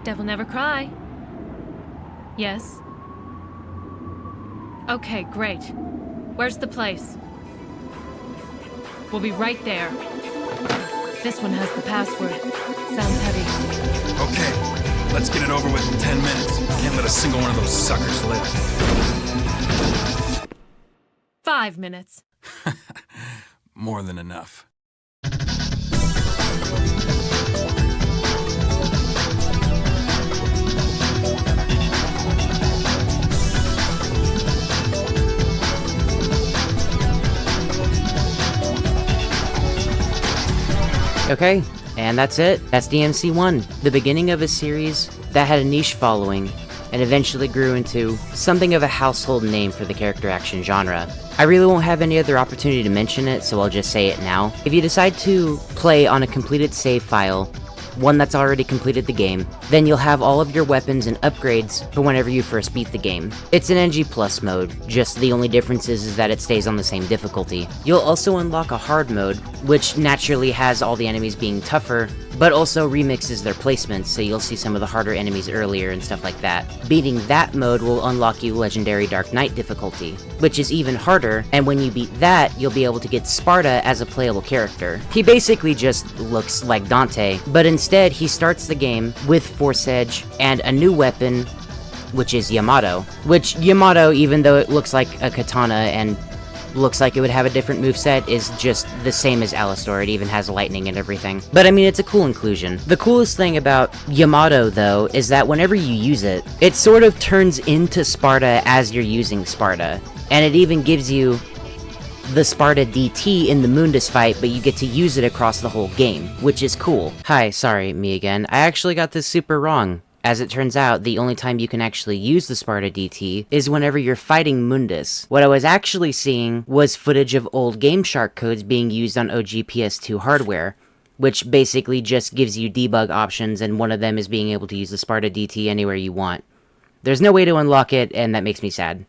Devil never cry. Yes? Okay, great. Where's the place? We'll be right there. This one has the password. Sounds heavy. Okay, let's get it over with in 10 minutes. Can't let a single one of those suckers live. 5 minutes. More than enough. Okay, and that's it. That's DMC1, the beginning of a series that had a niche following and eventually grew into something of a household name for the character action genre. I really won't have any other opportunity to mention it, so I'll just say it now. If you decide to play on a completed save file, one that's already completed the game, then you'll have all of your weapons and upgrades for whenever you first beat the game. It's an NG Plus mode, just the only difference is that it stays on the same difficulty. You'll also unlock a hard mode, which naturally has all the enemies being tougher, but also remixes their placements, so you'll see some of the harder enemies earlier and stuff like that. Beating that mode will unlock you Legendary Dark Knight difficulty, which is even harder, and when you beat that, you'll be able to get Sparta as a playable character. He basically just looks like Dante, but instead he starts the game with Force Edge and a new weapon, which is Yamato. Which, Yamato, even though it looks like a katana and looks like it would have a different moveset, is just the same as Alistar. It even has lightning and everything. But I mean, it's a cool inclusion. The coolest thing about Yamato, though, is that whenever you use it, it sort of turns into Sparta as you're using Sparta. And it even gives you the Sparta DT in the Mundus fight, but you get to use it across the whole game, which is cool. Hi, sorry, me again. I actually got this super wrong. As it turns out, the only time you can actually use the Sparta DT is whenever you're fighting Mundus. What I was actually seeing was footage of old Game Shark codes being used on OG PS2 hardware, which basically just gives you debug options, and one of them is being able to use the Sparta DT anywhere you want. There's no way to unlock it, and that makes me sad.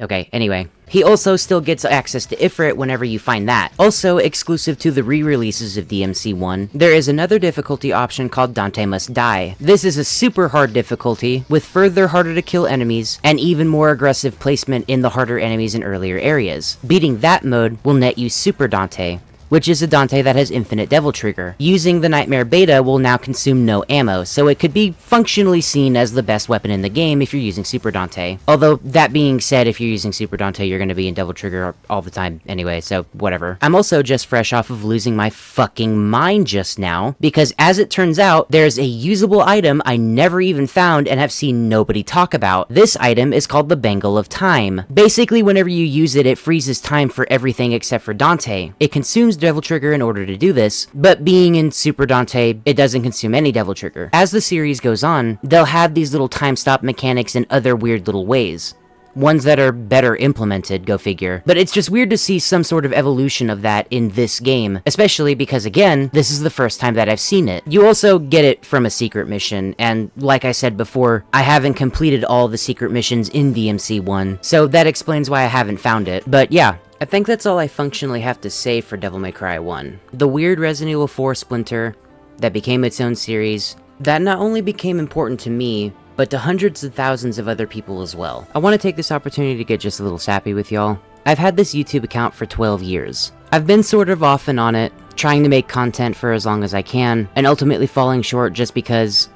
Okay, anyway. He also still gets access to Ifrit whenever you find that. Also, exclusive to the re-releases of DMC1, there is another difficulty option called Dante Must Die. This is a super hard difficulty, with further harder to kill enemies, and even more aggressive placement in the harder enemies in earlier areas. Beating that mode will net you Super Dante, which is a Dante that has infinite Devil Trigger. Using the Nightmare Beta will now consume no ammo, so it could be functionally seen as the best weapon in the game if you're using Super Dante. Although, that being said, if you're using Super Dante, you're gonna be in Devil Trigger all the time anyway, so whatever. I'm also just fresh off of losing my fucking mind just now, because as it turns out, there's a usable item I never even found and have seen nobody talk about. This item is called the Bangle of Time. Basically, whenever you use it, it freezes time for everything except for Dante. It consumes Devil Trigger in order to do this, but being in Super Dante, it doesn't consume any Devil Trigger. As the series goes on, they'll have these little time stop mechanics in other weird little ways. Ones that are better implemented, go figure. But it's just weird to see some sort of evolution of that in this game, especially because, again, this is the first time that I've seen it. You also get it from a secret mission, and like I said before, I haven't completed all the secret missions in DMC1, so that explains why I haven't found it. But yeah, I think that's all I functionally have to say for Devil May Cry 1. The weird Resident Evil 4 Splinter that became its own series, that not only became important to me, but to hundreds of thousands of other people as well. I want to take this opportunity to get just a little sappy with y'all. I've had this YouTube account for 12 years. I've been sort of off and on it, trying to make content for as long as I can, and ultimately falling short just because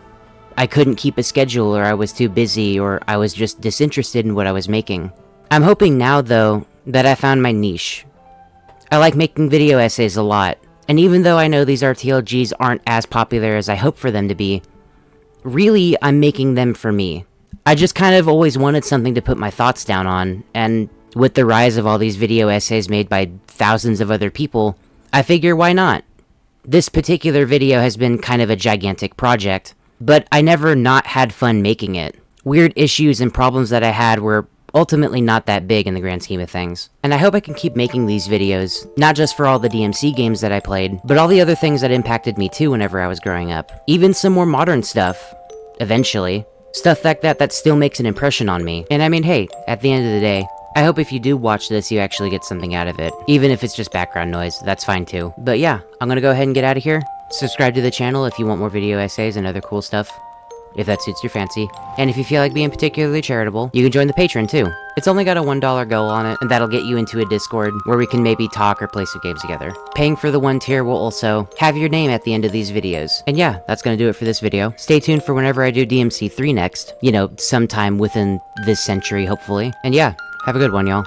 I couldn't keep a schedule, or I was too busy, or I was just disinterested in what I was making. I'm hoping now, though, that I found my niche. I like making video essays a lot, and even though I know these RTLGs aren't as popular as I hope for them to be, really, I'm making them for me. I just kind of always wanted something to put my thoughts down on, and with the rise of all these video essays made by thousands of other people, I figure why not? This particular video has been kind of a gigantic project, but I never not had fun making it. Weird issues and problems that I had were ultimately not that big in the grand scheme of things. And I hope I can keep making these videos, not just for all the DMC games that I played, but all the other things that impacted me too whenever I was growing up. Even some more modern stuff, eventually. Stuff like that still makes an impression on me. And I mean, hey, at the end of the day, I hope if you do watch this, you actually get something out of it. Even if it's just background noise, that's fine too. But yeah, I'm gonna go ahead and get out of here. Subscribe to the channel if you want more video essays and other cool stuff, if that suits your fancy. And if you feel like being particularly charitable, you can join the Patreon too. It's only got a $1 goal on it, and that'll get you into a Discord where we can maybe talk or play some games together. Paying for the 1 tier will also have your name at the end of these videos. And yeah, that's gonna do it for this video. Stay tuned for whenever I do DMC3 next. You know, sometime within this century, hopefully. And yeah, have a good one, y'all.